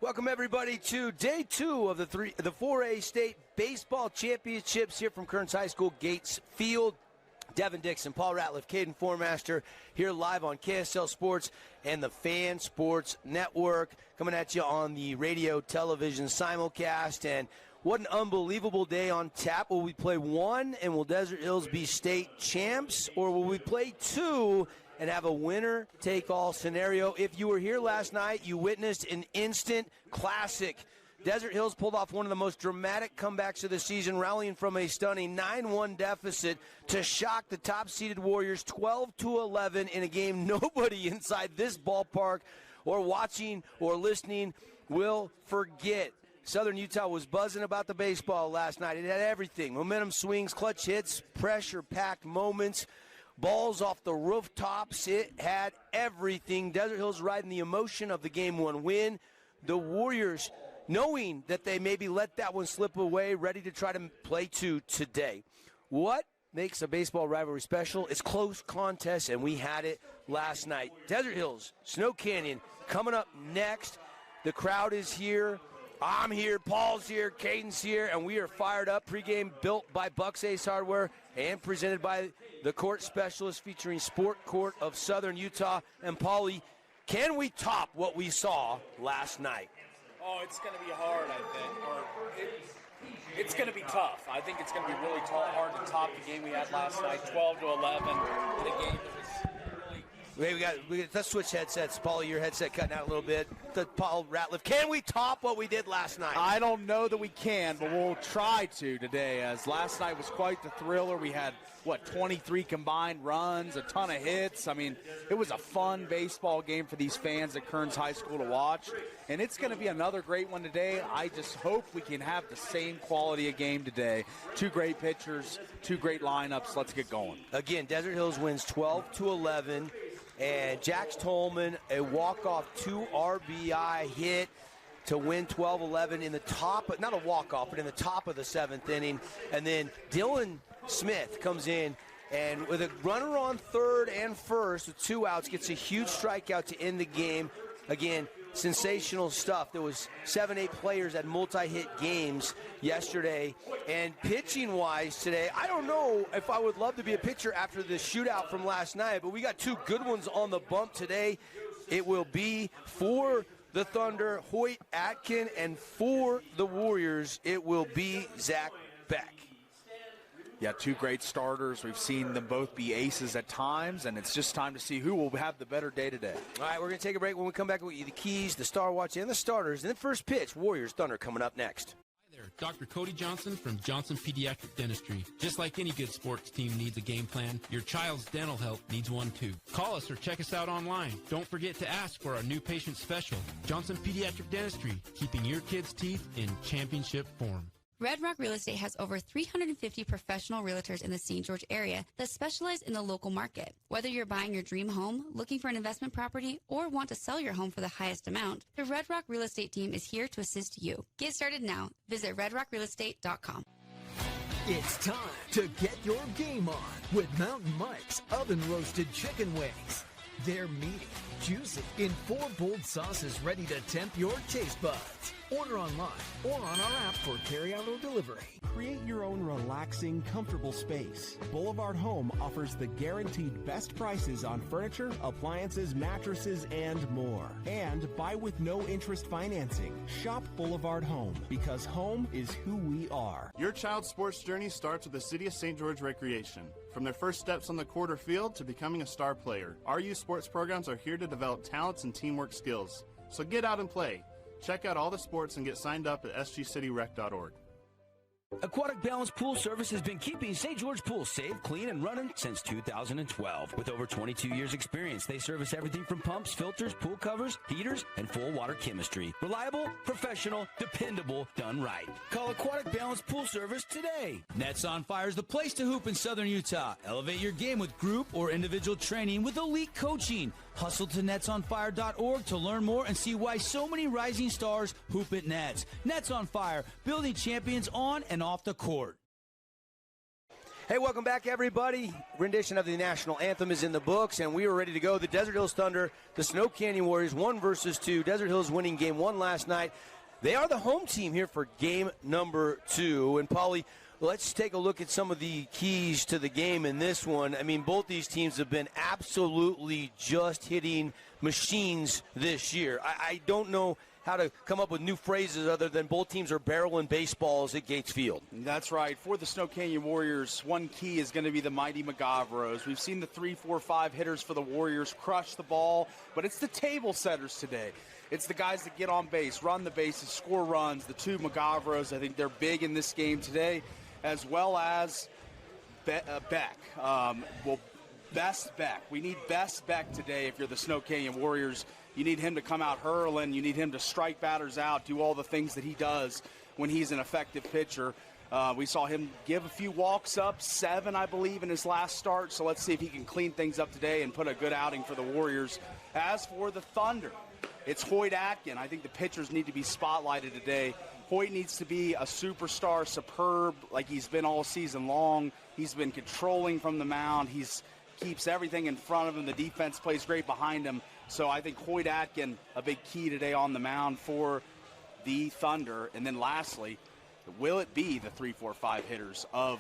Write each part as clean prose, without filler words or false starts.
Welcome, everybody, to day 2 of the 4A State Baseball Championships here from Kearns High School, Gates Field. Devin Dixon, Paul Ratliff, Caden Formaster here live on KSL Sports and the Fan Sports Network, coming at you on the radio, television simulcast. And what an unbelievable day on tap. Will we play 1 and will Desert Hills be state champs, or will we play 2 and have a winner-take-all scenario? If you were here last night, you witnessed an instant classic. Desert Hills pulled off one of the most dramatic comebacks of the season, rallying from a stunning 9-1 deficit to shock the top-seeded Warriors 12-11 in a game nobody inside this ballpark or watching or listening will forget. Southern Utah was buzzing about the baseball last night. It had everything: momentum swings, clutch hits, pressure-packed moments, balls off the rooftops. It had everything. Desert Hills riding the emotion of the Game 1 win. The Warriors, knowing that they maybe let that one slip away, ready to try to play 2 today. What makes a baseball rivalry special? It's close contests, and we had it last night. Desert Hills, Snow Canyon, coming up next. The crowd is here. I'm here, Paul's here, Caden's here, and we are fired up. Pre-game built by Bucks Ace Hardware and presented by the Court Specialist, featuring Sport Court of Southern Utah. And Paulie, can we top what we saw last night? Oh, it's going to be hard, I think. It's going to be tough. I think it's going to be really hard to top the game we had last night, 12-11, in a game that was really... Let's switch headsets. Paulie, your headset cutting out a little bit. Paul Ratliff, can we top what we did last night? I don't know that we can, but we'll try to today, as last night was quite the thriller. We had, 23 combined runs, a ton of hits. I mean, it was a fun baseball game for these fans at Kearns High School to watch, and it's going to be another great one today. I just hope we can have the same quality of game today. 2 great pitchers, 2 great lineups. Let's get going. Again, Desert Hills wins 12-11. And Jax Tolman, a walk-off 2 RBI hit to win 12-11 in the top, but not a walk-off, but in the top of the 7th inning. And then Dylan Smith comes in, and with a runner on third and first with 2 outs, gets a huge strikeout to end the game. Again, sensational stuff. There was 7-8 players at multi-hit games yesterday. And pitching-wise today, I don't know if I would love to be a pitcher after the shootout from last night, but we got 2 good ones on the bump today. It will be for the Thunder, Hoyt Atkin, and for the Warriors, it will be Zach Beck. Yeah, 2 great starters. We've seen them both be aces at times, and it's just time to see who will have the better day today. All right, we're going to take a break. When we come back, we'll get you the keys, the Star Watch, and the starters. And then first pitch, Warriors Thunder coming up next. Hi there, Dr. Cody Johnson from Johnson Pediatric Dentistry. Just like any good sports team needs a game plan, your child's dental health needs one too. Call us or check us out online. Don't forget to ask for our new patient special. Johnson Pediatric Dentistry, keeping your kids' teeth in championship form. Red Rock Real Estate has over 350 professional realtors in the St. George area that specialize in the local market. Whether you're buying your dream home, looking for an investment property, or want to sell your home for the highest amount, the Red Rock Real Estate team is here to assist you. Get started now. Visit redrockrealestate.com. It's time to get your game on with Mountain Mike's oven-roasted chicken wings. They're meaty, juicy, in 4 bold sauces ready to tempt your taste buds. Order online or on our app for carryout or delivery. Create your own relaxing, comfortable space. Boulevard Home offers the guaranteed best prices on furniture, appliances, mattresses, and more. And buy with no interest financing. Shop Boulevard Home, because home is who we are. Your child's sports journey starts with the City of St. George Recreation. From their first steps on the court or field to becoming a star player, our youth sports programs are here to develop talents and teamwork skills. So get out and play. Check out all the sports and get signed up at sgcityrec.org. Aquatic Balance Pool Service has been keeping St. George Pool safe, clean, and running since 2012. With over 22 years experience, they service everything from pumps, filters, pool covers, heaters, and full water chemistry. Reliable, professional, dependable, done right. Call Aquatic Balance Pool Service today. Nets on Fire is the place to hoop in Southern Utah. Elevate your game with group or individual training with elite coaching. Hustle to netsonfire.org to learn more and see why so many rising stars hoop at Nets. Nets on Fire, building champions on and off the court. Hey, welcome back, everybody. Rendition of the national anthem is in the books, and we are ready to go. The Desert Hills Thunder, the Snow Canyon Warriors, 1 versus 2. Desert Hills winning game 1 last night. They are the home team here for game number 2. And, Paulie, let's take a look at some of the keys to the game in this one. I mean, both these teams have been absolutely just hitting machines this year. I don't know how to come up with new phrases other than both teams are barreling baseballs at Gates Field. That's right. For the Snow Canyon Warriors, one key is going to be the mighty Magavros. We've seen the 3, 4, 5 hitters for the Warriors crush the ball, but it's the table setters today. It's the guys that get on base, run the bases, score runs. The 2 Magavros, I think they're big in this game today, as well as Beck. Best Beck. We need Best Beck today if you're the Snow Canyon Warriors. You need him to come out hurling. You need him to strike batters out, do all the things that he does when he's an effective pitcher. We saw him give a few walks up, 7, I believe, in his last start. So let's see if he can clean things up today and put a good outing for the Warriors. As for the Thunder, it's Hoyt Atkin. I think the pitchers need to be spotlighted today. Hoyt needs to be a superstar, superb, like he's been all season long. He's been controlling from the mound. Keeps everything in front of him. The defense plays great behind him. So I think Hoyt Atkin, a big key today on the mound for the Thunder. And then lastly, will it be the 3, 4, 5 hitters of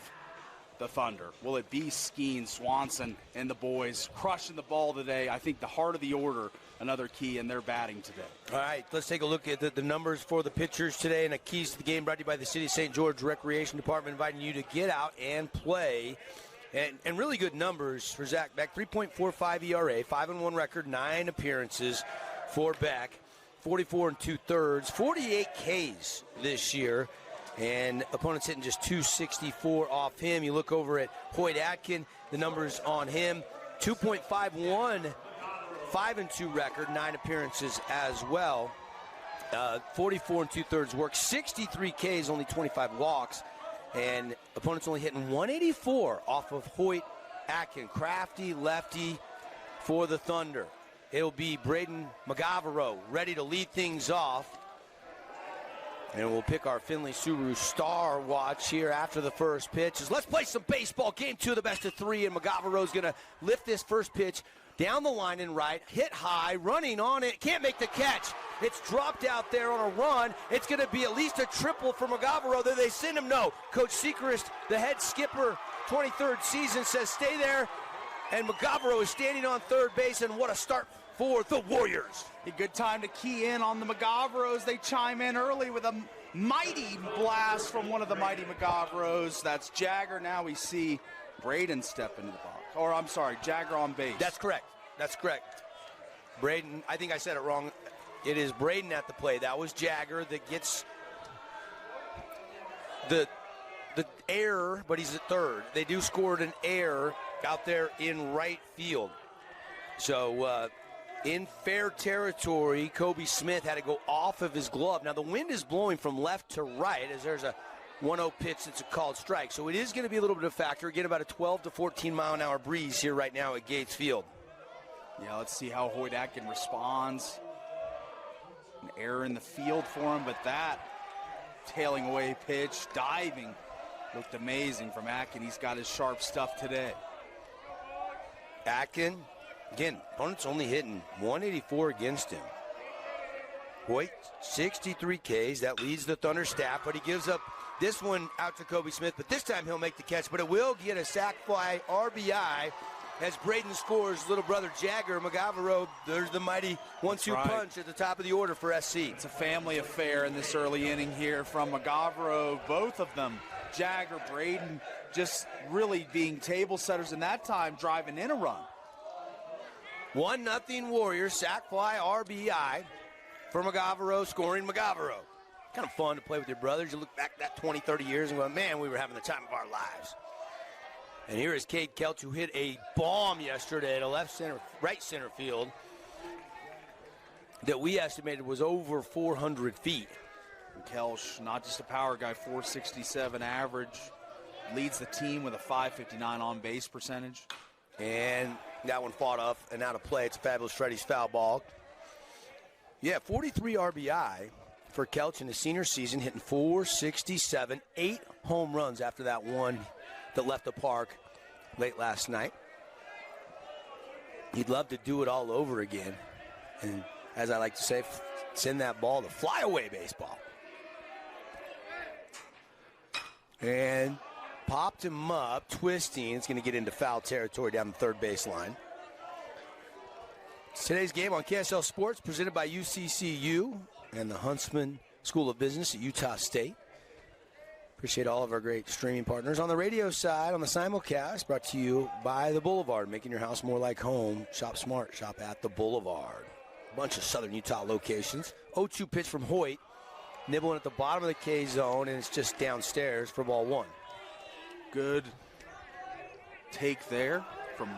the Thunder? Will it be Skeen, Swanson, and the boys crushing the ball today? I think the heart of the order, another key in their batting today. All right, let's take a look at the numbers for the pitchers today and the keys to the game brought to you by the City of St. George Recreation Department, inviting you to get out and play. And really good numbers for Zach Beck. 3.45 ERA, 5-1 record, 9 appearances for Beck. 44 2/3, 48 Ks this yeyear. And opponents hitting just 264 off him. You look over at Hoyt Atkin, the numbers on him. 2.51, 5-2 record, 9 appearances as well. 44 2/3 work, 63 Ks, only 25 walks. And opponents only hitting 184 off of Hoyt Atkin. Crafty lefty for the Thunder. It'll be Braden Magavaro ready to lead things off. And we'll pick our Finley Subaru Star Watch here after the first pitch. Let's play some baseball. Game 2 of the best of 3. And Magavaro's going to lift this first pitch down the line and right, hit high, running on it, can't make the catch. It's dropped out there on a run. It's going to be at least a triple for Magavaro. They send him no. Coach Sechrist, the head skipper, 23rd season, says stay there. And Magavaro is standing on third base, and what a start for the Warriors. A good time to key in on the Magavaros. They chime in early with a mighty blast from one of the mighty Magavaros. That's Jagger. Now we see Braden step into the box. Or, I'm sorry, Jagger on base. That's correct. That's correct. Braden, I think I said it wrong. It is Braden at the play. That was Jagger that gets the error, but he's at third. They do scored an error out there in right field. So, in fair territory, Kobe Smith had to go off of his glove. Now, the wind is blowing from left to right as there's a 1-0 pitch that's a called strike. So it is going to be a little bit of a factor. Again, about a 12 to 14 mile an hour breeze here right now at Gates Field. Yeah, let's see how Hoyt Atkin responds. An error in the field for him, but that tailing away pitch, diving, looked amazing from Atkin. He's got his sharp stuff today. Atkin, again, opponent's only hitting 184 against him. Hoyt, 63 Ks. That leads the Thunder staff, but he gives up this one out to Kobe Smith, but this time he'll make the catch. But it will get a sac fly RBI as Braden scores. Little brother Jagger Magavaro, there's the mighty 1-2 punch at the top of the order for SC. It's a family affair in this early inning here from Magavaro. Both of them, Jagger, Braden, just really being table setters, and that time driving in a run. 1-0 Warriors, sac fly RBI for Magavaro, scoring Magavaro. Kind of fun to play with your brothers. You look back that 20, 30 years and go, man, we were having the time of our lives. And here is Cade Kelch, who hit a bomb yesterday at right center field that we estimated was over 400 feet. Kelch, not just a power guy, 467 average, leads the team with a 559 on base percentage. And that one fought off and out of play. It's a fabulous Freddy's foul ball. Yeah, 43 RBI for Kelch in his senior season, hitting 467, 8 home runs after that one that left the park late last night. He'd love to do it all over again. And as I like to say, send that ball to flyaway baseball. And popped him up, twisting. It's going to get into foul territory down the third baseline. Today's game on KSL Sports presented by UCCU and the Huntsman School of Business at Utah State. Appreciate all of our great streaming partners. On the radio side, on the simulcast, brought to you by The Boulevard, making your house more like home. Shop smart, shop at The Boulevard. A bunch of Southern Utah locations. 0-2 pitch from Hoyt, nibbling at the bottom of the K zone, and it's just downstairs for ball one. Good take there from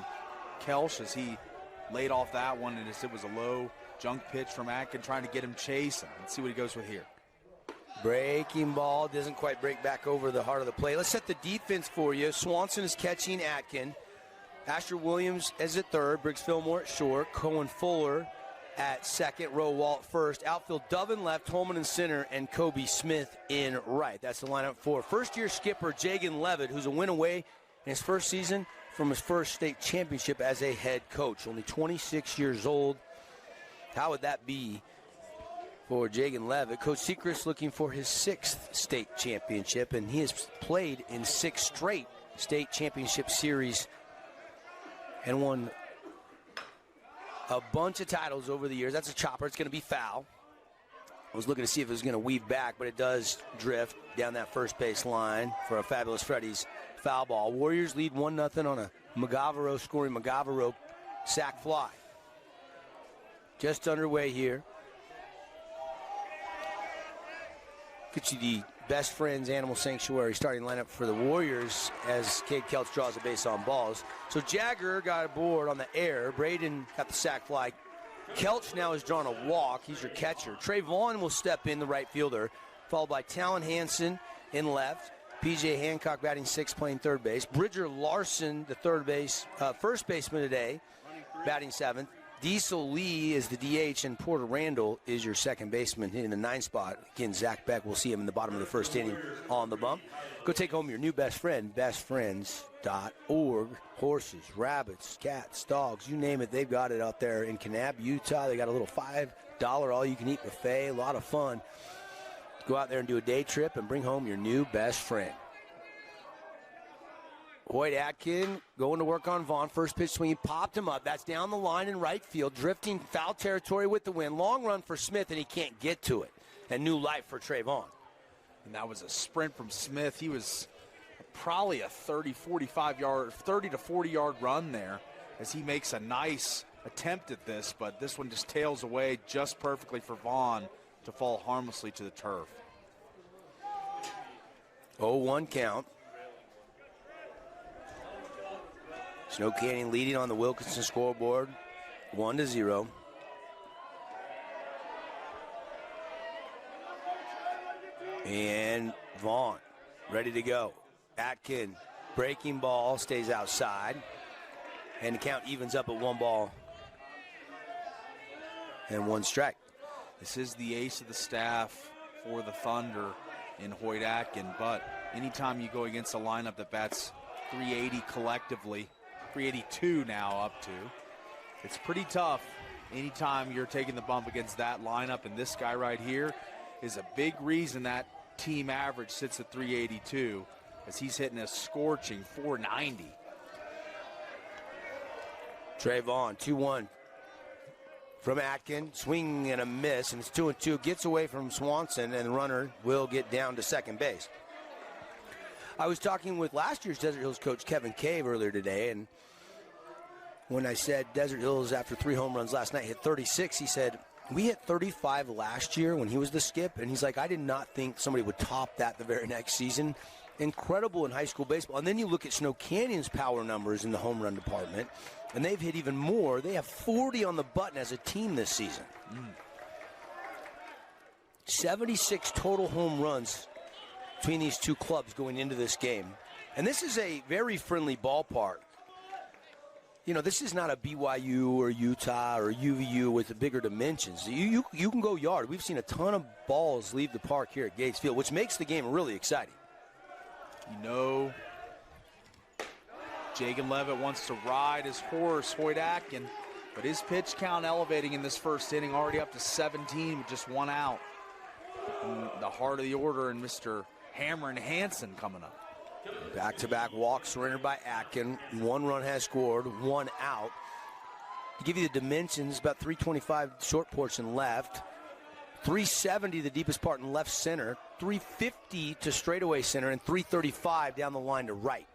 Kelch as he laid off that one, and it was a low junk pitch from Atkin, trying to get him chasing. Let's see what he goes with here. Breaking ball, doesn't quite break back over the heart of the plate. Let's set the defense for you. Swanson is catching Atkin. Asher Williams is at third. Briggs Fillmore at short. Cohen Fuller at second. Roe Walt first. Outfield Dovin left. Holman in center. And Kobe Smith in right. That's the lineup for first-year skipper Jagan Levitt, who's a win away in his first season from his first state championship as a head coach. Only 26 years old. How would that be for Jagan Levitt? Coach Sechrist looking for his 6th state championship, and he has played in 6 straight state championship series and won a bunch of titles over the years. That's a chopper. It's going to be foul. I was looking to see if it was going to weave back, but it does drift down that first base line for a Fabulous Freddy's foul ball. Warriors lead 1-0 on a Magavaro scoring Magavaro sac fly. Just underway here. Get you the Best Friends Animal Sanctuary starting lineup for the Warriors as Cade Kelch draws a base on balls. So Jagger got aboard on the air. Braden got the sac fly. Kelch now has drawn a walk. He's your catcher. Trey Vaughn will step in, the right fielder, followed by Talon Hansen in left. P.J. Hancock batting 6th, playing third base. Bridger Larson, the first baseman today, batting 7th. Diesel Lee is the DH, and Porter Randall is your second baseman hitting the 9th spot. Again, Zach Beck, we'll see him in the bottom of the first inning on the bump. Go take home your new best friend, bestfriends.org. Horses, rabbits, cats, dogs, you name it, they've got it out there in Kanab, Utah. They got a little $5 all-you-can-eat buffet, a lot of fun. Go out there and do a day trip and bring home your new best friend. Hoyt Atkin going to work on Vaughn. First pitch swing, popped him up. That's down the line in right field, drifting foul territory with the wind. Long run for Smith, and he can't get to it. And new life for Trey Vaughn. And that was a sprint from Smith. He was probably a 30 to 40-yard run there as he makes a nice attempt at this, but this one just tails away just perfectly for Vaughn to fall harmlessly to the turf. 0-1 count. Snow Canyon leading on the Wilkinson scoreboard, 1-0. And Vaughn ready to go. Atkin, breaking ball, stays outside. And the count evens up at 1 ball and 1 strike. This is the ace of the staff for the Thunder in Hoyt Atkin, but anytime you go against a lineup that bats 380 collectively, 382 now up to, it's pretty tough anytime you're taking the bump against that lineup, and this guy right here is a big reason that team average sits at 382 as he's hitting a scorching 490. Trey Vaughn, 2-1 from Atkin, swing and a miss, and it's 2-2. Gets away from Swanson, and the runner will get down to second base. I was talking with last year's Desert Hills coach Kevin Cave earlier today, and when I said Desert Hills after 3 home runs last night hit 36, he said, we hit 35 last year when he was the skip, and he's like, I did not think somebody would top that the very next season. Incredible in high school baseball. And then you look at Snow Canyon's power numbers in the home run department, and they've hit even more. They have 40 on the button as a team this season. 76 total home runs between these two clubs going into this game. And this is a very friendly ballpark. You know, this is not a BYU or Utah or UVU with the bigger dimensions. You can go yard. We've seen a ton of balls leave the park here at Gates Field, which makes the game really exciting. You know Jagan Levitt wants to ride his horse, Hoyt Atkin, but his pitch count elevating in this first inning, already up to 17 with just one out. And the heart of the order, and Mr. Hammerin Hansen coming up. Back-to-back walks surrendered by Atkin. 1 run has scored, 1 out. To give you the dimensions, about 325 short portion left, 370 the deepest part in left center, 350 to straightaway center, and 335 down the line to right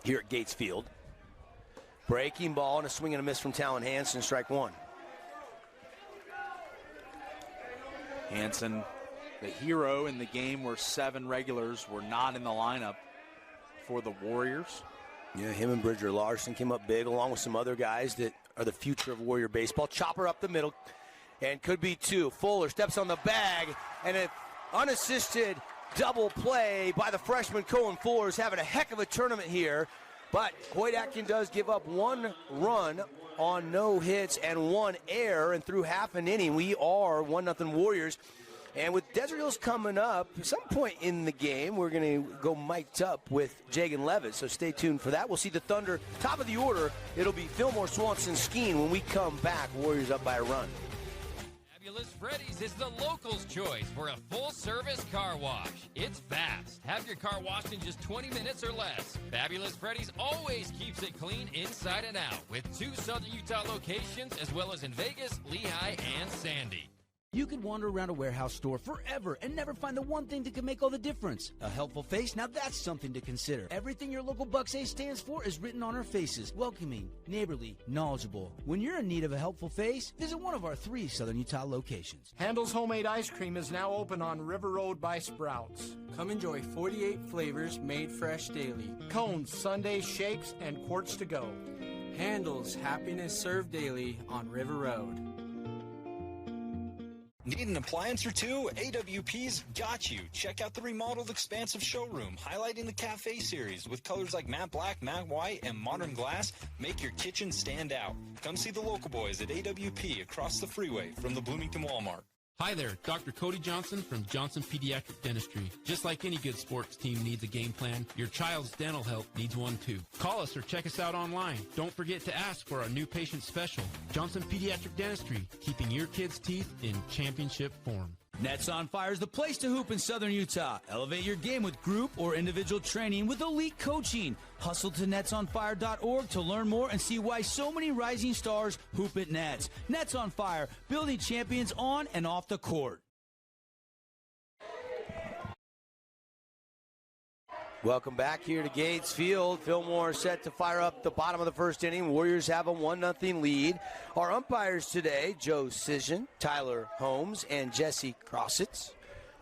here at Gates Field. Breaking ball and a swing and a miss from Talon Hansen, strike 1. Hansen, the hero in the game where 7 regulars were not in the lineup for the Warriors. Yeah, him and Bridger Larson came up big along with some other guys that are the future of Warrior baseball. Chopper up the middle and could be 2. Fuller steps on the bag, and an unassisted double play by the freshman Cohen Fuller is having a heck of a tournament here. But Hoyt Atkin does give up 1 run on no hits and 1 error, and through half an inning, we are 1-0 Warriors. And with Desert Hills coming up, at some point in the game, we're going to go mic'd up with Jagan Levitt, so stay tuned for that. We'll see the Thunder, top of the order. It'll be Fillmore, Swanson, Skeen when we come back. Warriors up by a run. Fabulous Freddy's is the local's choice for a full-service car wash. It's fast. Have your car washed in just 20 minutes or less. Fabulous Freddy's always keeps it clean inside and out, with 2 Southern Utah locations, as well as in Vegas, Lehigh, and Sandy. You could wander around a warehouse store forever and never find the one thing that could make all the difference. A helpful face? Now that's something to consider. Everything your local Bucks Ace stands for is written on our faces. Welcoming, neighborly, knowledgeable. When you're in need of a helpful face, visit one of our 3 Southern Utah locations. Handel's Homemade Ice Cream is now open on River Road by Sprouts. Come enjoy 48 flavors made fresh daily. Cones, sundaes, shakes, and quarts to go. Handel's Happiness Served Daily on River Road. Need an appliance or 2? AWP's got you. Check out the remodeled expansive showroom, highlighting the Cafe series with colors like matte black, matte white, and modern glass. Make your kitchen stand out. Come see the local boys at AWP across the freeway from the Bloomington Walmart. Hi there, Dr. Cody Johnson from Johnson Pediatric Dentistry. Just like any good sports team needs a game plan, your child's dental health needs one too. Call us or check us out online. Don't forget to ask for our new patient special. Johnson Pediatric Dentistry, keeping your kids' teeth in championship form. Nets on Fire is the place to hoop in Southern Utah. Elevate your game with group or individual training with elite coaching. Hustle to netsonfire.org to learn more and see why so many rising stars hoop at Nets. Nets on Fire, building champions on and off the court. Welcome back here to Gates Field. Fillmore set to fire up the bottom of the first inning. Warriors have a 1-0 lead. Our umpires today, Joe Sission, Tyler Holmes, and Jesse Crossitz.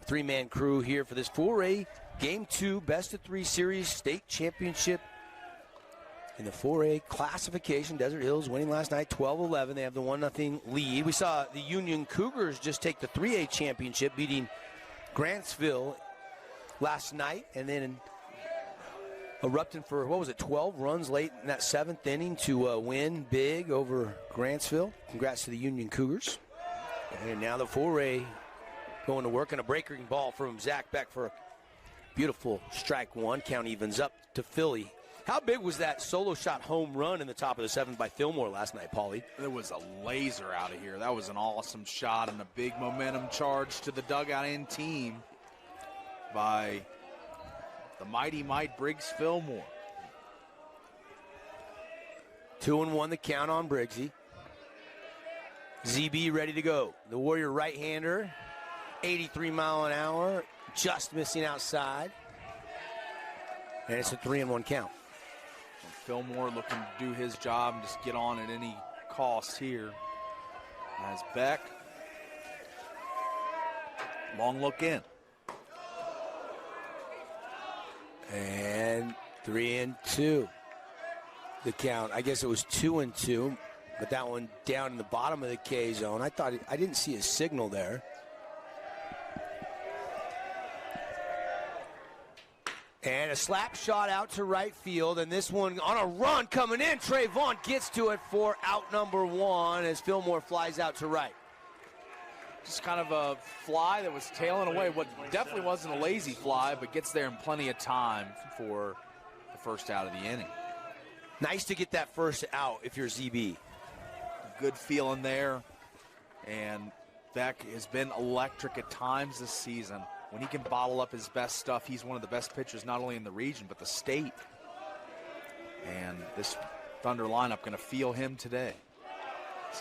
3-man crew here for this 4A Game 2 Best-of-3 Series State Championship in the 4A classification. Desert Hills winning last night 12-11. They have the 1-0 lead. We saw the Union Cougars just take the 3A championship, beating Grantsville last night, and then erupting for, 12 runs late in that 7th inning to win big over Grantsville. Congrats to the Union Cougars. And now the 4A going to work, and a breaking ball from Zach Beck for a beautiful strike 1. Count evens up to Philly. How big was that solo shot home run in the top of the 7th by Fillmore last night, Paulie? There was a laser out of here. That was an awesome shot and a big momentum charge to the dugout and team by the mighty Mike Briggs Fillmore. 2-1 the count on Briggsy. ZB ready to go. The Warrior right-hander, 83 mile an hour, just missing outside. And it's a 3-1 count. Fillmore looking to do his job and just get on at any cost here. As Beck, long look in. And 3-2. The count. I guess it was 2-2, but that one down in the bottom of the K zone. I didn't see a signal there. And a slap shot out to right field, and this one on a run coming in. Trey Vaughn gets to it for out number 1 as Fillmore flies out to right. Just kind of a fly that was tailing away. What definitely wasn't a lazy fly, but gets there in plenty of time for the first out of the inning. Nice to get that first out if you're ZB. Good feeling there. And Beck has been electric at times this season. When he can bottle up his best stuff, he's one of the best pitchers not only in the region but the state. And this Thunder lineup going to feel him today.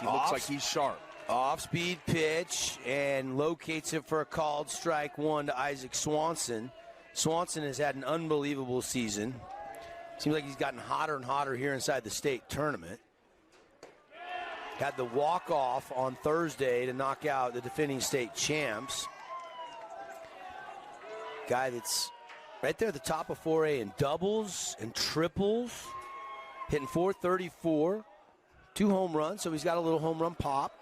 He looks like he's sharp. Off-speed pitch and locates it for a called strike one to Isaac Swanson. Swanson has had an unbelievable season. Seems like he's gotten hotter and hotter here inside the state tournament. Had the walk-off on Thursday to knock out the defending state champs. Guy that's right there at the top of 4A in doubles and triples. Hitting .434. 2 home runs, so he's got a little home run pop.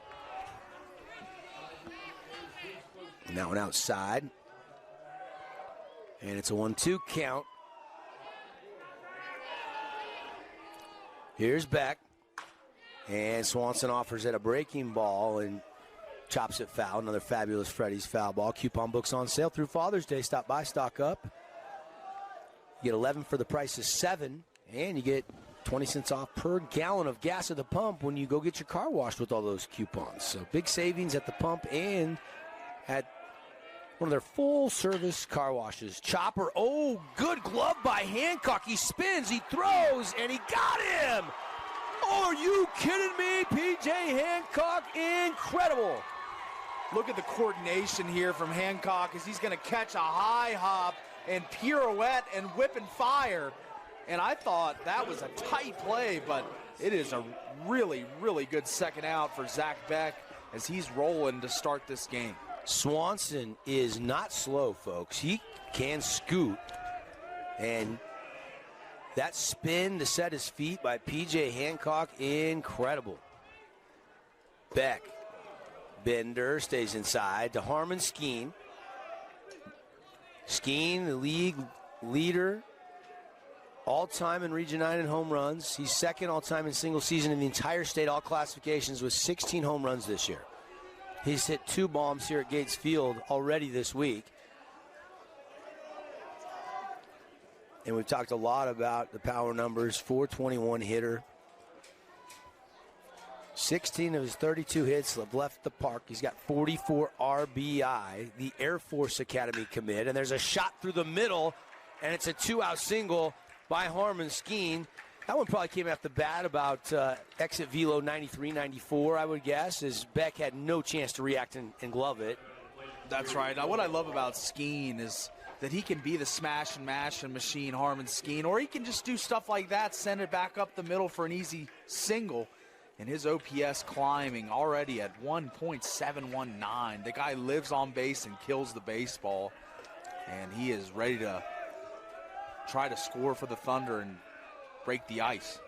And that one outside. And it's a 1-2 count. Here's Beck. And Swanson offers it a breaking ball and chops it foul. Another fabulous Freddy's foul ball. Coupon books on sale through Father's Day. Stop by, stock up. You get 11 for the price of 7, and you get 20 cents off per gallon of gas at the pump when you go get your car washed with all those coupons. So big savings at the pump and at one of their full-service car washes. Chopper, oh, good glove by Hancock. He spins, he throws, and he got him. Oh, are you kidding me? P.J. Hancock, incredible. Look at the coordination here from Hancock as he's going to catch a high hop and pirouette and whip and fire. And I thought that was a tight play, but it is a really, really good second out for Zach Beck as he's rolling to start this game. Swanson is not slow, folks. He can scoot. And that spin to set his feet by P.J. Hancock, incredible. Beck. Bender stays inside to Harmon Skeen. Skeen, the league leader, all-time in Region 9 in home runs. He's second all-time in single season in the entire state, all classifications, with 16 home runs this year. He's hit 2 bombs here at Gates Field already this week. And we've talked a lot about the power numbers. 421 hitter. 16 of his 32 hits have left the park. He's got 44 RBI, the Air Force Academy commit. And there's a shot through the middle, and it's a 2-out single by Harmon Skeen. That one probably came off the bat about exit velo 93-94, I would guess, as Beck had no chance to react and glove it. That's right. Now, what I love about Skeen is that he can be the smash and mash and machine Harmon Skeen, or he can just do stuff like that, send it back up the middle for an easy single. And his OPS climbing already at 1.719. The guy lives on base and kills the baseball. And he is ready to try to score for the Thunder and break the ice.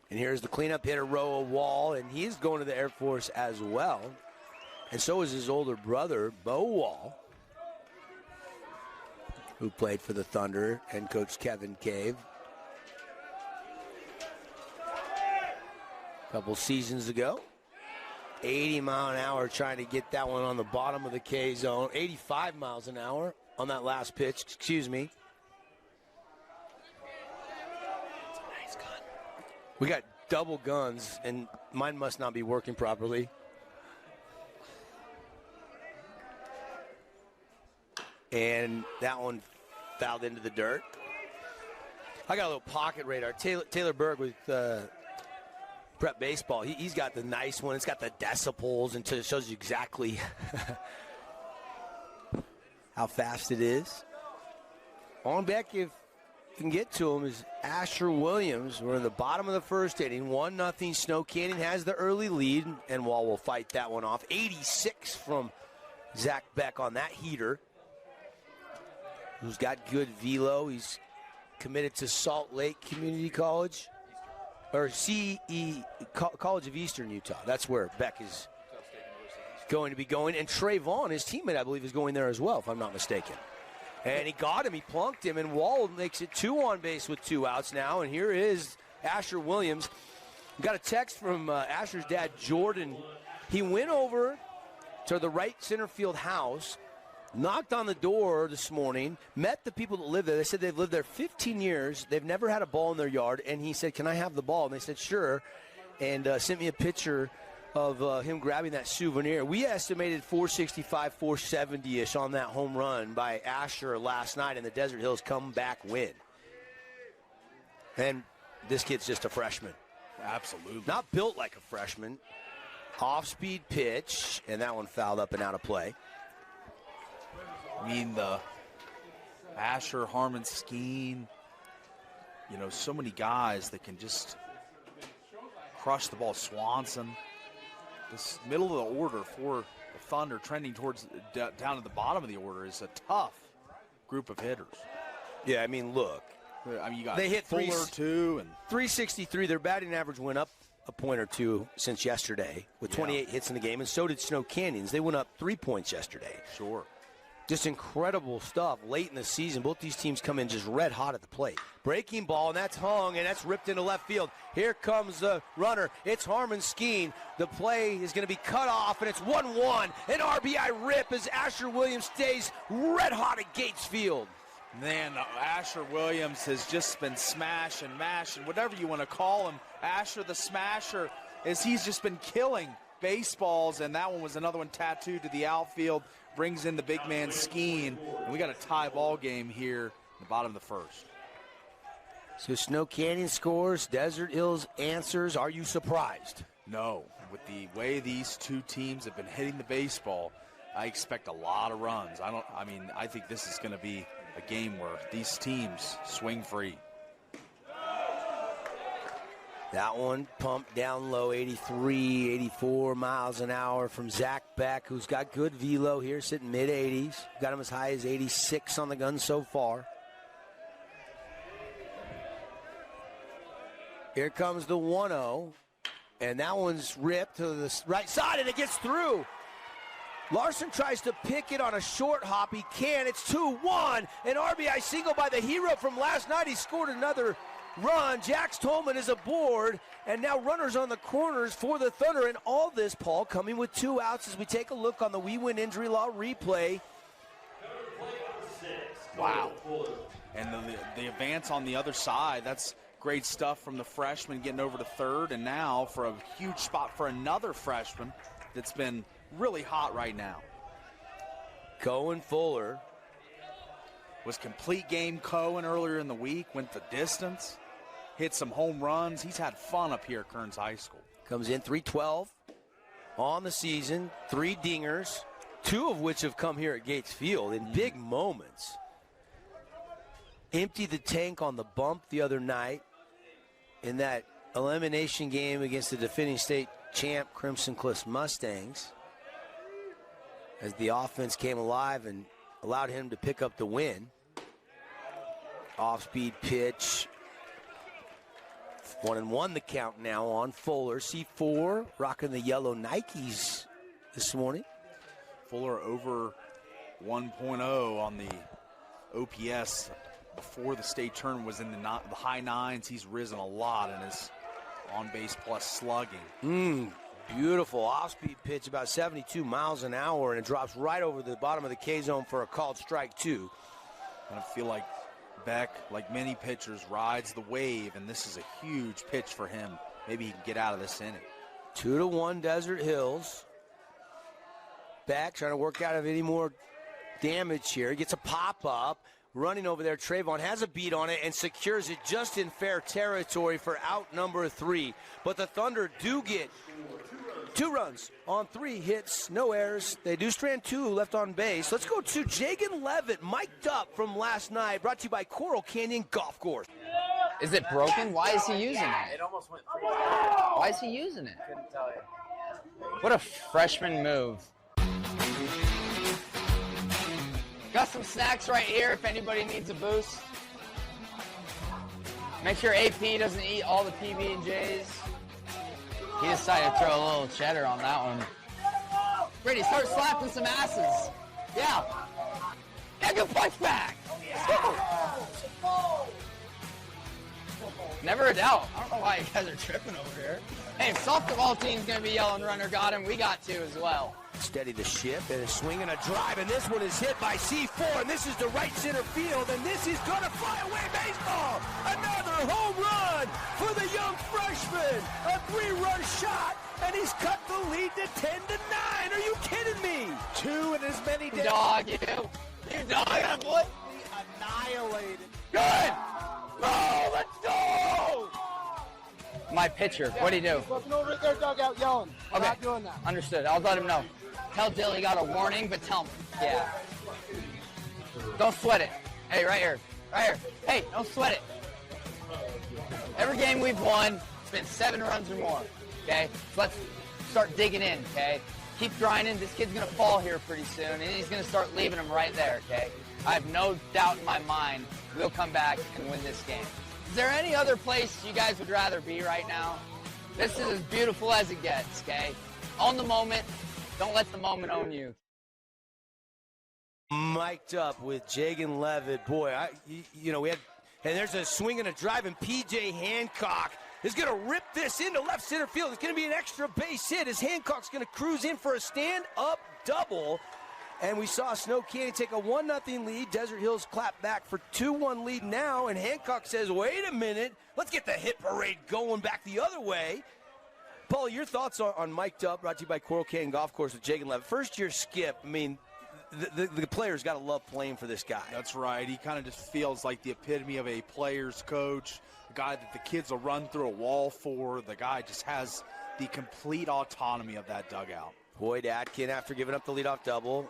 And here's the cleanup hitter, Roa Wall, and he's going to the Air Force as well. And so is his older brother, Bo Wall, who played for the Thunder and coached Kevin Cave a couple seasons ago. 80 mile an hour trying to get that one on the bottom of the K zone. 85 miles an hour on that last pitch, excuse me. It's a nice gun. We got double guns, and mine must not be working properly. And that one fouled into the dirt. I got a little pocket radar. Taylor Berg with Prep Baseball. He's got the nice one. It's got the decibels, and it shows you exactly how fast it is. On back, if you can get to him, is Asher Williams. We're in the bottom of the first inning. 1-0. Snow Canyon has the early lead, and Wall will fight that one off. 86 from Zach Beck on that heater, who's got good velo. He's committed to Salt Lake Community College, or College of Eastern Utah. That's where Beck is going to be going. And Trey Vaughn, his teammate, I believe, is going there as well, if I'm not mistaken. And he got him. He plunked him, and Wall makes it 2 on base with 2 outs now. And here is Asher Williams. We got a text from Asher's dad, Jordan. He went over to the right center field house, knocked on the door this morning, met the people that live there. They said they've lived there 15 years. They've never had a ball in their yard. And he said, can I have the ball? And they said, sure. And sent me a picture of him grabbing that souvenir. We estimated 465, 470-ish on that home run by Asher last night in the Desert Hills comeback win. And this kid's just a freshman. Absolutely. Not built like a freshman. Off-speed pitch, and that one fouled up and out of play. I mean, the Asher, Harmon, Skeen, so many guys that can just crush the ball. Swanson. This middle of the order for the Thunder trending towards down at the bottom of the order is a tough group of hitters. Yeah, I mean, look. You got they hit Fuller, too. And 363. Their batting average went up a point or two since yesterday with 28 hits in the game, and so did Snow Canyons. They went up 3 points yesterday. Sure. Just incredible stuff late in the season. Both these teams come in just red hot at the plate. Breaking ball, and that's hung, and that's ripped into left field. Here comes the runner. It's Harmon Skeen. The play is going to be cut off, and it's 1-1. An RBI rip as Asher Williams stays red hot at Gates Field. Man, Asher Williams has just been smash and mash, and whatever you want to call him. Asher the Smasher, as he's just been killing baseballs, and that one was another one tattooed to the outfield. Brings in the big man Skeen, and we got a tie ball game here in the bottom of the first. So Snow Canyon scores, Desert Hills answers. Are you surprised? No. With the way these two teams have been hitting the baseball, I expect a lot of runs. I think this is going to be a game where these teams swing free. That one pumped down low, 83, 84 miles an hour from Zach Beck, who's got good velo here, sitting mid-80s. Got him as high as 86 on the gun so far. Here comes the 1-0, and that one's ripped to the right side, and it gets through. Larson tries to pick it on a short hop. He can. It's 2-1. An RBI single by the hero from last night. He scored another run. Jax Tolman is aboard, and now runners on the corners for the Thunder. And all this, Paul, coming with 2 outs as we take a look on the We Win Injury Law replay. Wow. And the advance on the other side, that's great stuff from the freshman getting over to third, and now for a huge spot for another freshman that's been really hot right now. Cohen Fuller. Was complete game Cohen earlier in the week, went the distance, hit some home runs. He's had fun up here at Kearns High School. Comes in 312 on the season, 3 dingers, 2 of which have come here at Gates Field in big moments. Emptied the tank on the bump the other night in that elimination game against the defending state champ Crimson Cliffs Mustangs, as the offense came alive and allowed him to pick up the win. Off-speed pitch. 1-1 the count now on Fuller. C4 rocking the yellow Nikes this morning. Fuller over 1.0 on the OPS. Before the state tournament was in the high 9s. He's risen a lot in his on-base plus slugging. Beautiful off-speed pitch, about 72 miles an hour, and it drops right over the bottom of the K-zone for a called strike 2. And I feel like Beck, like many pitchers, rides the wave, and this is a huge pitch for him. Maybe he can get out of this inning. 2-1 Desert Hills. Beck trying to work out of any more damage here. He gets a pop-up. Running over there, Trayvon has a beat on it and secures it just in fair territory for out number 3. But the Thunder do get 2 runs on 3 hits, no errors. They do strand 2 left on base. Let's go to Jagan Levitt, mic'd up from last night, brought to you by Coral Canyon Golf Course. Is it broken? Why is he using it? It almost went through. Why is he using it? Couldn't tell you. What a freshman move. Got some snacks right here if anybody needs a boost. Make sure AP doesn't eat all the PB&Js. He decided to throw a little cheddar on that one. Brady, start slapping some asses. Yeah. Yeah, good punch back. Never a doubt. I don't know why you guys are tripping over here. Hey, if softball team's going to be yelling runner got him, we got to as well. Steady the ship and a swing and a drive, and this one is hit by C4, and this is to right center field, and this is going to fly away baseball. Another home run for the young freshman. A 3-run shot, and he's cut the lead to 10-9. Are you kidding me? 2 in as many days. Dog, you dog, that boy. Annihilated. Good. Oh, let's go. My pitcher, what'd he do? He's looking over at their dugout yelling. Okay. Not doing that. Understood. I'll let him know. Tell Dill he got a warning, but tell him. Yeah. Don't sweat it. Hey, right here. Right here. Hey, don't sweat it. Every game we've won, it's been 7 runs or more. Okay? So let's start digging in, okay? Keep grinding. This kid's going to fall here pretty soon, and he's going to start leaving him right there, okay? I have no doubt in my mind we'll come back and win this game. Is there any other place you guys would rather be right now? This is as beautiful as it gets, okay? Own the moment. Don't let the moment own you. Mic'd up with Jagan Levitt. Boy, we had, and there's a swing and a drive, and P.J. Hancock is going to rip this into left center field. It's going to be an extra base hit as Hancock's going to cruise in for a stand-up double. And we saw Snow Canyon take a 1-0 lead. Desert Hills clap back for 2-1 lead now. And Hancock says, wait a minute, let's get the hit parade going back the other way. Paul, your thoughts on Mic'd Up, brought to you by Coral Canyon Golf Course with Jagan Levitt. First-year skip, I mean, the players got to love playing for this guy. That's right. He kind of just feels like the epitome of a player's coach, the guy that the kids will run through a wall for. The guy just has the complete autonomy of that dugout. Boyd Atkin, after giving up the leadoff double,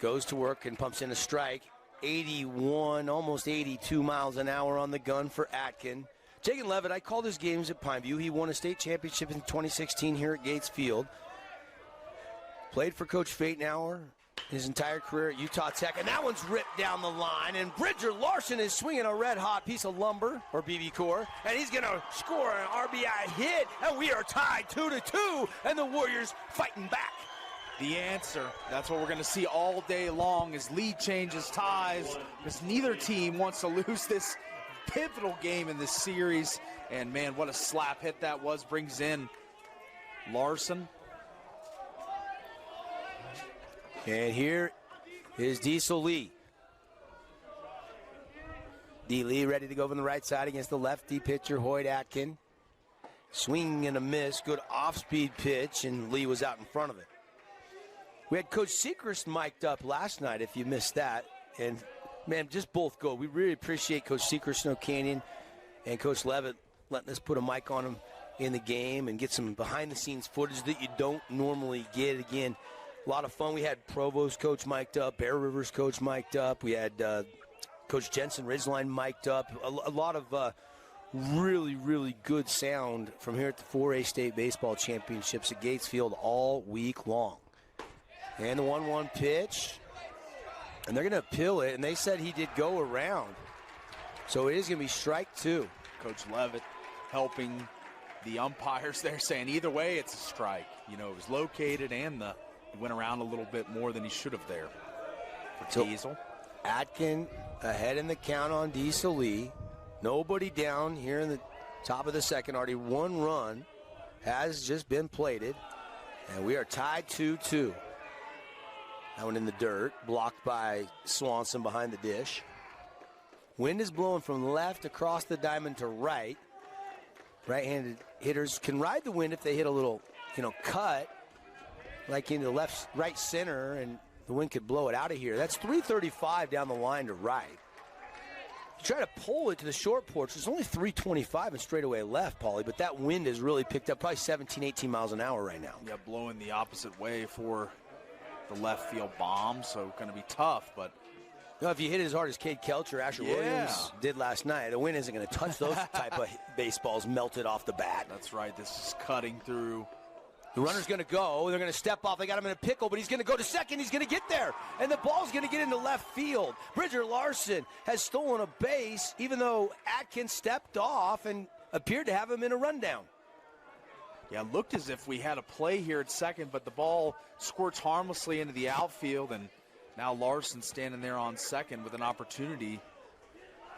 goes to work and pumps in a strike. 81, almost 82 miles an hour on the gun for Atkin. Jagan Levitt, I called his games at Pineview. He won a state championship in 2016 here at Gates Field. Played for Coach Fatenauer his entire career at Utah Tech. And that one's ripped down the line. And Bridger Larson is swinging a red-hot piece of lumber, or BB core. And he's going to score an RBI hit. And we are tied 2-2. And the Warriors fighting back. The answer, that's what we're going to see all day long, is lead changes, ties, because neither team wants to lose this pivotal game in this series. And man, what a slap hit that was. Brings in Larson. And here is Diesel Lee. D. Lee ready to go from the right side against the lefty pitcher, Hoyt Atkin. Swing and a miss, good off-speed pitch, and Lee was out in front of it. We had Coach Sechrist mic'd up last night, if you missed that. And, man, just both go. We really appreciate Coach Sechrist, Snow Canyon, and Coach Levitt letting us put a mic on him in the game and get some behind-the-scenes footage that you don't normally get. Again, a lot of fun. We had Provost coach mic'd up, Bear Rivers coach mic'd up. We had Coach Jensen Ridgeline mic'd up. A lot of really, really good sound from here at the 4A State Baseball Championships at Gates Field all week long. And the 1-1 pitch. And they're going to appeal it, and they said he did go around. So it is going to be strike 2. Coach Levitt helping the umpires there, saying either way it's a strike. You know, it was located and he went around a little bit more than he should have there for Diesel. Atkin ahead in the count on Diesel Lee. Nobody down here in the top of the second. Already 1 run has just been plated. And we are tied 2-2. That one in the dirt, blocked by Swanson behind the dish. Wind is blowing from left across the diamond to right. Right-handed hitters can ride the wind if they hit a little, cut, like into left, right center, and the wind could blow it out of here. That's 335 down the line to right. You try to pull it to the short porch. There's only 325 and straightaway left, Paulie, but that wind has really picked up, probably 17, 18 miles an hour right now. Yeah, blowing the opposite way for the left field bomb, so going to be tough, but if you hit it as hard as Cade Kelch or Asher Williams did last night, the wind isn't going to touch those type of baseballs melted off the bat. That's right. This is cutting through. The runner's going to go. They're going to step off. They got him in a pickle, but he's going to go to second. He's going to get there. And the ball's going to get into left field. Bridger Larson has stolen a base, even though Atkins stepped off and appeared to have him in a rundown. Yeah, it looked as if we had a play here at second, but the ball squirts harmlessly into the outfield, and now Larson standing there on second with an opportunity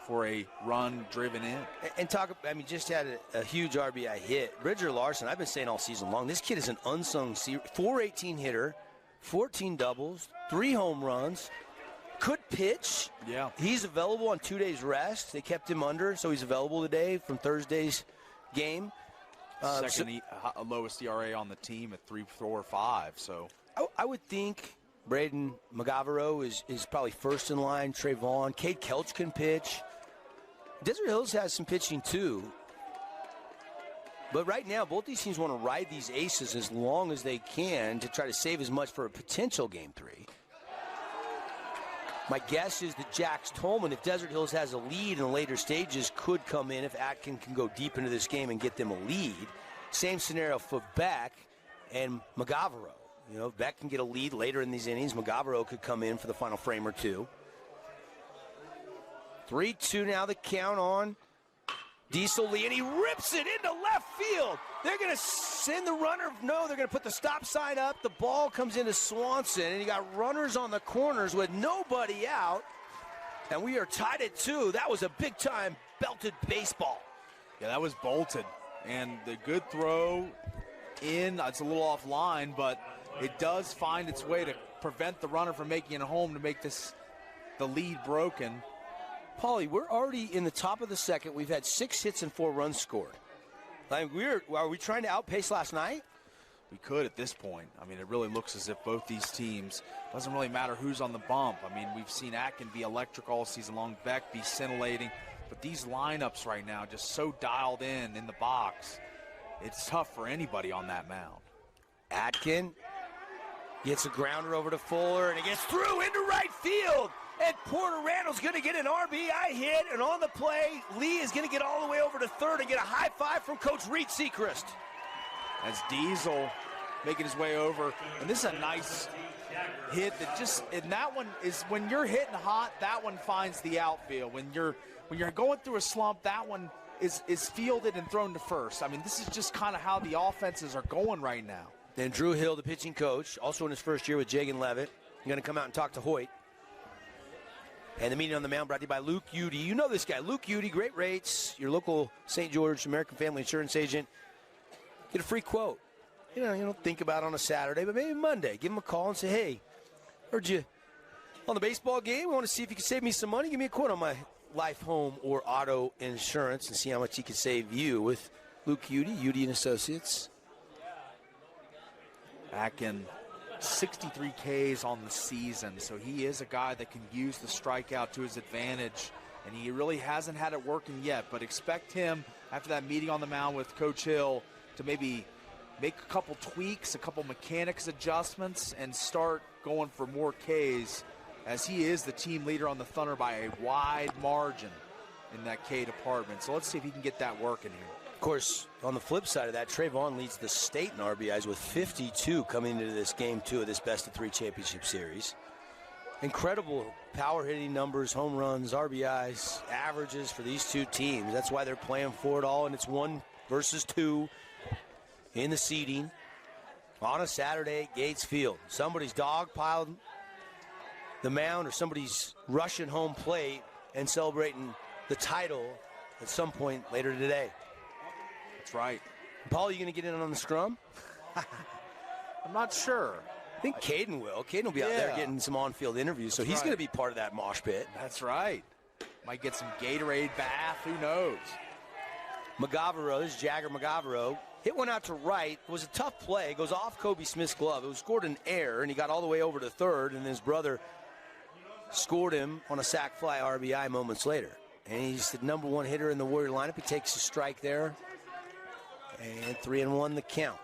for a run driven in. And talk, I mean, just had a huge RBI hit. Bridger Larson, I've been saying all season long, this kid is an unsung 418 hitter, 14 doubles, 3 home runs, could pitch. Yeah. He's available on 2 days rest. They kept him under, so he's available today from Thursday's game. Second lowest ERA on the team at 3.45. So I would think Braden McGavero is probably first in line. Trayvon, Cade Kelch can pitch. Desert Hills has some pitching too. But right now, both these teams want to ride these aces as long as they can to try to save as much for a potential Game 3. My guess is that Jax Tolman, if Desert Hills has a lead in the later stages, could come in if Atkin can go deep into this game and get them a lead. Same scenario for Beck and McGavero. You know, if Beck can get a lead later in these innings, McGavero could come in for the final frame or two. 3-2 now the count on Diesel Lee, and he rips it into left field. They're going to send the runner. No, they're going to put the stop sign up. The ball comes into Swanson, and you got runners on the corners with nobody out. And we are tied at 2. That was a big-time belted baseball. Yeah, that was bolted. And the good throw in, it's a little offline, but it does find its way to prevent the runner from making it home to make the lead broken. Paulie, we're already in the top of the second. We've had 6 hits and 4 runs scored. Like are we trying to outpace last night? We could at this point. I mean, it really looks as if both these teams, doesn't really matter who's on the bump. I mean, we've seen Atkin be electric all season long, Beck be scintillating, but these lineups right now just so dialed in the box. It's tough for anybody on that mound. Atkin gets a grounder over to Fuller, and it gets through into right field. And Porter Randall's going to get an RBI hit, and on the play, Lee is going to get all the way over to third and get a high five from Coach Reed Sechrist. As Diesel making his way over, and this is a nice hit that just, and that one is, when you're hitting hot, that one finds the outfield. When you're going through a slump, that one is fielded and thrown to first. I mean, this is just kind of how the offenses are going right now. Then Drew Hill, the pitching coach, also in his first year with Jagan Levitt, going to come out and talk to Hoyt. And the meeting on the mound brought to you by Luke Udy. You know this guy, Luke Udy, great rates, your local St. George American Family Insurance agent. Get a free quote. You know, you don't think about it on a Saturday, but maybe Monday. Give him a call and say, hey, heard you on the baseball game. I want to see if you can save me some money. Give me a quote on my life, home, or auto insurance and see how much he can save you with Luke Udy, Udy & Associates. Atkin, 63 Ks on the season, so he is a guy that can use the strikeout to his advantage, and he really hasn't had it working yet, but expect him, after that meeting on the mound with Coach Hill, to maybe make a couple tweaks, a couple mechanics adjustments, and start going for more Ks, as he is the team leader on the Thunder by a wide margin in that K department. So let's see if he can get that working here. Of course, on the flip side of that, Trayvon leads the state in RBIs with 52 coming into this Game 2 of this best-of-3 championship series. Incredible power hitting numbers, home runs, RBIs, averages for these two teams. That's why they're playing for it all, and it's 1 versus 2 in the seeding on a Saturday at Gates Field. Somebody's dogpiled the mound, or somebody's rushing home plate and celebrating the title at some point later today. That's right. Paul, you going to get in on the scrum? I'm not sure. I think Caden will. Caden will be out there getting some on-field interviews, so he's going to be part of that mosh pit. That's right. Might get some Gatorade bath. Who knows? McGavero, this is Jagger McGavero. Hit one out to right. It was a tough play. Goes off Kobe Smith's glove. It was scored an error, and he got all the way over to third, and his brother scored him on a sac fly RBI moments later. And he's the number 1 hitter in the Warrior lineup. He takes a strike there. And 3-1 the count.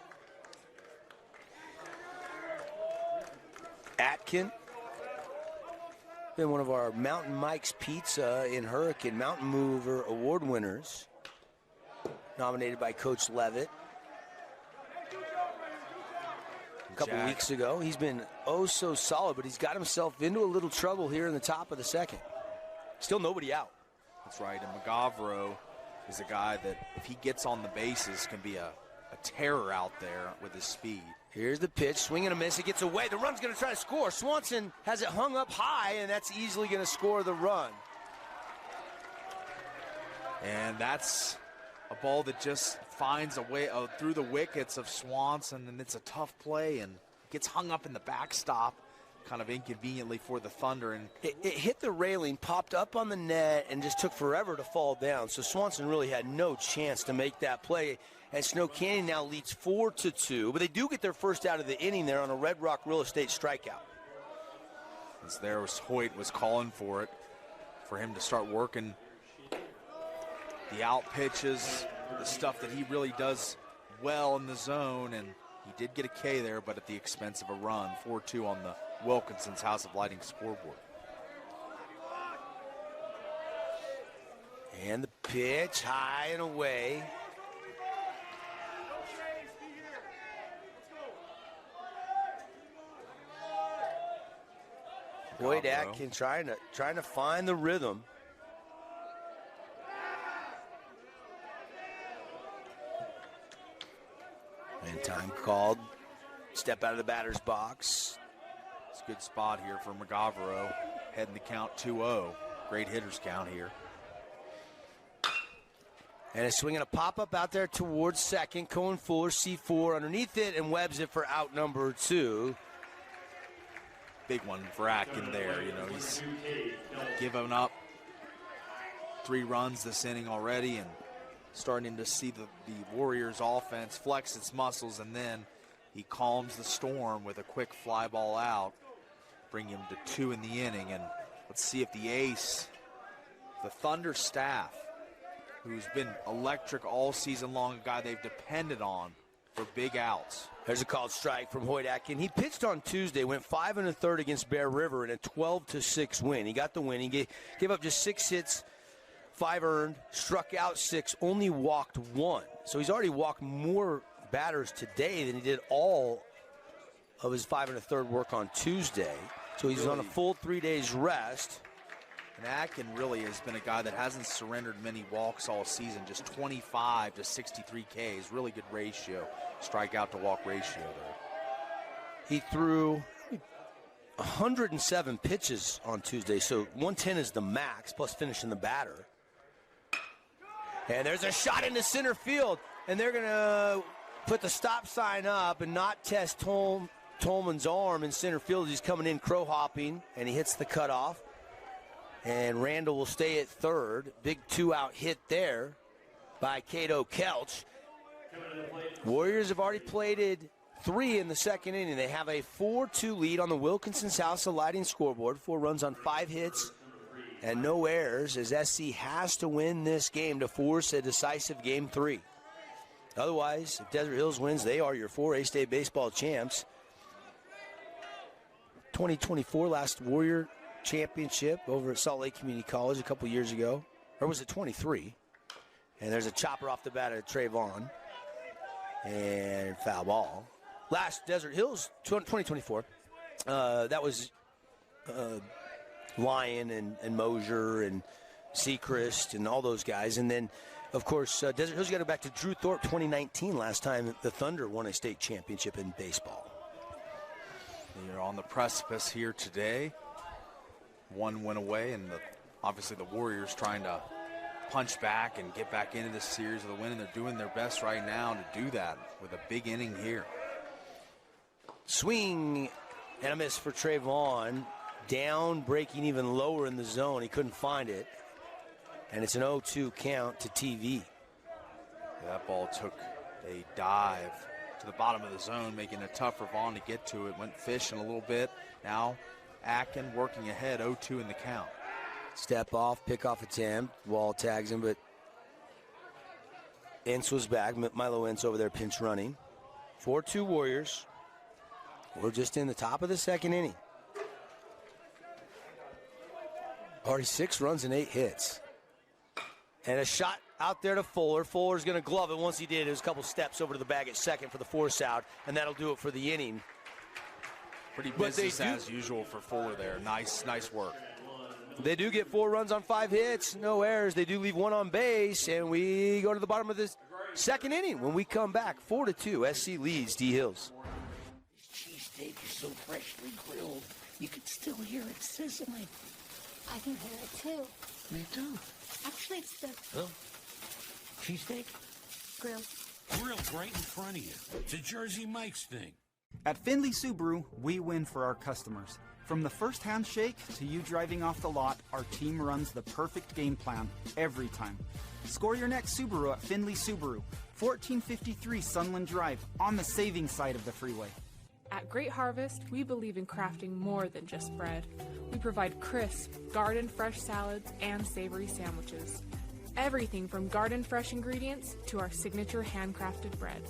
Atkin, been one of our Mountain Mike's Pizza in Hurricane Mountain Mover Award winners, nominated by Coach Levitt a couple weeks ago. He's been oh so solid, but he's got himself into a little trouble here in the top of the second. Still nobody out. That's right, and McGavero is a guy that, if he gets on the bases, can be a terror out there with his speed. Here's the pitch, swing and a miss, it gets away. The run's going to try to score. Swanson has it hung up high, and that's easily going to score the run. And that's a ball that just finds a way through the wickets of Swanson, and it's a tough play and gets hung up in the backstop kind of inconveniently for the Thunder. And it hit the railing, popped up on the net, and just took forever to fall down. So Swanson really had no chance to make that play. And Snow Canyon now leads 4-2, but they do get their first out of the inning there on a Red Rock Real Estate strikeout. As there was Hoyt was calling for it, for him to start working the out pitches, the stuff that he really does well in the zone, and he did get a K there, but at the expense of a run. 4-2 on the Wilkinson's House of Lighting scoreboard. And the pitch high and away. Boyd Atkins trying to find the rhythm. And time called. Step out of the batter's box. It's a good spot here for McGavero. Heading the count 2-0. Great hitter's count here. And a swing and a pop-up out there towards second. Cohen Fuller, C4 underneath it, and webs it for out number 2. Big one for Atkin there. You know, he's given up 3 runs this inning already and starting to see the Warriors offense flex its muscles, and then he calms the storm with a quick fly ball out, bring him to 2 in the inning. And let's see if the ace, the Thunder staff, who's been electric all season long, a guy they've depended on for big outs. There's a called strike from Hoyt Atkin. He pitched on Tuesday, went 5 1/3 against Bear River in a 12-6 win. He got the win. He gave up just 6 hits, 5 earned, struck out 6, only walked 1. So he's already walked more batters today than he did all of his 5 1/3 work on Tuesday. So he's on a full 3 days rest. And Atkin really has been a guy that hasn't surrendered many walks all season, just 25 to 63 Ks, really good ratio, strikeout to walk ratio there. He threw 107 pitches on Tuesday, so 110 is the max, plus finishing the batter. And there's a shot into center field, and they're going to put the stop sign up and not test Tolman's arm in center field. He's coming in crow hopping, and he hits the cutoff. And Randall will stay at third. Big 2-out hit there by Cato Kelch. Warriors have already plated 3 in the second inning. They have a 4-2 lead on the Wilkinson's House of Lighting scoreboard. 4 runs on 5 hits and no errors, as SC has to win this game to force a decisive Game 3. Otherwise, if Desert Hills wins, they are your 4A state baseball champs. 2024 last Warrior championship over at Salt Lake Community College a couple years ago. Or was it 23? And there's a chopper off the bat at Trayvon. And foul ball. Last Desert Hills, 2024. That was Lyon and Mosier and Sechrist and all those guys. And then, of course, Desert Hills got it back to Drew Thorpe 2019, last time the Thunder won a state championship in baseball. You're on the precipice here today. 1 win away, and obviously the Warriors trying to punch back and get back into this series of the win, and they're doing their best right now to do that with a big inning here. Swing and a miss for Trayvon. Down, breaking even lower in the zone. He couldn't find it. And it's an 0-2 count to TV. That ball took a dive to the bottom of the zone, making it tough for Vaughn to get to it. Went fishing a little bit. Now Atkin working ahead, 0-2 in the count. Step off, pick off attempt. Wall tags him, but Ince was back. Milo Ince over there pinch running. 4-2 Warriors. We're just in the top of the second inning. Already 6 runs and 8 hits. And a shot out there to Fuller. Fuller's going to glove it. Once he did, it was a couple steps over to the bag at second for the force out, and that'll do it for the inning. Pretty business as usual for Fuller there. Nice work. They do get 4 runs on 5 hits, no errors. They do leave 1 on base, and we go to the bottom of this second inning. When we come back, 4-2, SC leads D Hills. Cheesesteak is so freshly grilled, you can still hear it sizzling. I can hear it too. Me too. Actually, it's the Cheesesteak? Grill. Grilled right in front of you. It's a Jersey Mike's thing. At Findlay Subaru, we win for our customers. From the first handshake to you driving off the lot, our team runs the perfect game plan every time. Score your next Subaru at Findlay Subaru, 1453 Sunland Drive, on the saving side of the freeway. At Great Harvest, we believe in crafting more than just bread. We provide crisp, garden-fresh salads and savory sandwiches. Everything from garden-fresh ingredients to our signature handcrafted bread.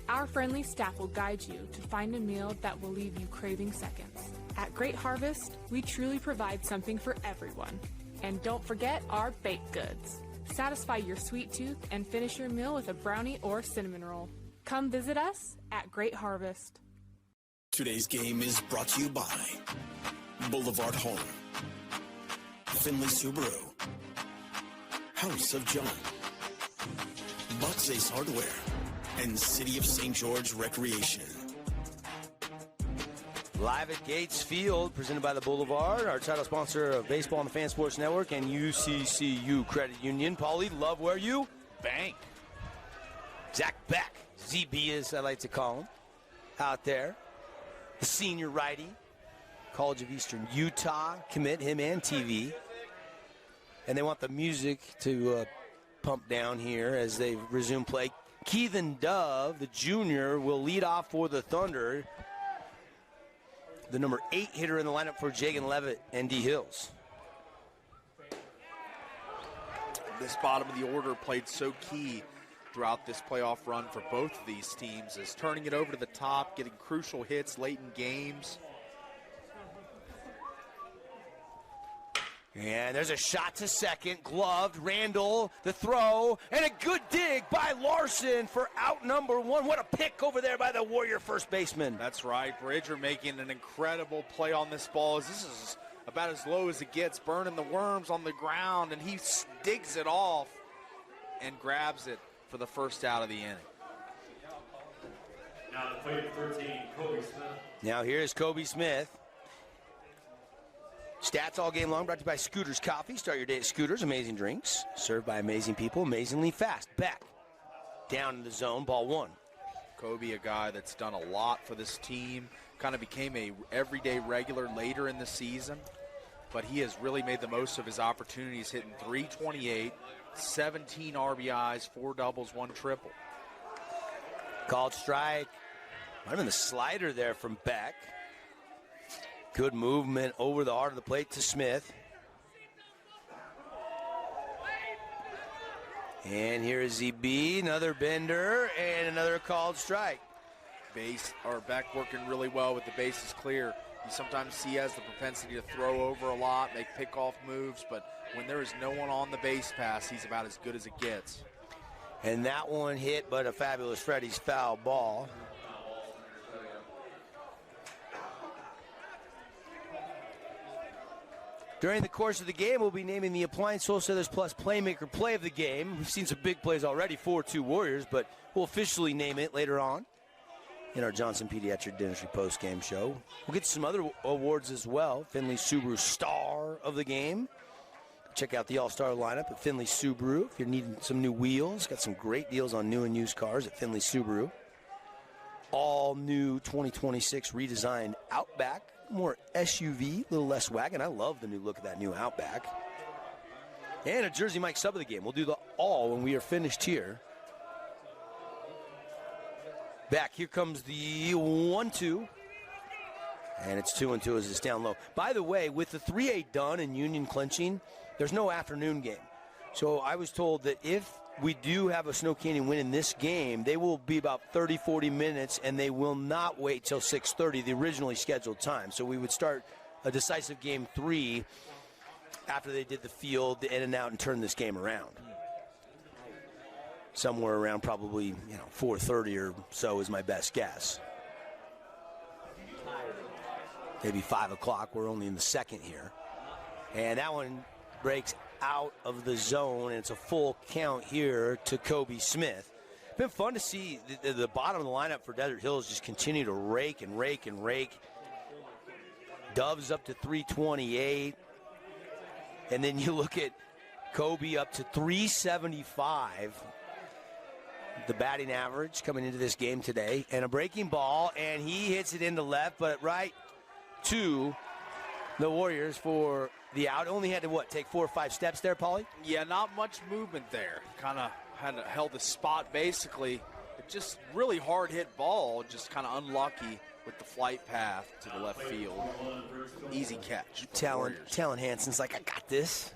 Our friendly staff will guide you to find a meal that will leave you craving seconds. At Great Harvest, we truly provide something for everyone. And don't forget our baked goods. Satisfy your sweet tooth and finish your meal with a brownie or cinnamon roll. Come visit us at Great Harvest. Today's game is brought to you by Boulevard Home, Findlay Subaru, House of John, Bucks Ace Hardware, and City of St. George Recreation. Live at Gates Field, presented by the Boulevard, our title sponsor of Baseball on the Fan Sports Network and UCCU Credit Union. Paulie, love where you bank. Zach Beck, ZB as I like to call him, out there. The senior righty, College of Eastern Utah, commit him and TV. And they want the music to pump down here as they resume play. Keithan Dove, the junior, will lead off for the Thunder. The number 8 hitter in the lineup for Jagan Levitt and D. Hills. This bottom of the order played so key throughout this playoff run for both of these teams, is turning it over to the top, getting crucial hits late in games. And there's a shot to second, gloved, Randall, the throw, and a good dig by Larson for out number 1. What a pick over there by the Warrior first baseman. That's right, Bridger making an incredible play on this ball. This is about as low as it gets, burning the worms on the ground, and he digs it off and grabs it for the first out of the inning. Now the plate 13, Kobe Smith. Now here's Kobe Smith. Stats all game long, brought to you by Scooters Coffee. Start your day at Scooters. Amazing drinks, served by amazing people, amazingly fast. Back, down in the zone, ball 1. Kobe, a guy that's done a lot for this team, kind of became a everyday regular later in the season, but he has really made the most of his opportunities, hitting .328, 17 RBIs, 4 doubles, 1 triple. Called strike. Might have been the slider there from Beck. Good movement over the heart of the plate to Smith. And here is ZB, another bender, and another called strike. Beck working really well with the bases clear. You sometimes see he has the propensity to throw over a lot, make pickoff moves, but when there is no one on the base pass, he's about as good as it gets. And that one hit, but a Fabulous Freddy's foul ball. During the course of the game, we'll be naming the Appliance Wholesalers Plus Playmaker Play of the Game. We've seen some big plays already, 4-2 Warriors, but we'll officially name it later on in our Johnson Pediatric Dentistry post-game show. We'll get some other awards as well. Findlay Subaru Star of the Game. Check out the All-Star lineup at Findlay Subaru. If you're needing some new wheels, got some great deals on new and used cars at Findlay Subaru. All new 2026 redesigned Outback. More SUV, a little less wagon. I love the new look of that new Outback. And a Jersey Mike sub of the game. We'll do the all when we are finished here. Back, here comes the 1-2. And it's 2-2 as it's down low. By the way, with the 3-8 done and Union clinching, there's no afternoon game. So I was told that if we do have a Snow Canyon win in this game, they will be about 30, 40 minutes, and they will not wait till 6:30, the originally scheduled time. So we would start a decisive game 3 after they did the field, the in and out, and turn this game around. Somewhere around probably 4:30 or so is my best guess. Maybe 5 o'clock. We're only in the second here. And that one breaks out of the zone, and it's a full count here to Kobe Smith. It's been fun to see the bottom of the lineup for Desert Hills just continue to rake and rake and rake. Dove's up to 328. And then you look at Kobe up to 375. the batting average coming into this game today. And a breaking ball, and he hits it into left, but right to the Warriors for the out. Only had to, take 4 or 5 steps there, Paulie? Yeah, not much movement there. Kind of held the spot basically. Just really hard hit ball, just kind of unlucky with the flight path to the left field. Easy catch. Talon Hansen's like, I got this.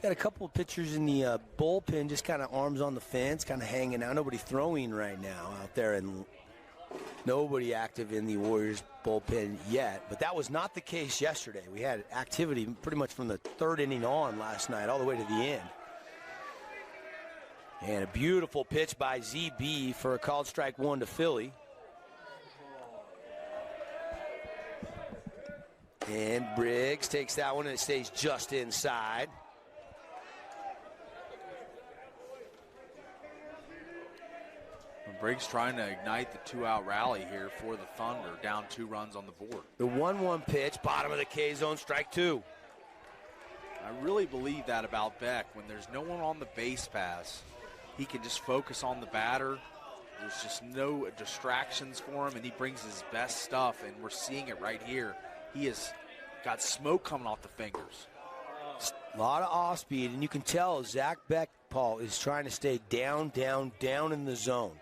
Got a couple of pitchers in the bullpen, just kind of arms on the fence, kind of hanging out. Nobody throwing right now out there, and nobody active in the Warriors bullpen yet. But that was not the case yesterday. We had activity pretty much from the 3rd inning on last night, all the way to the end. And a beautiful pitch by ZB for a called strike 1 to Philly. And Briggs takes that one, and it stays just inside. Briggs trying to ignite the 2-out rally here for the Thunder, down 2 runs on the board. The 1-1 pitch, bottom of the K zone, strike 2. I really believe that about Beck. When there's no one on the base pass, he can just focus on the batter. There's just no distractions for him, and he brings his best stuff, and we're seeing it right here. He has got smoke coming off the fingers. A lot of off speed, and you can tell Zach Beck, Paul, is trying to stay down in the zone.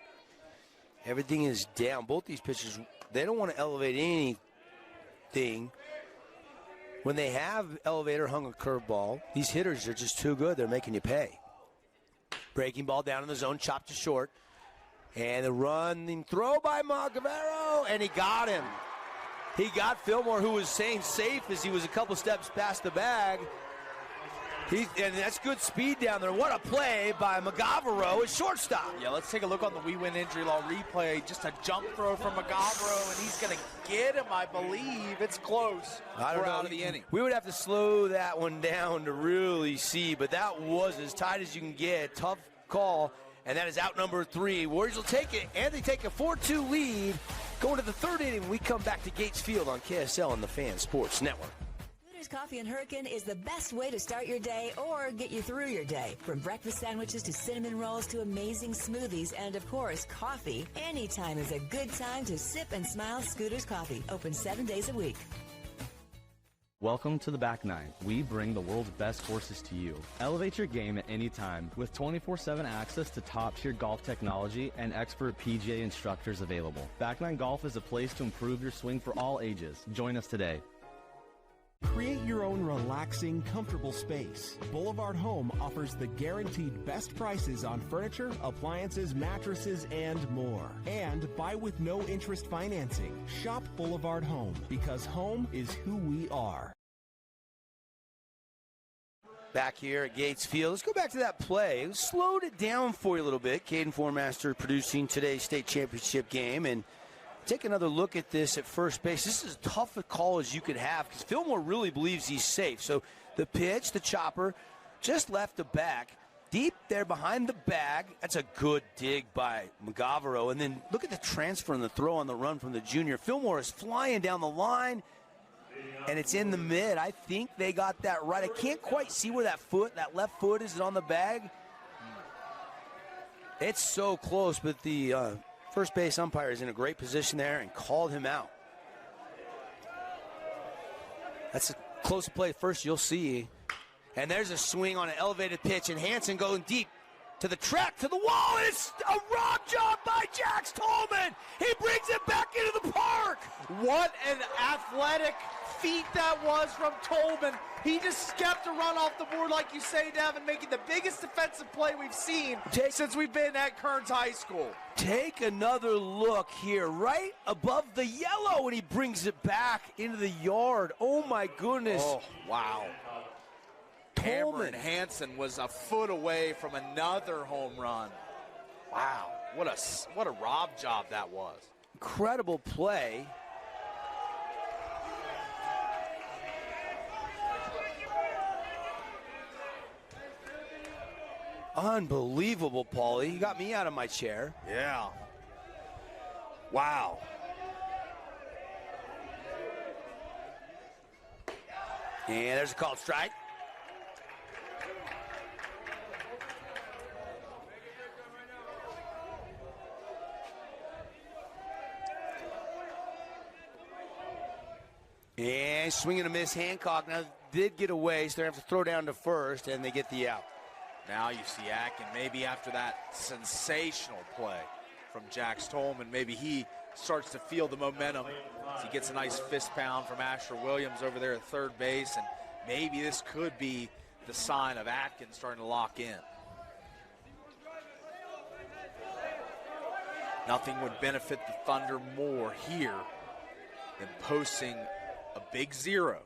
Everything is down. Both these pitchers, they don't want to elevate anything. When they have elevator hung a curveball, these hitters are just too good. They're making you pay. Breaking ball down in the zone, chopped to short. And the running throw by Magavero, and he got him. He got Fillmore, who was saying safe as he was a couple steps past the bag. And that's good speed down there. What a play by Magavero at shortstop. Yeah, let's take a look on the We Win Injury Law replay. Just a jump throw from Magavero, and he's going to get him, I believe. It's close. We're out of the inning. We would have to slow that one down to really see, but that was as tight as you can get. Tough call, and that is out number 3. Warriors will take it, and they take a 4-2 lead. Going to the 3rd inning, we come back to Gates Field on KSL and the Fan Sports Network. Coffee and Hurricane is the best way to start your day or get you through your day. From breakfast sandwiches to cinnamon rolls to amazing smoothies and, of course, coffee. Anytime is a good time to sip and smile. Scooter's Coffee, open 7 days a week. Welcome to the Back Nine. We bring the world's best courses to you. Elevate your game at any time with 24/7 access to top-tier golf technology and expert PGA instructors available. Back Nine Golf is a place to improve your swing for all ages. Join us today. Create your own relaxing, comfortable space. Boulevard Home offers the guaranteed best prices on furniture, appliances, mattresses, and more. And buy with no interest financing. Shop Boulevard Home, because home is who we are. Back here at Gates Field. Let's go back to that play. It slowed it down for you a little bit. Caden Formaster producing today's state championship game, and take another look at this at first base. This is as tough a call as you could have because Fillmore really believes he's safe. So the pitch, the chopper, just left the back. Deep there behind the bag. That's a good dig by Magavero. And then look at the transfer and the throw on the run from the junior. Fillmore is flying down the line, and it's in the mid. I think they got that right. I can't quite see where that left foot is on the bag. It's so close, but the first base umpire is in a great position there and called him out. That's a close play first, you'll see. And there's a swing on an elevated pitch, and Hansen going deep to the track, to the wall. And it's a rob job by Jax Tolman. He brings it back into the park. What an athletic feat that was from Tolman. He just kept a run off the board, like you say, Devin, making the biggest defensive play we've seen since we've been at Kearns High School. Take another look here, right above the yellow, and he brings it back into the yard. Oh, my goodness. Oh, wow. Cameron Hansen was a foot away from another home run. Wow, what a rob job that was. Incredible play. Unbelievable, Paulie. You got me out of my chair. Yeah. Wow. And there's a called strike. And swing and a miss. Hancock now did get away, so they have to throw down to first, and they get the out. Now you see Atkin, maybe after that sensational play from Jax Tolman, maybe he starts to feel the momentum as he gets a nice fist pound from Asher Williams over there at third base, and maybe this could be the sign of Atkins starting to lock in. Nothing would benefit the Thunder more here than posting a big 0.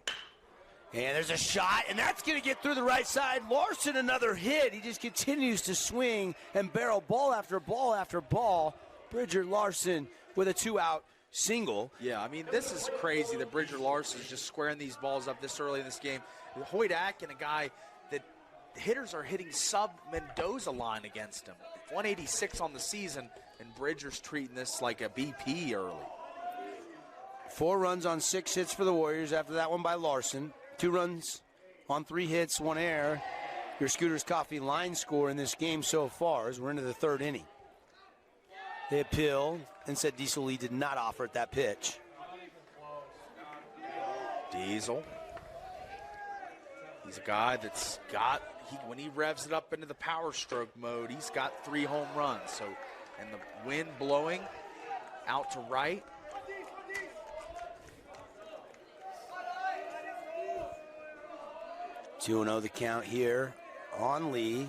And there's a shot, and that's going to get through the right side. Larson, another hit. He just continues to swing and barrel ball after ball after ball. Bridger Larson with a 2-out single. Yeah, I mean, this is crazy that Bridger Larson is just squaring these balls up this early in this game. Hoyt Atkin, a guy that hitters are hitting sub-Mendoza line against him. 186 on the season, and Bridger's treating this like a BP early. 4 runs on 6 hits for the Warriors after that one by Larson. 2 runs on 3 hits, 1 error. Your Scooters Coffee line score in this game so far as we're into the 3rd inning. They appeal and said Diesel Lee did not offer at that pitch. Diesel. He's a guy that's got, when he revs it up into the power stroke mode, he's got 3 home runs. So, and the wind blowing out to right. Two 2-0 the count here on Lee.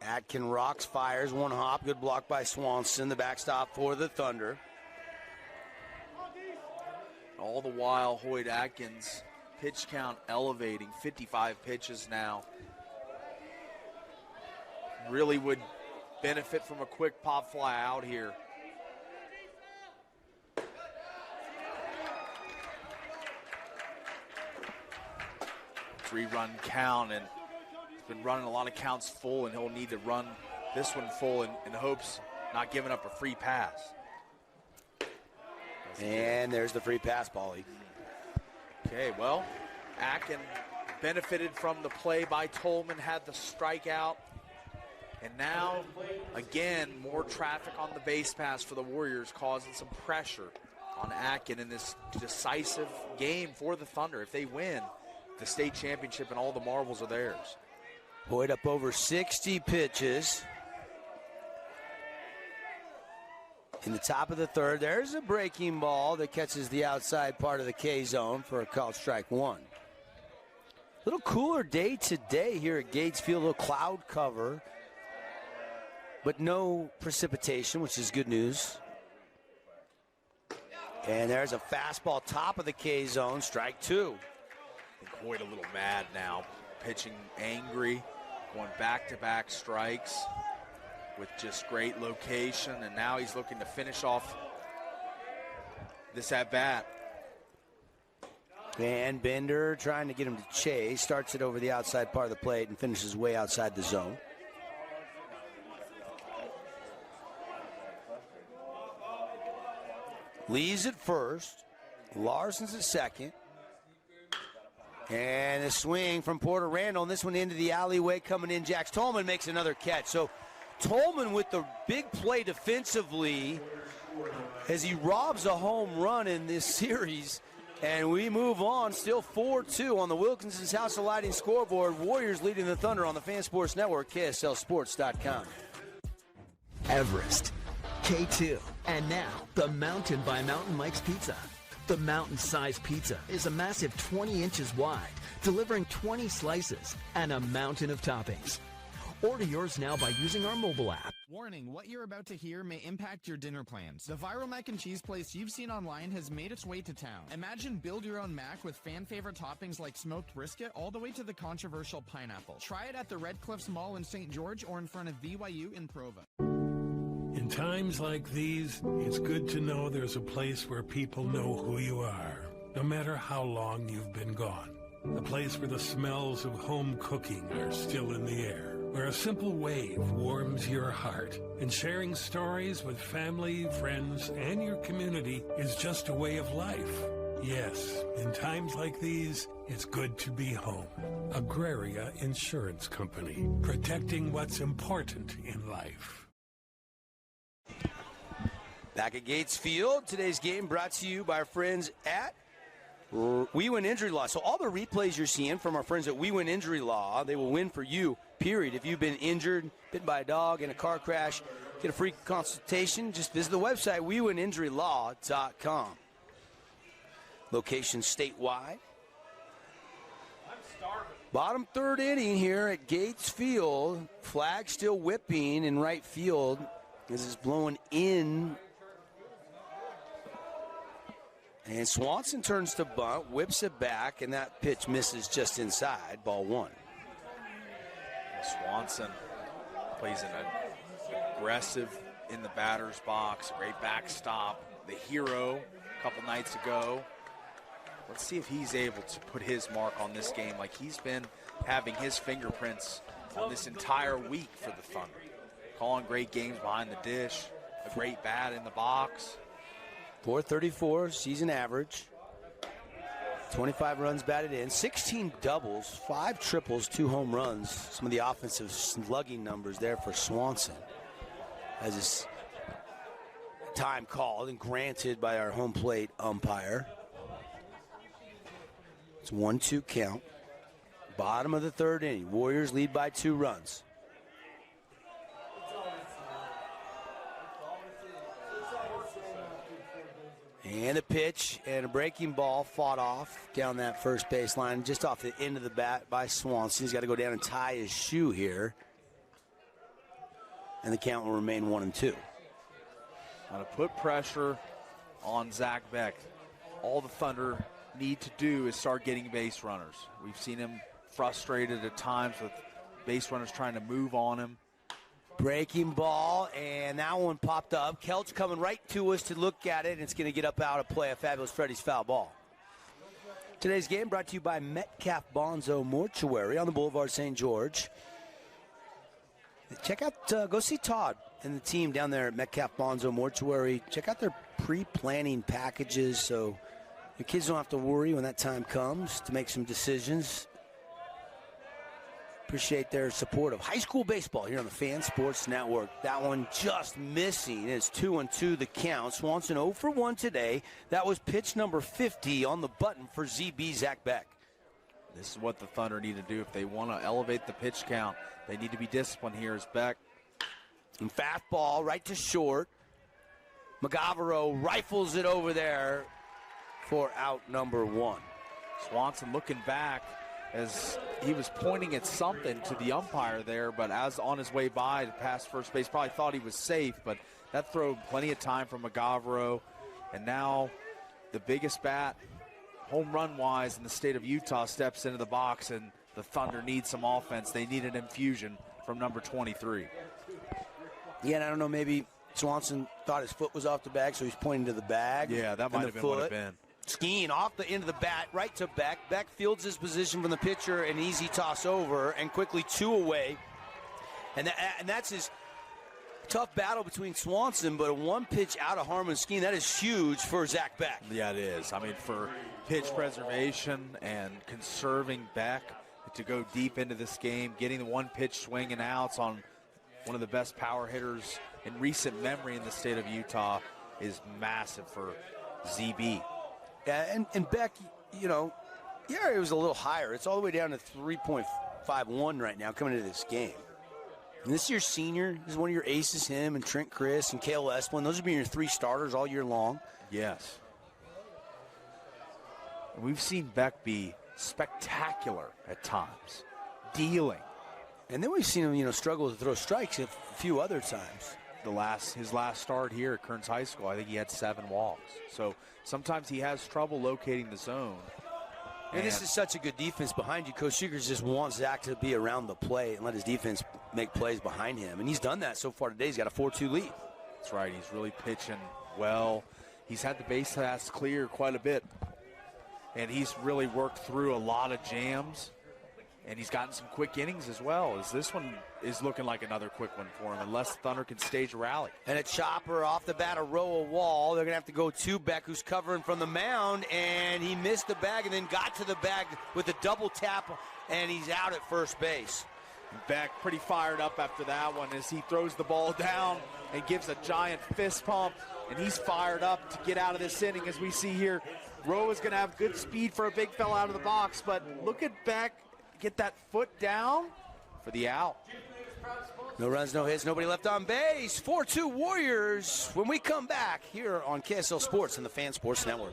Atkin rocks, fires, 1 hop. Good block by Swanson, the backstop for the Thunder. All the while, Hoyt Atkins, pitch count elevating, 55 pitches now. Really would benefit from a quick pop fly out here. Three-run count, and he's been running a lot of counts full, and he'll need to run this one full in hopes not giving up a free pass. And there's the free pass, Paulie. Okay, well, Atkin benefited from the play by Tolman, had the strikeout, and now, again, more traffic on the base pass for the Warriors, causing some pressure on Atkin in this decisive game for the Thunder. If they win, the state championship and all the marbles are theirs. Boyd up over 60 pitches. In the top of the 3rd, there's a breaking ball that catches the outside part of the K zone for a called strike 1. Little cooler day today here at Gates Field, a little cloud cover, but no precipitation, which is good news. And there's a fastball top of the K zone, strike 2. Hoyt a little mad now, pitching angry, going back-to-back strikes with just great location, and now he's looking to finish off this at-bat. And Bender trying to get him to chase, starts it over the outside part of the plate and finishes way outside the zone. Lee's at first, Larson's at second. And a swing from Porter Randall, and this one into the alleyway coming in. Jax Tolman makes another catch. So Tolman with the big play defensively as he robs a home run in this series. And we move on, still 4-2 on the Wilkinson's House of Lighting scoreboard. Warriors leading the Thunder on the Fan Sports Network, KSLSports.com. Everest, K2, and now the Mountain by Mountain Mike's Pizza. The mountain-sized pizza is a massive 20 inches wide, delivering 20 slices and a mountain of toppings. Order yours now by using our mobile app. Warning, what you're about to hear may impact your dinner plans. The viral mac and cheese place you've seen online has made its way to town. Imagine build your own mac with fan-favorite toppings like smoked brisket all the way to the controversial pineapple. Try it at the Red Cliffs Mall in St. George or in front of BYU in Provo. In times like these, it's good to know there's a place where people know who you are, no matter how long you've been gone. A place where the smells of home cooking are still in the air, where a simple wave warms your heart, and sharing stories with family, friends, and your community is just a way of life. Yes, in times like these, it's good to be home. Agraria Insurance Company, protecting what's important in life. Back at Gates Field, today's game brought to you by our friends at We Win Injury Law. So all the replays you're seeing from our friends at We Win Injury Law, they will win for you, period. If you've been injured, bitten by a dog in a car crash, get a free consultation. Just visit the website, wewininjurylaw.com. Location statewide. Bottom third inning here at Gates Field. Flag still whipping in right field as it's blowing in. And Swanson turns to bunt, whips it back, and that pitch misses just inside. Ball one. Swanson plays an aggressive in the batter's box, great backstop. The hero a couple nights ago. Let's see if he's able to put his mark on this game like he's been having his fingerprints on this entire week for the Thunder. Calling great games behind the dish, a great bat in the box. .434 season average. 25 runs batted in, 16 doubles, 5 triples, 2 home runs. Some of the offensive slugging numbers there for Swanson. As his time called and granted by our home plate umpire. It's 1-2 count. Bottom of the third inning. Warriors lead by 2 runs. And a pitch and a breaking ball fought off down that first baseline, just off the end of the bat by Swanson. He's got to go down and tie his shoe here. And the count will remain 1-2. Now to put pressure on Zach Beck, all the Thunder need to do is start getting base runners. We've seen him frustrated at times with base runners trying to move on him. Breaking ball, and that one popped up. Kelch coming right to us to look at it, and it's going to get up out of play. A Fabulous Freddy's foul ball. Today's game brought to you by Metcalf Bonzo Mortuary on the Boulevard St. George. Check out, go see Todd and the team down there at Metcalf Bonzo Mortuary. Check out their pre-planning packages so your kids don't have to worry when that time comes to make some decisions. Appreciate their support of high school baseball here on the Fan Sports Network. That one just missing. It's 2-2 the count. Swanson 0 for 1 today. That was pitch number 50 on the button for ZB Zach Beck. This is what the Thunder need to do if they want to elevate the pitch count. They need to be disciplined here as Beck. And fastball right to short. McGavero rifles it over there for out number 1. Swanson looking back as he was pointing at something to the umpire there, but as on his way by to pass first base, probably thought he was safe, but that threw plenty of time for McGavero. And now the biggest bat, home run-wise, in the state of Utah steps into the box, and the Thunder need some offense. They need an infusion from number 23. Yeah, and I don't know, maybe Swanson thought his foot was off the bag, so he's pointing to the bag. Yeah, that might have been what it been. Skiing off the end of the bat, right to Beck. Beck fields his position from the pitcher, an easy toss over, and quickly 2 away. And that's his tough battle between Swanson, but a 1 pitch out of Harmon Skeen, that is huge for Zach Beck. Yeah, it is. I mean, for pitch preservation and conserving Beck to go deep into this game, getting the 1 pitch swing and outs on one of the best power hitters in recent memory in the state of Utah is massive for ZB. Yeah, and Beck, you know, the area was a little higher. It's all the way down to 3.51 right now coming into this game. And this is your senior. This is one of your aces, him and Trent Chris and Cale Esplin. Those have been your 3 starters all year long. Yes. We've seen Beck be spectacular at times, dealing. And then we've seen him, you know, struggle to throw strikes a few other times. His last start here at Kearns High School, I think he had 7 walks. So sometimes he has trouble locating the zone. And this is such a good defense behind you. Coach Sugars just wants Zach to be around the plate and let his defense make plays behind him. And he's done that so far today. He's got a 4-2 lead. That's right. He's really pitching well. He's had the base paths clear quite a bit. And he's really worked through a lot of jams. And he's gotten some quick innings as well, as this one is looking like another quick one for him, unless Thunder can stage a rally. And a chopper off the bat, a row of wall. They're going to have to go to Beck, who's covering from the mound, and he missed the bag and then got to the bag with a double tap, and he's out at first base. Beck pretty fired up after that one as he throws the ball down and gives a giant fist pump, and he's fired up to get out of this inning as we see here Rowe is going to have good speed for a big fella out of the box, but look at Beck get that foot down for the out. No runs, no hits, nobody left on base. 4-2 Warriors when we come back here on KSL Sports and the Fan Sports Network.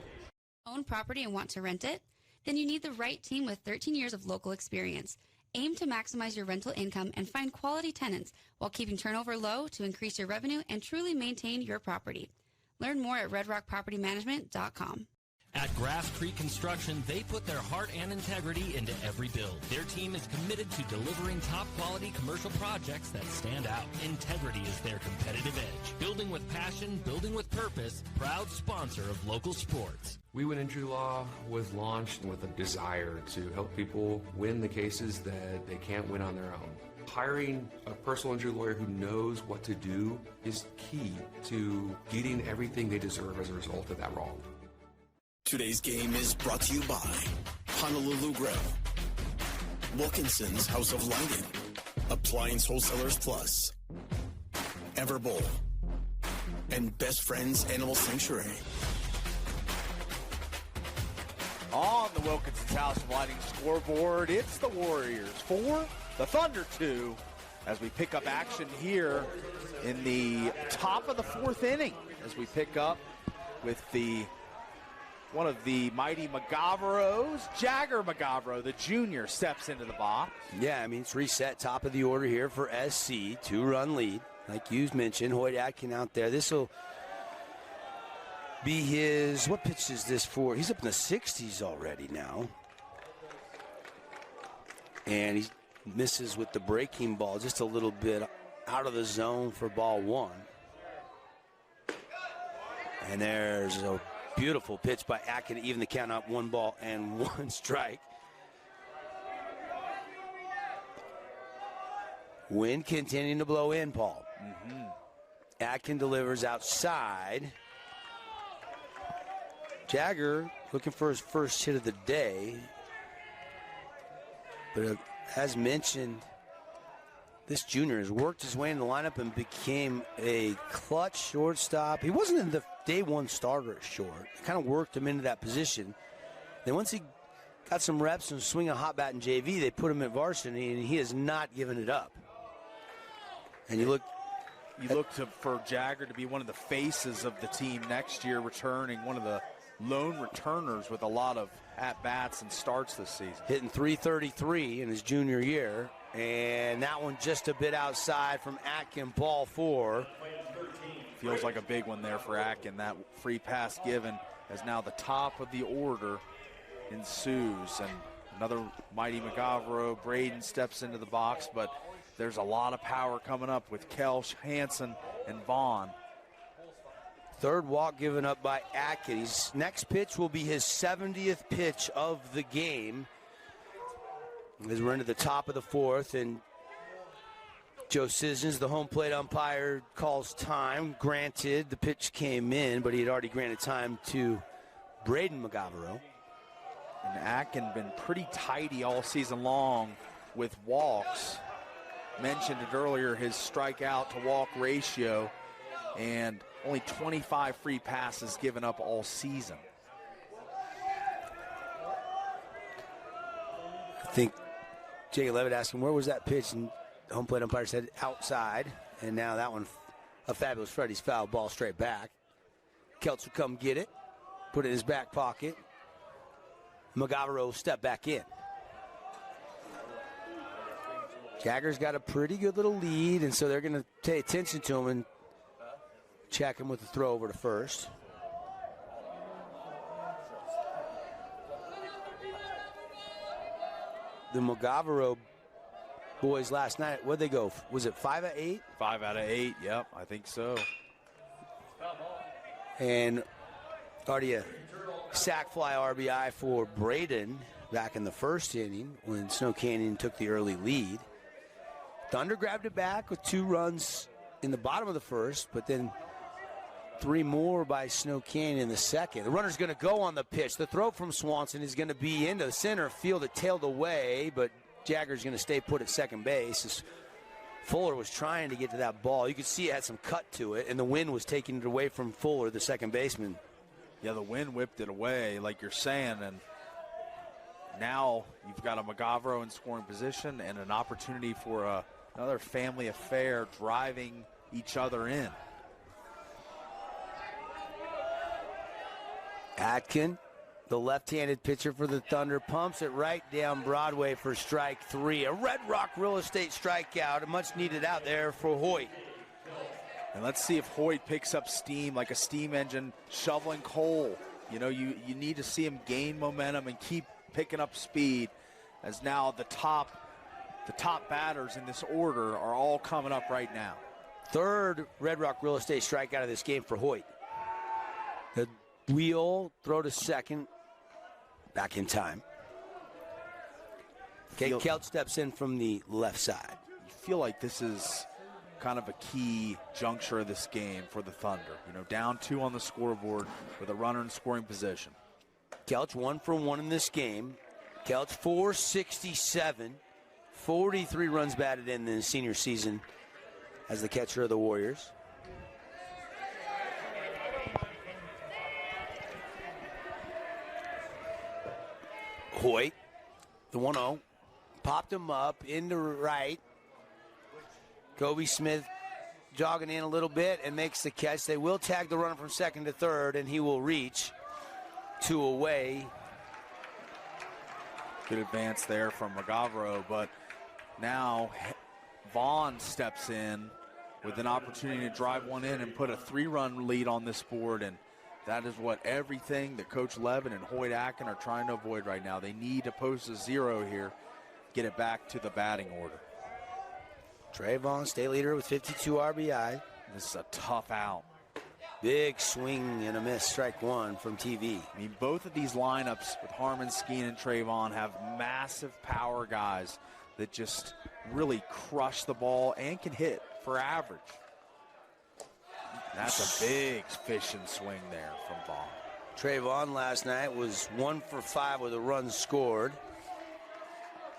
Own property and want to rent it? Then you need the right team with 13 years of local experience. Aim to maximize your rental income and find quality tenants while keeping turnover low to increase your revenue and truly maintain your property. Learn more at redrockpropertymanagement.com. At Grass Creek Construction, they put their heart and integrity into every build. Their team is committed to delivering top-quality commercial projects that stand out. Integrity is their competitive edge. Building with passion, building with purpose, proud sponsor of local sports. We Win Injury Law was launched with a desire to help people win the cases that they can't win on their own. Hiring a personal injury lawyer who knows what to do is key to getting everything they deserve as a result of that wrong. Today's game is brought to you by Honolulu Grill, Wilkinson's House of Lighting, Appliance Wholesalers Plus, Everbowl, and Best Friends Animal Sanctuary. On the Wilkinson's House of Lighting scoreboard, it's the Warriors 4, the Thunder 2, as we pick up action here in the top of the fourth inning, as we pick up with one of the mighty McGavros, Jagger McGavro, the junior, steps into the box. Yeah, I mean, it's reset, top of the order here for SC, 2-run lead. Like you mentioned, Hoyt Atkin out there. This will be his, what pitch is this for? He's up in the 60s already now. And he misses with the breaking ball, just a little bit out of the zone for ball one. And there's a beautiful pitch by Atkin to even the count up, 1-1 strike. Wind continuing to blow in, Paul. Atkin delivers outside. Jagger looking for his first hit of the day. But as mentioned, this junior has worked his way in the lineup and became a clutch shortstop. He wasn't in the day one starter at short. They kind of worked him into that position. Then once he got some reps and swing a hot bat in JV, they put him at varsity, and he has not given it up. And you look for Jagger to be one of the faces of the team next year, returning one of the lone returners with a lot of at-bats and starts this season. Hitting .333 in his junior year, and that one just a bit outside from Atkin, ball 4. Feels like a big one there for Atkin. That free pass given as now the top of the order ensues. And another mighty McGavro. Braden steps into the box, but there's a lot of power coming up with Kelch, Hansen, and Vaughn. Third walk given up by Atkin. His next pitch will be his 70th pitch of the game, as we're into the top of the fourth, and Joe Sissons, the home plate umpire, calls time. Granted, the pitch came in, but he had already granted time to Braden McGavro. And Atkin been pretty tidy all season long with walks. Mentioned it earlier, his strikeout to walk ratio, and only 25 free passes given up all season. I think Jake Levitt asked him, where was that pitch? And the home plate umpire said outside. And now that one, a fabulous Freddy's foul ball straight back. Kelch will come get it, put it in his back pocket. McGavro will step back in. Jagger's got a pretty good little lead, and so they're going to pay attention to him and check him with the throw over to first. The McGavro boys last night, what'd they go? Was it 5 out of 8? 5 out of 8, yep, I think so. And already a sac fly RBI for Braden back in the first inning when Snow Canyon took the early lead. Thunder grabbed it back with 2 runs in the bottom of the first, but then 3 more by Snow Canyon in the second. The runner's going to go on the pitch. The throw from Swanson is going to be into the center field. It tailed away, but Jagger's going to stay put at second base. As Fuller was trying to get to that ball. You could see it had some cut to it, and the wind was taking it away from Fuller, the second baseman. Yeah, the wind whipped it away, like you're saying, and now you've got a McGavro in scoring position and an opportunity for another family affair driving each other in. Atkin, the left-handed pitcher for the Thunder, pumps it right down Broadway for strike 3. A Red Rock Real Estate strikeout, much needed out there for Hoyt. And let's see if Hoyt picks up steam like a steam engine shoveling coal. You know, you need to see him gain momentum and keep picking up speed, as now the top batters in this order are all coming up right now. Third Red Rock Real Estate strikeout of this game for Hoyt. The wheel, throw to second, back in time. Kate Kelt steps in from the left side. You feel like this is kind of a key juncture of this game for the Thunder. You know, down 2 on the scoreboard with a runner in scoring position. Kelch 1 for 1 in this game. Kelch 467, 43 runs batted in the senior season as the catcher of the Warriors. Hoyt, the 1-0, popped him up into right. Kobe Smith jogging in a little bit and makes the catch. They will tag the runner from second to third, and he will reach 2 away. Good advance there from McGavro, but now Vaughn steps in with an opportunity to drive one in and put a 3-run lead on this board, and that is what everything that Coach Levin and Hoyt Atkin are trying to avoid right now. They need to post a 0 here, get it back to the batting order. Trey Vaughn, state leader with 52 RBI. This is a tough out. Big swing and a miss, strike 1 from TV. I mean, both of these lineups with Harmon Skeen and Trey Vaughn have massive power guys that just really crush the ball and can hit for average. That's a big fishing swing there from Vaughn. Trey Vaughn last night was 1 for 5 with a run scored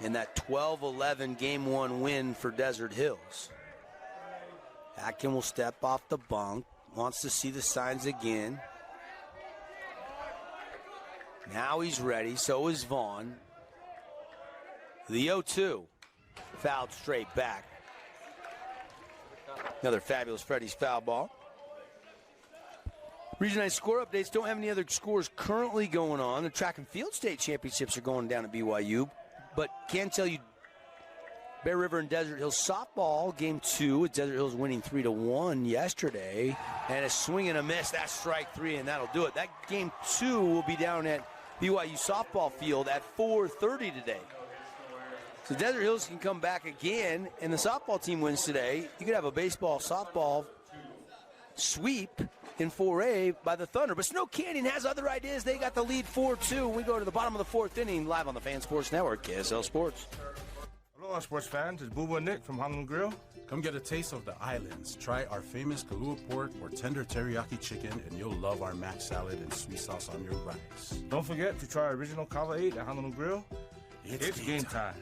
in that 12-11 Game 1 win for Desert Hills. Atkin will step off the bunk, wants to see the signs again. Now he's ready, so is Vaughn. The 0-2, fouled straight back. Another fabulous Freddy's foul ball. Region 9 score updates. Don't have any other scores currently going on. The track and field state championships are going down at BYU. But can tell you, Bear River and Desert Hills softball, game 2, with Desert Hills winning 3-1 yesterday. And a swing and a miss, that's strike 3, and that'll do it. That game 2 will be down at BYU softball field at 4:30 today. So Desert Hills can come back again, and the softball team wins today. You could have a baseball, softball sweep in 4A by the Thunder. But Snow Canyon has other ideas. They got the lead 4-2. We go to the bottom of the 4th inning, live on the Fan Sports Network, KSL Sports. Hello, sports fans. It's Boo and Nick from Honolulu Grill. Come get a taste of the islands. Try our famous Kahlua pork or tender teriyaki chicken, and you'll love our mac salad and sweet sauce on your rice. Don't forget to try our original Kava 8 at Honolulu Grill. It's game time.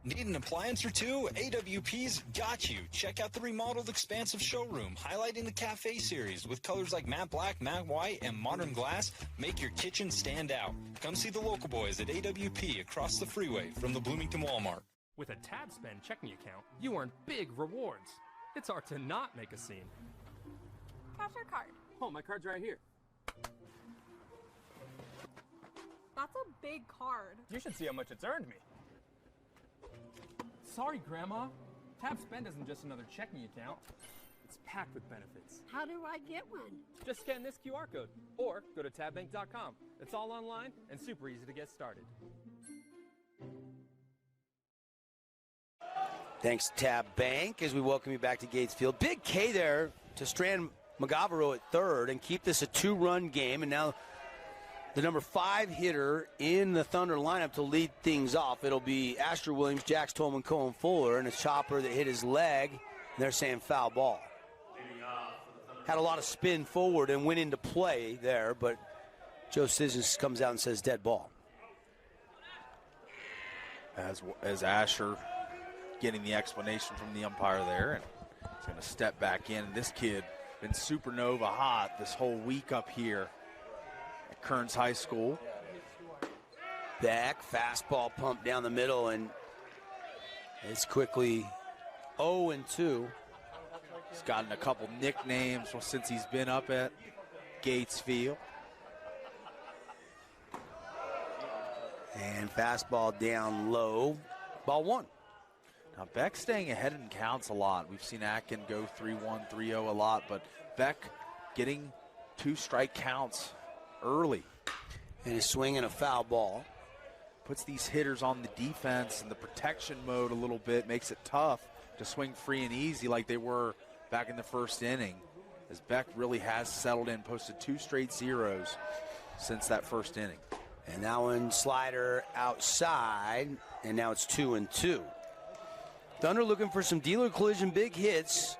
Need an appliance or two? AWP's got you. Check out the remodeled expansive showroom, highlighting the cafe series with colors like matte black, matte white, and modern glass. Make your kitchen stand out. Come see the local boys at AWP across the freeway from the Bloomington Walmart. With a Tab Spend checking account, you earn big rewards. It's hard to not make a scene. Cash or card? Oh, my card's right here. That's a big card. You should see how much it's earned me. Sorry, Grandma. Tab Spend isn't just another checking account. It's packed with benefits. How do I get one? Just scan this QR code or go to tabbank.com. It's all online and super easy to get started. Thanks, Tab Bank, as we welcome you back to Gates Field. Big K there to strand McGavro at third and keep this a 2-run game. And now the number 5 hitter in the Thunder lineup to lead things off. It'll be Asher Williams, Jax Tolman, Cohen Fuller, and a chopper that hit his leg. And they're saying foul ball. Had a lot of spin forward and went into play there, but Joe Sissons comes out and says dead ball. As Asher getting the explanation from the umpire there, and he's going to step back in. This kid been supernova hot this whole week up here at Kearns High School. Beck, fastball pumped down the middle, and it's quickly 0-2. He's gotten a couple nicknames since he's been up at Gates Field. And fastball down low, ball 1. Now Beck staying ahead in counts a lot. We've seen Atkin go 3-1, 3-0 a lot, but Beck getting 2 strike counts early. And he's swinging a foul ball. Puts these hitters on the defense and the protection mode a little bit, makes it tough to swing free and easy like they were back in the first inning, as Beck really has settled in, posted 2 straight zeros since that first inning. And that one slider outside, and now it's 2-2. Thunder looking for some dealer collision big hits.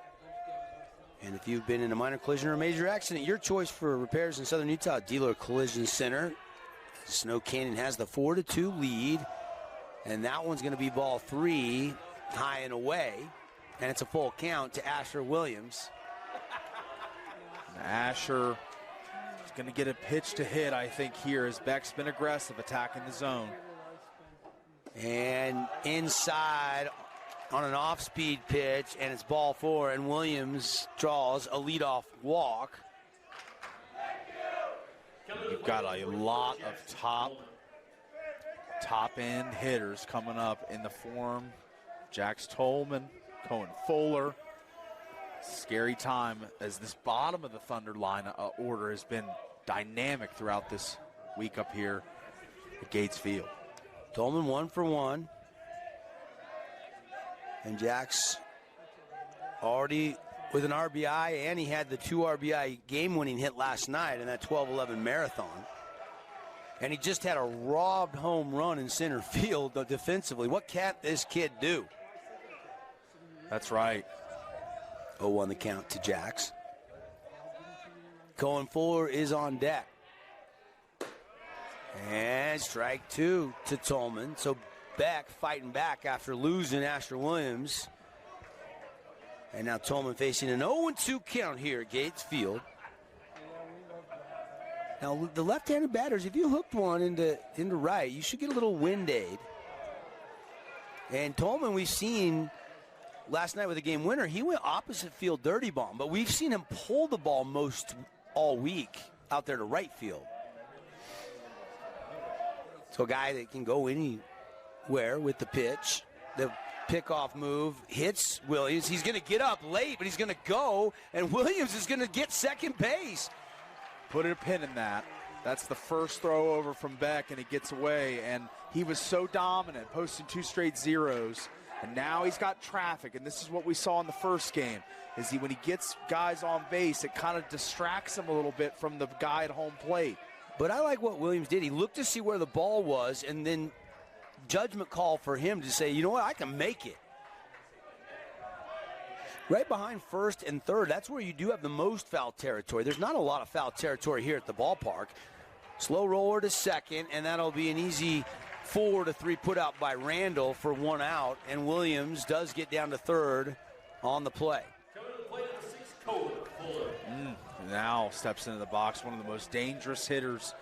And if you've been in a minor collision or a major accident, your choice for repairs in Southern Utah, Dealer Collision Center. Snow Canyon has the 4-2 lead. And that one's going to be ball 3, high and away. And it's a full count to Asher Williams. And Asher is going to get a pitch to hit, I think, here, as Beck's been aggressive, attacking the zone. And inside on an off-speed pitch, and it's ball 4, and Williams draws a leadoff walk. You've got a lot of top-end hitters coming up in the form. Jax Tolman, Cohen Fuller. Scary time, as this bottom of the Thunder line order has been dynamic throughout this week up here at Gates Field. Tolman 1 for 1. And Jax already with an RBI, and he had the 2 RBI game-winning hit last night in that 12-11 marathon. And he just had a robbed home run in center field defensively. What can this kid do? That's right. 0-1 the count to Jax. Cohen Fuller is on deck. And strike 2 to Tolman. So Beck fighting back after losing Asher Williams. And now Tolman facing an 0-2 count here at Gates Field. Now the left-handed batters, if you hooked one into right, you should get a little wind aid. And Tolman, we've seen last night with a game winner, he went opposite field dirty bomb, but we've seen him pull the ball most all week out there to right field. So a guy that can go anywhere with the pitch. The pickoff move hits Williams. He's going to get up late, but he's going to go, and Williams is going to get second base. Put a pin in that. That's the first throw over from Beck, and he gets away, and he was so dominant, posting 2 straight zeros. And now he's got traffic, and this is what we saw in the first game, is when he gets guys on base, it kind of distracts him a little bit from the guy at home plate. But I like what Williams did. He looked to see where the ball was, and then judgment call for him to say, you know what, I can make it. Right behind first and third, that's where you do have the most foul territory. There's not a lot of foul territory here at the ballpark. Slow roller to second, and that'll be an easy 4-3 put out by Randall for 1 out, and Williams does get down to third on the play. Now steps into the box, one of the most dangerous hitters,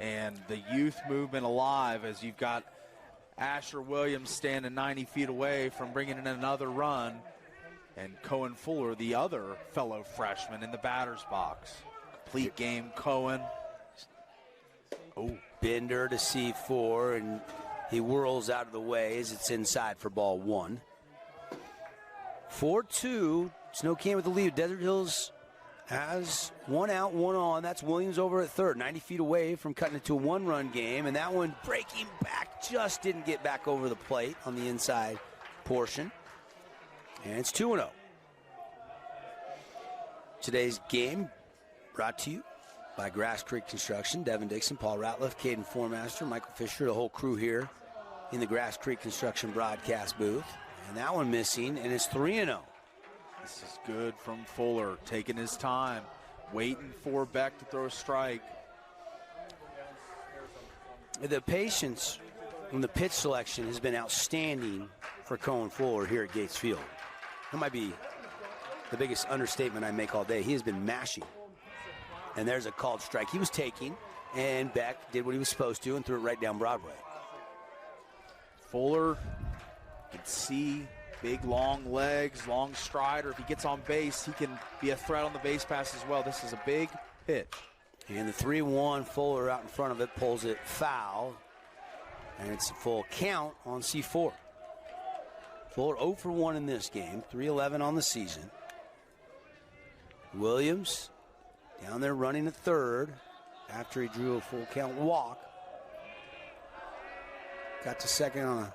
and the youth movement alive, as you've got Asher Williams standing 90 feet away from bringing in another run, and Cohen Fuller, the other fellow freshman, in the batter's box. Complete game, Cohen. Oh, Bender to C4, and he whirls out of the way as it's inside for ball 1. 4-2, Snow Canyon with the lead. Desert Hills has 1 out, 1 on. That's Williams over at third, 90 feet away from cutting it to a 1-run game, and that one breaking back, just didn't get back over the plate on the inside portion. And it's 2-0. Today's game brought to you by Grass Creek Construction. Devin Dixon, Paul Ratliff, Caden Formaster, Michael Fisher, the whole crew here in the Grass Creek Construction broadcast booth. And that one missing, and it's 3-0. This is good from Fuller, taking his time, waiting for Beck to throw a strike. The patience and the pitch selection has been outstanding for Cohen Fuller here at Gates Field. That might be the biggest understatement I make all day. He has been mashing. And there's a called strike. He was taking, and Beck did what he was supposed to and threw it right down Broadway. Fuller can see big, long legs, long strider. If he gets on base, he can be a threat on the base pass as well. This is a big pitch. And the 3-1, Fuller out in front of it, pulls it foul. And it's a full count on C4. Fuller 0 for 1 in this game, 3-11 on the season. Williams down there running at third after he drew a full count walk. Got to second on a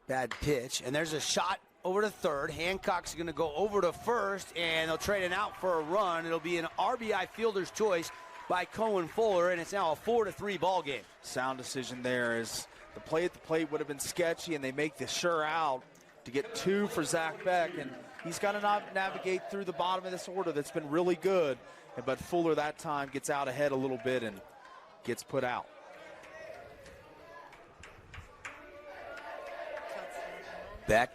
bad pitch. And there's a shot over to third. Hancock's going to go over to first, and they'll trade it out for a run. It'll be an RBI fielder's choice by Cohen Fuller, and it's now a 4-3 ball game. Sound decision there as the play at the plate would have been sketchy, and they make the sure out to get 2 for Zach Beck, and he's got to navigate through the bottom of this order that's been really good, but Fuller that time gets out ahead a little bit and gets put out. Beck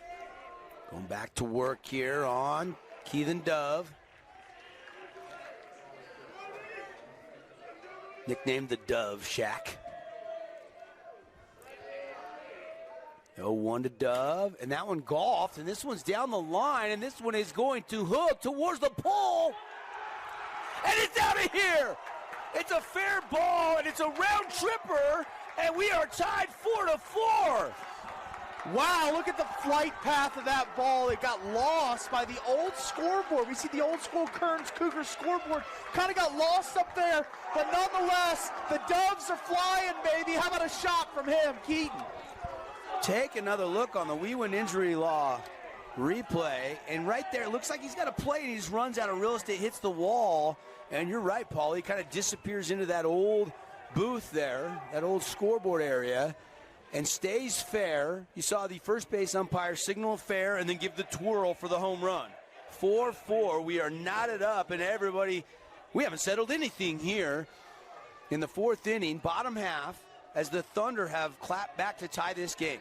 going back to work here on Keithan Dove. Nicknamed the Dove Shack. 0-1 to Dove, and that one golfed, and this one's down the line, and this one is going to hook towards the pole, and it's out of here. It's a fair ball, and it's a round tripper, and we are tied 4-4. Wow, look at the flight path of that ball. It got lost by the old scoreboard. We see the old school Kearns Cougars scoreboard kind of got lost up there, but nonetheless, the Doves are flying, baby. How about a shot from him, Keaton? Take another look on the We Win Injury Law replay, and right there, it looks like he's got a play, and he just runs out of real estate, hits the wall, and you're right, Paul, he kind of disappears into that old booth there, that old scoreboard area, and stays fair. You saw the first base umpire signal fair and then give the twirl for the home run. 4-4, we are knotted up, and everybody, we haven't settled anything here in the fourth inning, bottom half, as the Thunder have clapped back to tie this game.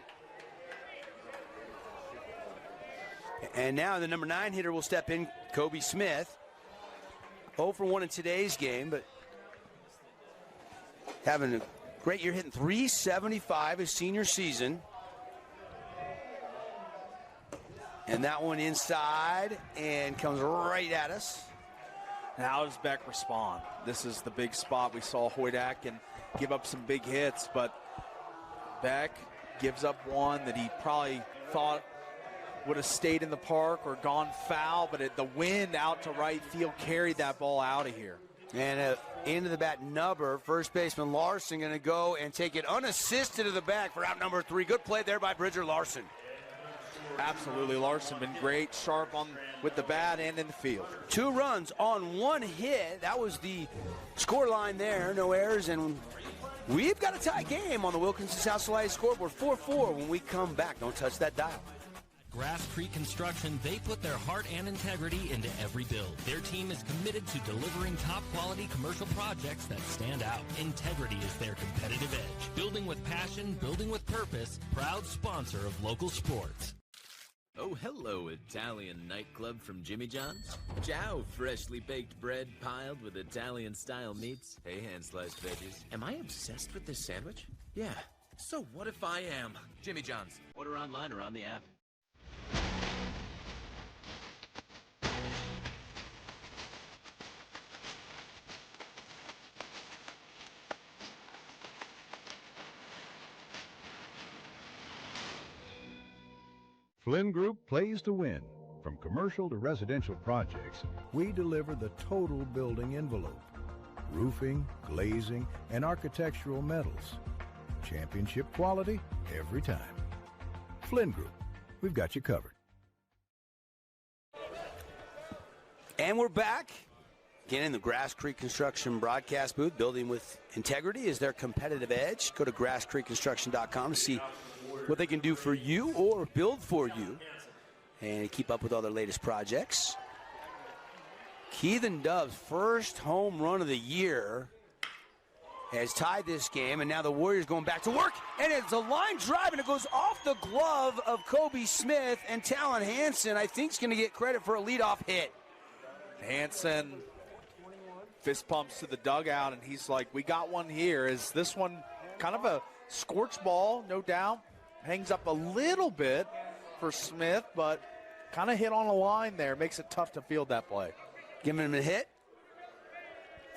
And now the number 9 hitter will step in, Kobe Smith. 0 for 1 in today's game, but having a great year, hitting .375 his senior season. And that one inside and comes right at us. Now how does Beck respond? This is the big spot. We saw Hoydak and give up some big hits, but Beck gives up one that he probably thought would have stayed in the park or gone foul, but the wind out to right field carried that ball out of here. And into the bat, Nubber, first baseman Larson going to go and take it unassisted to the back for out number 3. Good play there by Bridger Larson. Absolutely, Larson been great, sharp on with the bat and in the field. 2 runs on 1 hit. That was the score line there. No errors, and we've got a tie game on the Wilkinson South Salida scoreboard. 4-4 when we come back. Don't touch that dial. Grass Creek Construction, they put their heart and integrity into every build. Their team is committed to delivering top-quality commercial projects that stand out. Integrity is their competitive edge. Building with passion, building with purpose, proud sponsor of local sports. Oh, hello, Italian nightclub from Jimmy John's. Ciao, freshly baked bread piled with Italian-style meats. Hey, hand-sliced veggies. Am I obsessed with this sandwich? Yeah. So what if I am? Jimmy John's. Order online or on the app. Flynn Group plays to win. From commercial to residential projects, we deliver the total building envelope. Roofing, glazing, and architectural metals. Championship quality every time. Flynn Group, we've got you covered. And we're back. Again, in the Grass Creek Construction broadcast booth. Building with integrity is their competitive edge. Go to grasscreekconstruction.com to see what they can do for you or build for you and keep up with all their latest projects. Keithan Dove's first home run of the year has tied this game, and now the Warriors going back to work, and it's a line drive, and it goes off the glove of Kobe Smith, and Talon Hansen, I think, is going to get credit for a leadoff hit. Hansen Fist pumps to the dugout, and he's like, we got one here. Is this one kind of a scorched ball? No doubt. Hangs up a little bit for Smith, but kind of hit on a line there. Makes it tough to field that play. Giving him a hit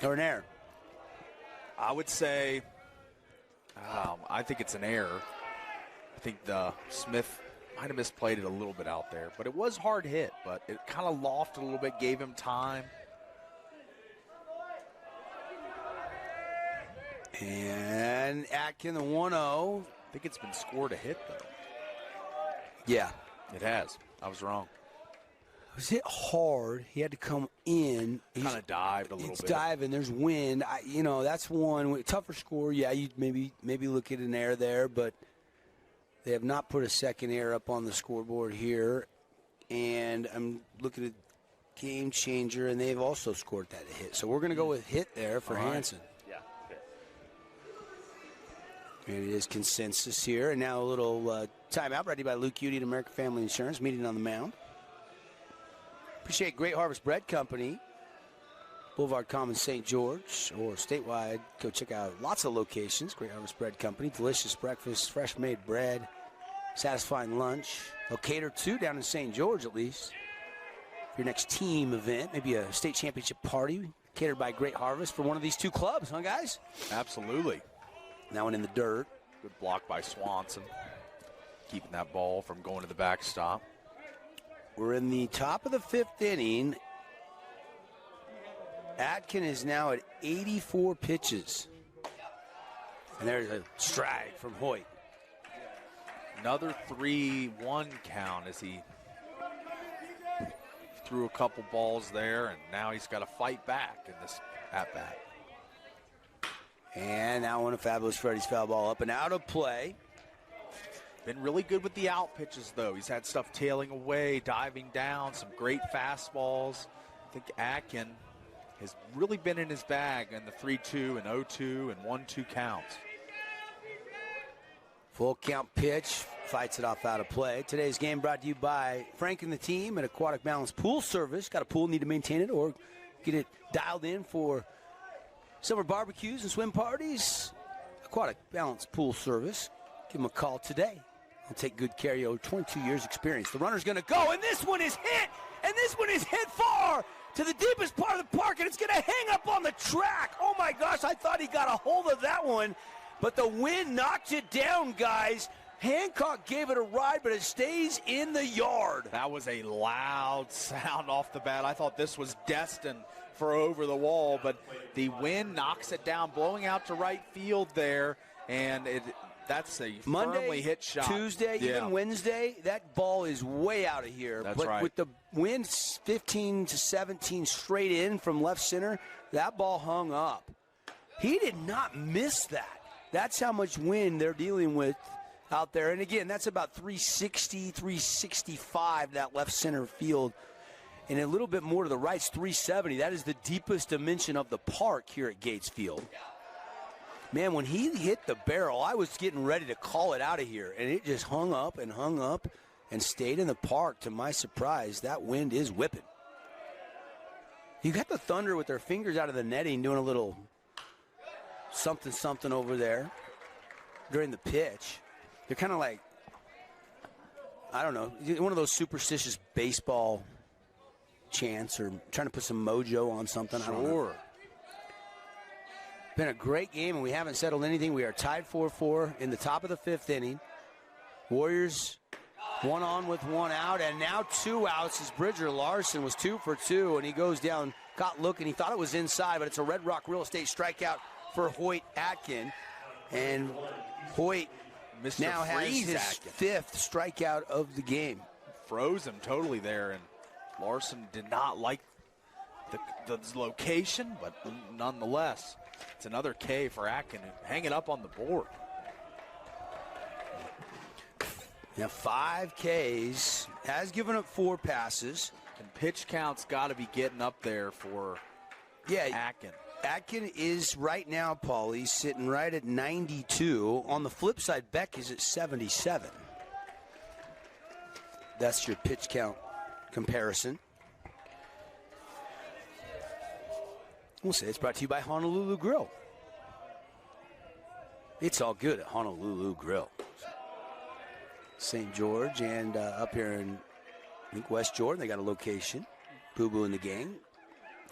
or an error? I would say, I think it's an error. I think Smith might have misplayed it a little bit out there, but it was hard hit, but it kind of lofted a little bit, gave him time. And Atkin, the 1-0. I think it's been scored a hit, though. Yeah. It has. I was wrong. It was hit hard. He had to come in. Kind of dived a little bit. It's diving. There's wind. That's one. Tougher score. Yeah, you maybe look at an error there, but they have not put a second error up on the scoreboard here. And I'm looking at game changer, and they've also scored that hit. So we're going to go with hit there for Hansen. Yeah. And it is consensus here. And now a little timeout brought to you by Luke Udy at American Family Insurance. Meeting on the mound. Appreciate Great Harvest Bread Company. Boulevard Commons, St. George, or statewide. Go check out lots of locations. Great Harvest Bread Company. Delicious breakfast, fresh made bread, satisfying lunch. They'll cater to down in St. George, at least. For your next team event, maybe a state championship party, catered by Great Harvest for one of these two clubs, huh, guys? Absolutely. That one in the dirt. Good block by Swanson. Keeping that ball from going to the backstop. We're in the top of the fifth inning. Atkin is now at 84 pitches. And there's a strike from Hoyt. Another 3-1 count as he threw a couple balls there, and now he's got to fight back in this at-bat. And now one of Fabulous Freddy's foul ball up and out of play. Been really good with the out pitches, though. He's had stuff tailing away, diving down, some great fastballs. I think Atkin has really been in his bag in the 3-2 and 0-2 and 1-2 counts. Full count pitch, fights it off out of play. Today's game brought to you by Frank and the team at Aquatic Balance Pool Service. Got a pool, need to maintain it, or get it dialed in for summer barbecues and swim parties. Aquatic Balance Pool Service. Give them a call today. I'll take good care of you. 22 years experience. The runner's going to go, and this one is hit, and this one is hit far to the deepest part of the park, and it's going to hang up on the track. Oh, my gosh, I thought he got a hold of that one, but the wind knocked it down, guys. Hancock gave it a ride, but it stays in the yard. That was a loud sound off the bat. I thought this was destined for over the wall, but the wind knocks it down, blowing out to right field there, and that's a Monday, firmly hit shot. Tuesday, even Wednesday, that ball is way out of here. That's but right. With the wind 15 to 17 straight in from left center, that ball hung up. He did not miss that. That's how much wind they're dealing with out there. And again, that's about 360, 365, that left center field. And a little bit more to the right, it's 370. That is the deepest dimension of the park here at Gates Field. Man, when he hit the barrel, I was getting ready to call it out of here, and it just hung up and stayed in the park. To my surprise, that wind is whipping. You got the Thunder with their fingers out of the netting doing a little something over there during the pitch. They're kind of like, I don't know, one of those superstitious baseball chants or trying to put some mojo on something. I don't know. Been a great game, and we haven't settled anything. We are tied 4-4 in the top of the fifth inning. Warriors one on with one out, and now two outs as Bridger Larson was 2 for 2, and he goes down, got looking. He thought it was inside, but it's a Red Rock Real Estate strikeout for Hoyt Atkin. And Hoyt now has his fifth strikeout of the game. Froze him totally there, and Larson did not like the location, but nonetheless, it's another K for Atkin, hanging up on the board. Now 5 Ks, has given up 4 passes. And pitch count's got to be getting up there for Atkin. Atkin is right now, Paulie, sitting right at 92. On the flip side, Beck is at 77. That's your pitch count comparison. We'll say it's brought to you by Honolulu Grill. It's all good at Honolulu Grill. St. George and up here in, I think, West Jordan, they got a location. Boo Boo and the gang.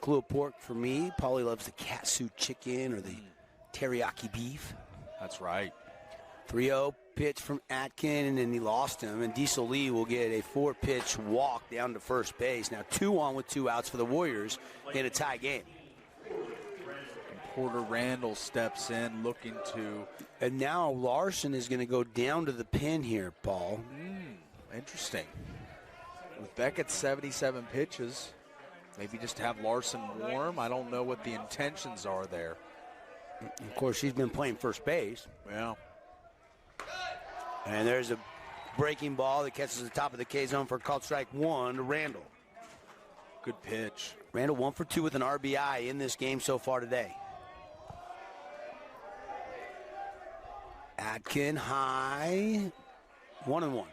Kahlua pork for me. Paulie loves the katsu chicken or the teriyaki beef. That's right. 3-0 pitch from Atkin, and then he lost him. And Diesel Lee will get a 4-pitch walk down to first base. Now 2 on with 2 outs for the Warriors in a tie game. Porter Randall steps in looking to. And now Larson is going to go down to the pin here, Paul. Interesting. With Beckett's 77 pitches, maybe just have Larson warm. I don't know what the intentions are there. Of course, she's been playing first base. Yeah. And there's a breaking ball that catches the top of the K zone for a called strike 1 to Randall. Good pitch. Randall 1 for 2 with an RBI in this game so far today. Atkin high, 1-1.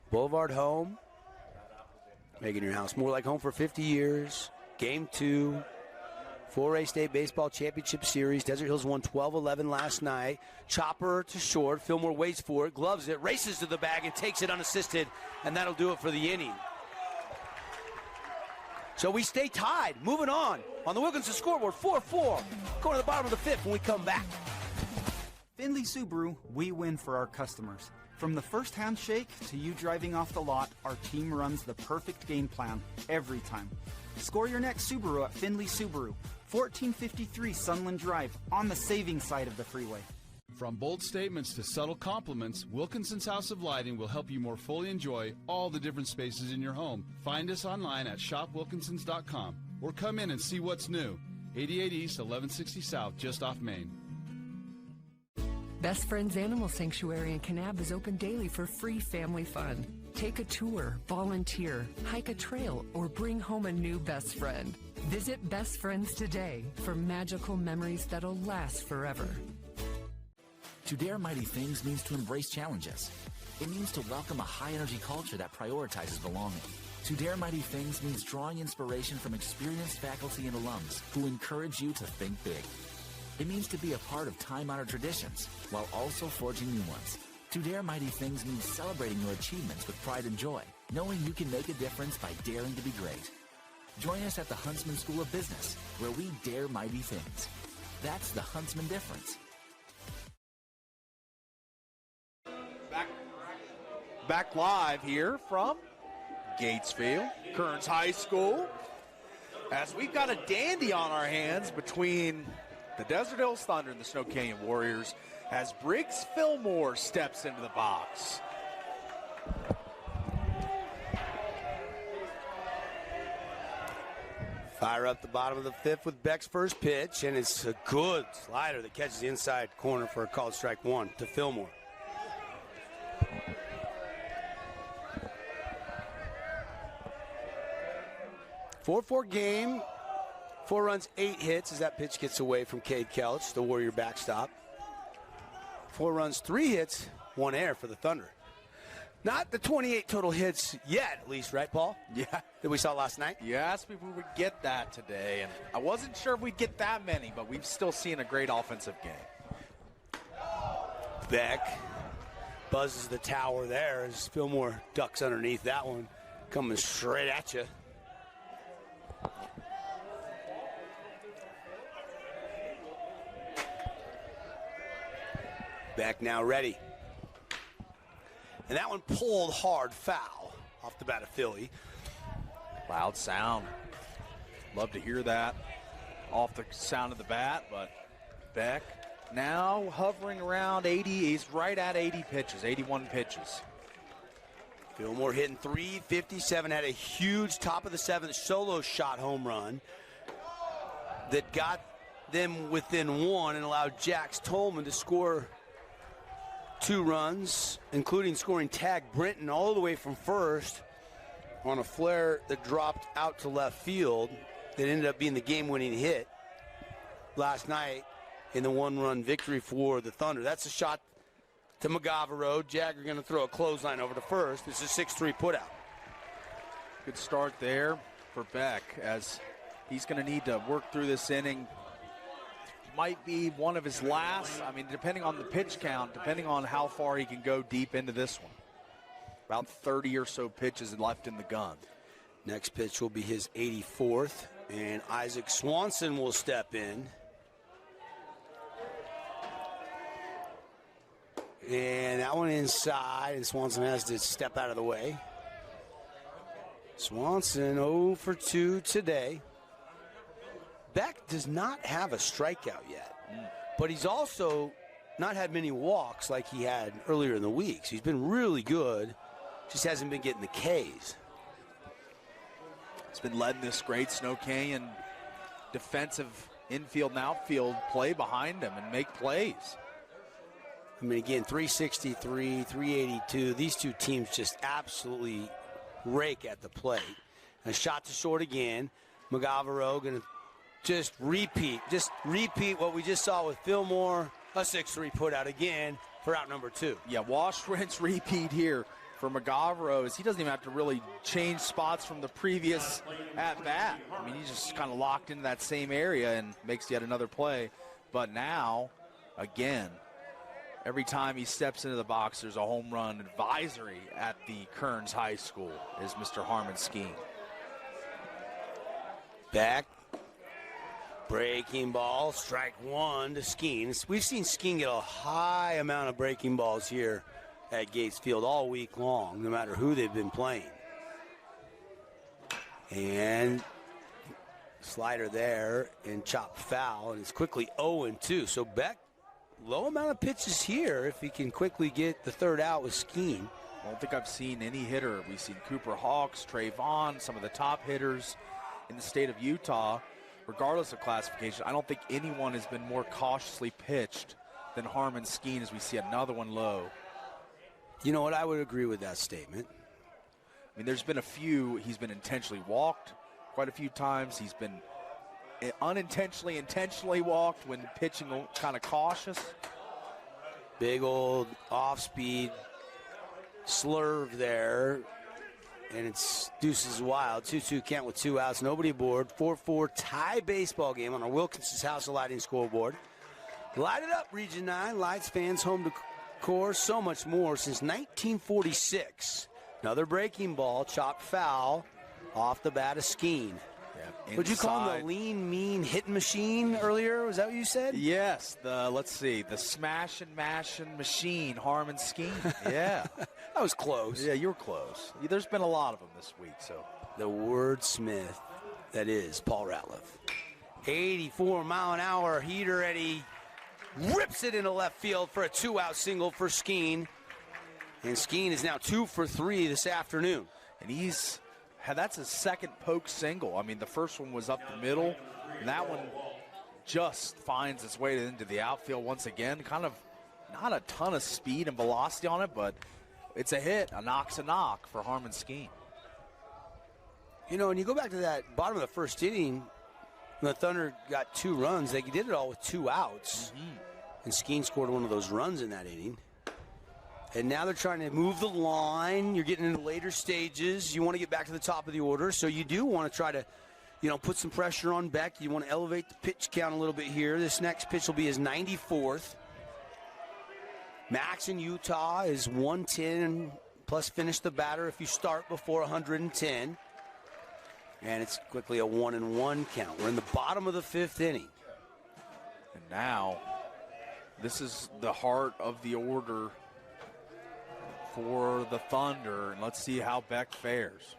Boulevard home, making your house more like home for 50 years. Game 2, 4A State Baseball Championship Series. Desert Hills won 12-11 last night. Chopper to short. Fillmore waits for it, gloves it, races to the bag, and takes it unassisted, and that'll do it for the inning. So we stay tied. Moving on the Wilkinson scoreboard, 4-4. Going to the bottom of the 5th when we come back. Findlay Subaru, we win for our customers. From the first handshake to you driving off the lot, our team runs the perfect game plan every time. Score your next Subaru at Findlay Subaru, 1453 Sunland Drive, on the saving side of the freeway. From bold statements to subtle compliments, Wilkinson's House of Lighting will help you more fully enjoy all the different spaces in your home. Find us online at shopwilkinsons.com or come in and see what's new. 88 East, 1160 South, just off Main. Best Friends Animal Sanctuary in Kanab is open daily for free family fun. Take a tour, volunteer, hike a trail, or bring home a new best friend. Visit Best Friends today for magical memories that'll last forever. To dare mighty things means to embrace challenges. It means to welcome a high-energy culture that prioritizes belonging. To dare mighty things means drawing inspiration from experienced faculty and alums who encourage you to think big. It means to be a part of time-honored traditions while also forging new ones. To dare mighty things means celebrating your achievements with pride and joy, knowing you can make a difference by daring to be great. Join us at the Huntsman School of Business, where we dare mighty things. That's the Huntsman difference. Back live here from Gatesfield, Kearns High School, as we've got a dandy on our hands between the Desert Hills Thunder and the Snow Canyon Warriors as Briggs Fillmore steps into the box. Fire up the bottom of the 5th with Beck's first pitch, and it's a good slider that catches the inside corner for a called strike 1 to Fillmore. Four game, 4 runs, 8 hits as that pitch gets away from Cade Kelch, the Warrior backstop. 4 runs, 3 hits, 1 error for the Thunder. Not the 28 total hits yet, at least, right, Paul? Yeah. That we saw last night? You asked me if we would get that today, and I wasn't sure if we'd get that many, but we've still seen a great offensive game. Beck buzzes the tower there as Fillmore ducks underneath that one, coming straight at you. Beck now ready. And that one pulled hard foul off the bat of Philly. Loud sound. Love to hear that off the sound of the bat, but Beck now hovering around 80. He's right at 80 pitches, 81 pitches. Fillmore hitting .357, had a huge top of the 7th solo shot home run that got them within 1 and allowed Jax Tolman to score 2 runs, including scoring Tag Brenton all the way from first on a flare that dropped out to left field that ended up being the game-winning hit last night in the 1-run victory for the Thunder. That's a shot to McGavin Road. Jagger going to throw a clothesline over to first. It's a 6-3 putout. Good start there for Beck, as he's going to need to work through this inning. Might be one of his last. I mean, depending on the pitch count, depending on how far he can go deep into this one. About 30 or so pitches left in the gun. Next pitch will be his 84th, and Isaac Swanson will step in. And that one inside, and Swanson has to step out of the way. Swanson 0 for 2 today. Beck does not have a strikeout yet, but he's also not had many walks like he had earlier in the week. So he's been really good, just hasn't been getting the Ks. He's been letting this great Snow Canyon defensive infield and outfield play behind him and make plays. I mean, again, 363, 382. These two teams just absolutely rake at the plate. A shot to short again. McGavero going to just repeat what we just saw with Fillmore. A 6-3 put out again for out number 2. Yeah, wash, rinse, repeat here for McGavero, is he doesn't even have to really change spots from the previous at-bat. I mean, he's just kind of locked into that same area and makes yet another play. But now, again, every time he steps into the box, there's a home run advisory at the Kearns High School, is Mr. Harmon Skeen. Back. Breaking ball, strike one to Skeen. We've seen Skeen get a high amount of breaking balls here at Gates Field all week long, no matter who they've been playing. And slider there and chop foul, and it's quickly 0-2. So Beck, low amount of pitches here if he can quickly get the third out with Skeen. I don't think I've seen any hitter. We've seen Cooper Hawks, Trey Vaughn, some of the top hitters in the state of Utah. Regardless of classification, I don't think anyone has been more cautiously pitched than Harmon Skeen, as we see another one low. You know what? I would agree with that statement. I mean, there's been a few. He's been intentionally walked quite a few times. He's been unintentionally, intentionally walked when pitching kind of cautious. Big old off-speed slurve there. And it's Deuces Wild. 2-2 count with 2 outs. Nobody aboard. 4-4 tie baseball game on our Wilkinson's House of Lighting scoreboard. Light it up, Region 9. Lights, fans, home decor, so much more since 1946. Another breaking ball, chopped foul, off the bat of Skeen. Yeah, would you call him the lean, mean hitting machine earlier? Was that what you said? Yes. The smash and mash and machine, Harmon Skeen. Yeah. That was close. Yeah, you were close. There's been a lot of them this week. So the wordsmith that is Paul Ratliff. 84-mile-an-hour heater, and he rips it into left field for a 2-out single for Skeen. And Skeen is now 2 for 3 this afternoon. And that's his second poke single. I mean, the first one was up the middle, and that one just finds its way into the outfield once again. Kind of not a ton of speed and velocity on it, but it's a hit. A knock's a knock for Harmon Skeen. You know, when you go back to that bottom of the first inning, when the Thunder got 2 runs, they did it all with 2 outs. Mm-hmm. And Skeen scored one of those runs in that inning. And now they're trying to move the line. You're getting into later stages. You want to get back to the top of the order. So you do want to try to, put some pressure on Beck. You want to elevate the pitch count a little bit here. This next pitch will be his 94th. Max in Utah is 110 plus finish the batter if you start before 110. And it's quickly a 1-1 count. We're in the bottom of the 5th inning. And now, this is the heart of the order for the Thunder. And let's see how Beck fares.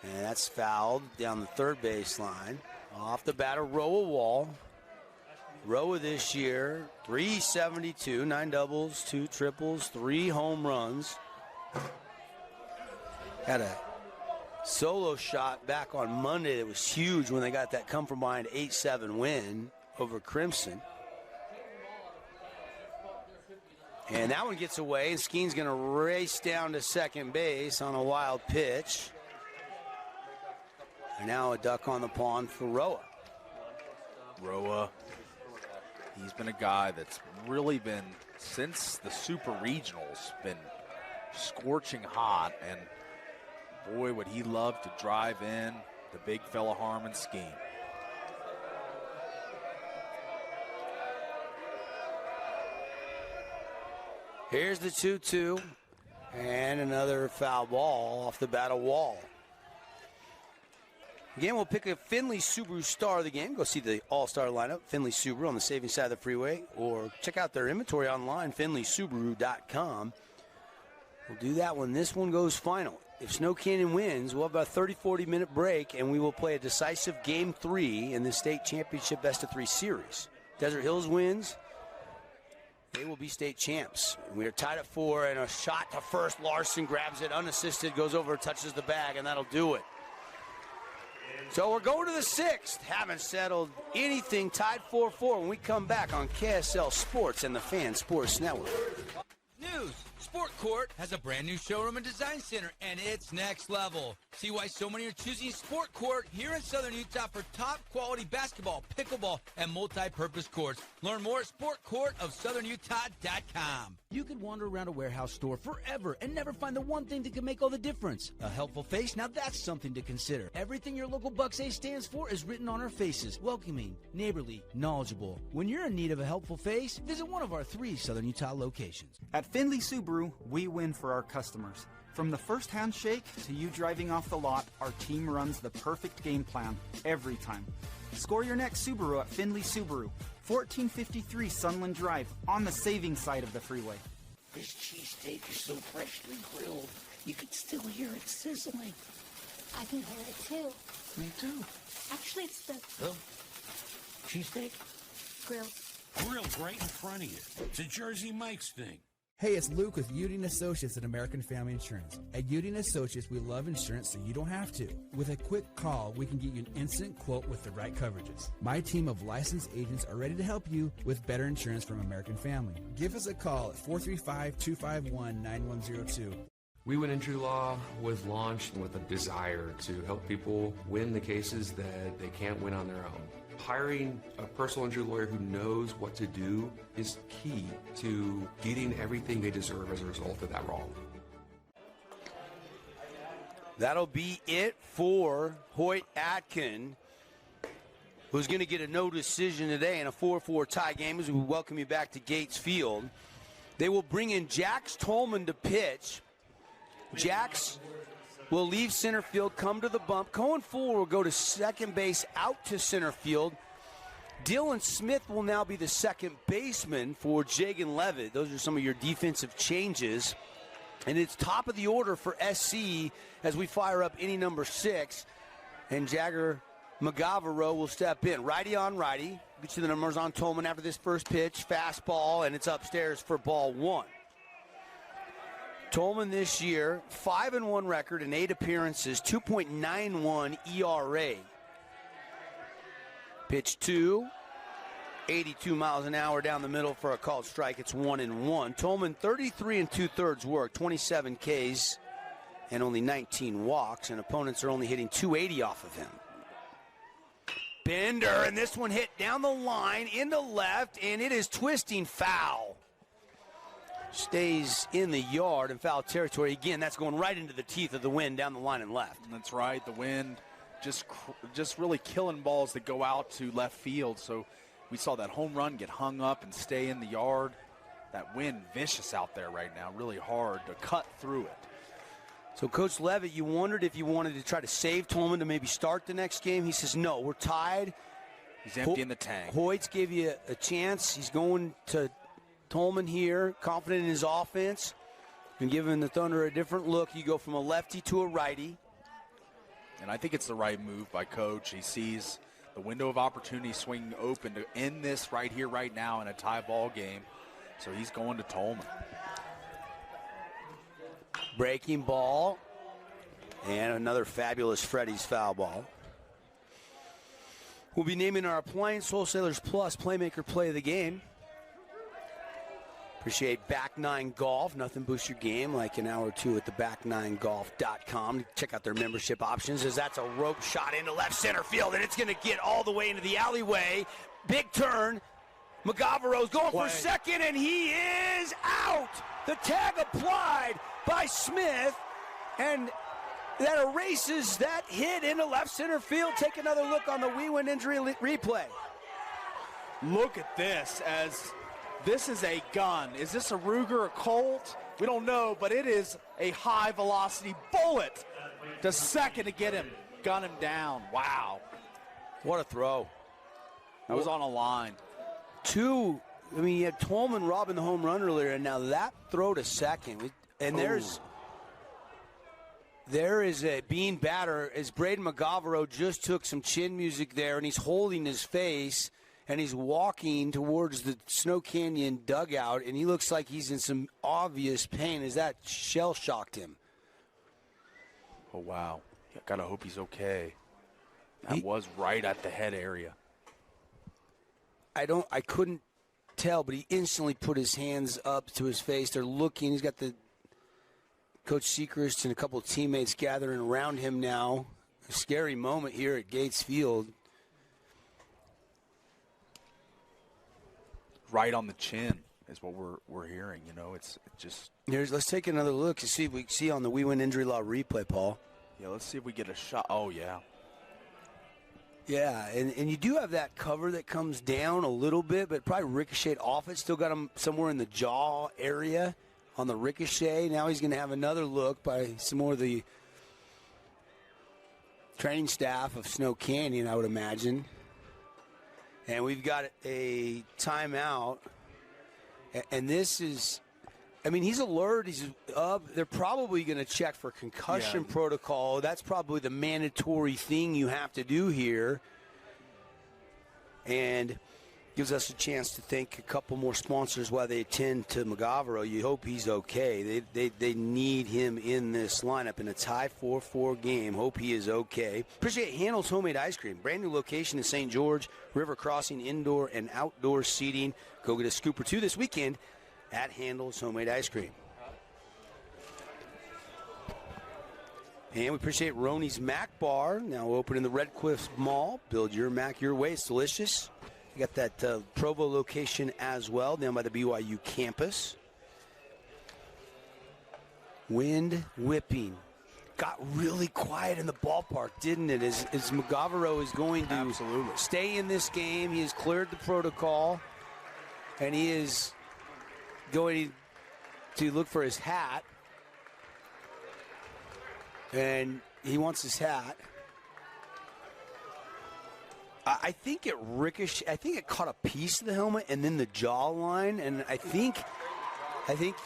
And that's fouled down the third baseline. Off the bat of Roa Wall. Roa this year, 372, 9 doubles, 2 triples, 3 home runs. Had a solo shot back on Monday that was huge when they got that come from behind 8-7 win over Crimson. And that one gets away, and Skeen's going to race down to second base on a wild pitch. And now a duck on the pond for Roa. Roa, he's been a guy that's really been, since the Super Regionals, been scorching hot and Boy, would he love to drive in the big fella Harmon scheme. Here's the 2-2, and another foul ball off the battle wall. Again, we'll pick a Findlay Subaru star of the game. Go see the all-star lineup, Findlay Subaru on the Saving side of the freeway, or check out their inventory online, FindlaySubaru.com. We'll do that when this one goes final. If Snow Canyon wins, we'll have about a 30-40 minute break, and we will play a decisive Game 3 in the state championship best-of-3 series. Desert Hills wins, they will be state champs. We are tied at 4, and a shot to first. Larson grabs it, unassisted, goes over, touches the bag, and that'll do it. So we're going to the 6th. Haven't settled anything, tied 4-4 when we come back on KSL Sports and the Fan Sports Network. News! Sport Court has a brand new showroom and design center, and it's next level. See why so many are choosing Sport Court here in Southern Utah for top quality basketball, pickleball, and multi-purpose courts. Learn more at sportcourtofsouthernutah.com. You could wander around a warehouse store forever and never find the one thing that can make all the difference. A helpful face? Now that's something to consider. Everything your local Bucks A stands for is written on our faces. Welcoming, neighborly, knowledgeable. When you're in need of a helpful face, visit one of our 3 Southern Utah locations. At Findlay Subaru, we win for our customers. From the first handshake to you driving off the lot, our team runs the perfect game plan every time. Score your next Subaru at Findlay Subaru, 1453 Sunland Drive, on the Saving side of the freeway. This cheesesteak is so freshly grilled, you can still hear it sizzling. I can hear it too. Me too. Actually, it's the Cheesesteak? grill. Grilled right in front of you. It's a Jersey Mike's thing. Hey, it's Luke with Udine Associates at American Family Insurance. At Udine Associates, we love insurance so you don't have to. With a quick call, we can get you an instant quote with the right coverages. My team of licensed agents are ready to help you with better insurance from American Family. Give us a call at 435-251-9102. We Win Injury Law was launched with a desire to help people win the cases that they can't win on their own. Hiring a personal injury lawyer who knows what to do is key to getting everything they deserve as a result of that wrong. That'll be it for Hoyt Atkin, who's going to get a no decision today in a 4-4 tie game as we welcome you back to Gates Field. They will bring in Jax Tolman to pitch. Jax will leave center field, come to the bump. Cohen Fuller will go to second base, out to center field. Dylan Smith will now be the second baseman for Jagan Levitt. Those are some of your defensive changes. And it's top of the order for SC as we fire up inning number 6. And Jagger Magavaro will step in. Righty on righty. Get you the numbers on Tolman after this first pitch. Fastball, and it's upstairs for ball 1. Tolman this year, 5-1 record in 8 appearances, 2.91 ERA. Pitch 2, 82 miles an hour down the middle for a called strike. It's 1-1. Tolman 33 2/3 work, 27 Ks, and only 19 walks, and opponents are only hitting 280 off of him. Bender, and this one hit down the line into left, and it is twisting foul. Stays in the yard in foul territory. Again, that's going right into the teeth of the wind down the line and left. That's right. The wind just really killing balls that go out to left field. So we saw that home run get hung up and stay in the yard. That wind vicious out there right now. Really hard to cut through it. So, Coach Levitt, you wondered if you wanted to try to save Tolman to maybe start the next game. He says, no, we're tied. He's emptying the tank. Hoyt's gave you a chance. He's going to Tolman here, confident in his offense, and giving the Thunder a different look. You go from a lefty to a righty. And I think it's the right move by Coach. He sees the window of opportunity swinging open to end this right here, right now in a tie ball game. So he's going to Tolman. Breaking ball, and another fabulous Freddy's foul ball. We'll be naming our Appliance Wholesalers Plus Playmaker Play of the Game. Appreciate Back 9 Golf. Nothing boosts your game like an hour or two at the back9golf.com. Check out their membership options as that's a rope shot into left center field, and it's going to get all the way into the alleyway. Big turn. Magavaro's going for second, and he is out. The tag applied by Smith, and That erases that hit into left center field. Take another look on the Wewin injury replay. Look at this, as this is a gun. Is this a Ruger or Colt? We don't know, but it is a high-velocity bullet to second to get him, gun him down. Wow. What a throw. That was on a line. You had Tolman robbing the home run earlier, and now that throw to second. And there is a bean batter as Braden McGavero just took some chin music there, and he's holding his face, and he's walking towards the Snow Canyon dugout, and he looks like he's in some obvious pain as that shell-shocked him. Oh, wow. I got to hope he's okay. That was right at the head area. I couldn't tell, but he instantly put his hands up to his face. They're looking. He's got the Coach Sechrist and a couple of teammates gathering around him now. A scary moment here at Gates Field. Right on the chin is what we're hearing. It's just. Let's take another look and see if we see on the Wewin injury law replay, Paul. Yeah, let's see if we get a shot. Oh, yeah. Yeah, and you do have that cover that comes down a little bit, but probably ricocheted off it. Still got him somewhere in the jaw area on the ricochet. Now he's going to have another look by some more of the training staff of Snow Canyon, I would imagine. And we've got a timeout. And this is, he's alert. He's up. They're probably going to check for concussion protocol. That's probably the mandatory thing you have to do here. And gives us a chance to thank a couple more sponsors while they attend to McGavero. You hope he's okay. They need him in this lineup in a tie 4-4 game. Hope he is okay. Appreciate Handel's Homemade Ice Cream. Brand new location in St. George, River Crossing indoor and outdoor seating. Go get a scoop or two this weekend at Handel's Homemade Ice Cream. And we appreciate Roney's Mac Bar, now open in the Red Cliffs Mall. Build your Mac your way. It's delicious. You got that Provo location as well, down by the BYU campus. Wind whipping. Got really quiet in the ballpark, didn't it? As McGavero is going to stay in this game. He has cleared the protocol, and he is going to look for his hat. And he wants his hat. I think it ricocheted. I think it caught a piece of the helmet and then the jawline. And I think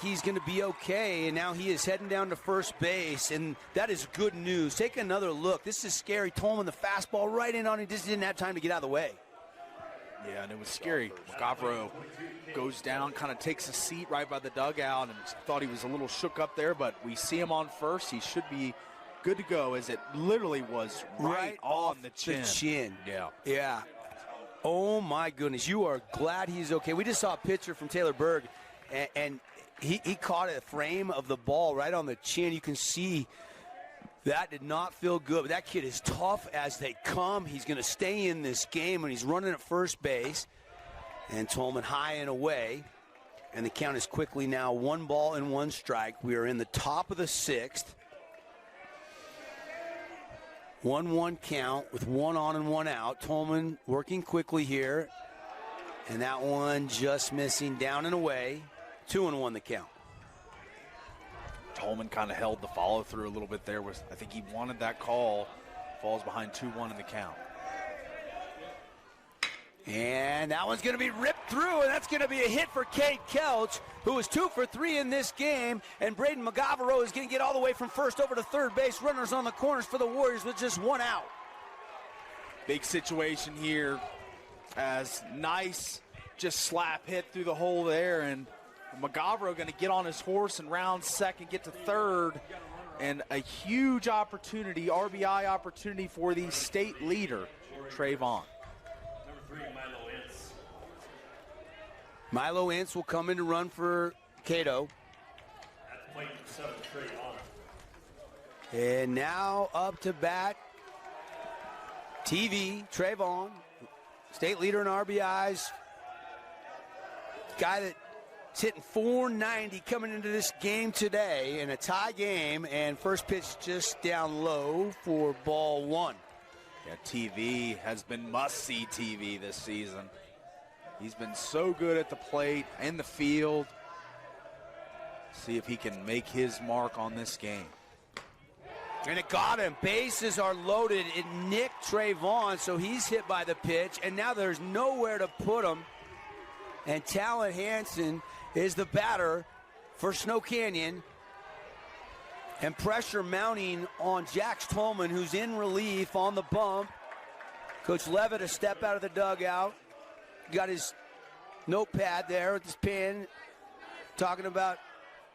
he's going to be okay. And now he is heading down to first base. And that is good news. Take another look. This is scary. Tolman, the fastball right in on him. Just didn't have time to get out of the way. Yeah, and it was scary. McGavero goes down, kind of takes a seat right by the dugout, and thought he was a little shook up there. But we see him on first. He should be good to go, as it literally was right on the chin. Yeah. Oh, my goodness. You are glad he's okay. We just saw a picture from Taylor Berg, and he caught a frame of the ball right on the chin. You can see that did not feel good. But that kid is tough as they come. He's going to stay in this game, and he's running at first base. And Tolman high and away. And the count is quickly now 1 ball and 1 strike. We are in the top of the 6th. 1-1 count with 1 on and 1 out. Tolman working quickly here. And that one just missing down and away. 2-1 the count. Tolman kind of held the follow-through a little bit there. I think he wanted that call. Falls behind 2-1 in the count. And that one's going to be ripped through, and that's going to be a hit for Cade Kelch, who is 2 for 3 in this game. And Braden McGavero is going to get all the way from first over to third base. Runners on the corners for the Warriors with just 1 out. Big situation here, as nice just slap hit through the hole there, and McGavero going to get on his horse and round second, get to third, and a huge opportunity, RBI opportunity for the state leader, Trayvon. Milo Ince will come in to run for Cato. And now up to bat, TV, Trayvon, state leader in RBIs. Guy that He's hitting .490 coming into this game today in a tie game, and first pitch just down low for ball one. Yeah, TV has been must-see TV this season. He's been so good at the plate, in the field. See if he can make his mark on this game. And it got him. Bases are loaded. It nicked Trayvon, so he's hit by the pitch, and now there's nowhere to put him. And Talon Hansen is the batter for Snow Canyon. And pressure mounting on Jax Tolman, who's in relief on the bump. Coach Levitt a step out of the dugout. Got his notepad there with his pen, talking about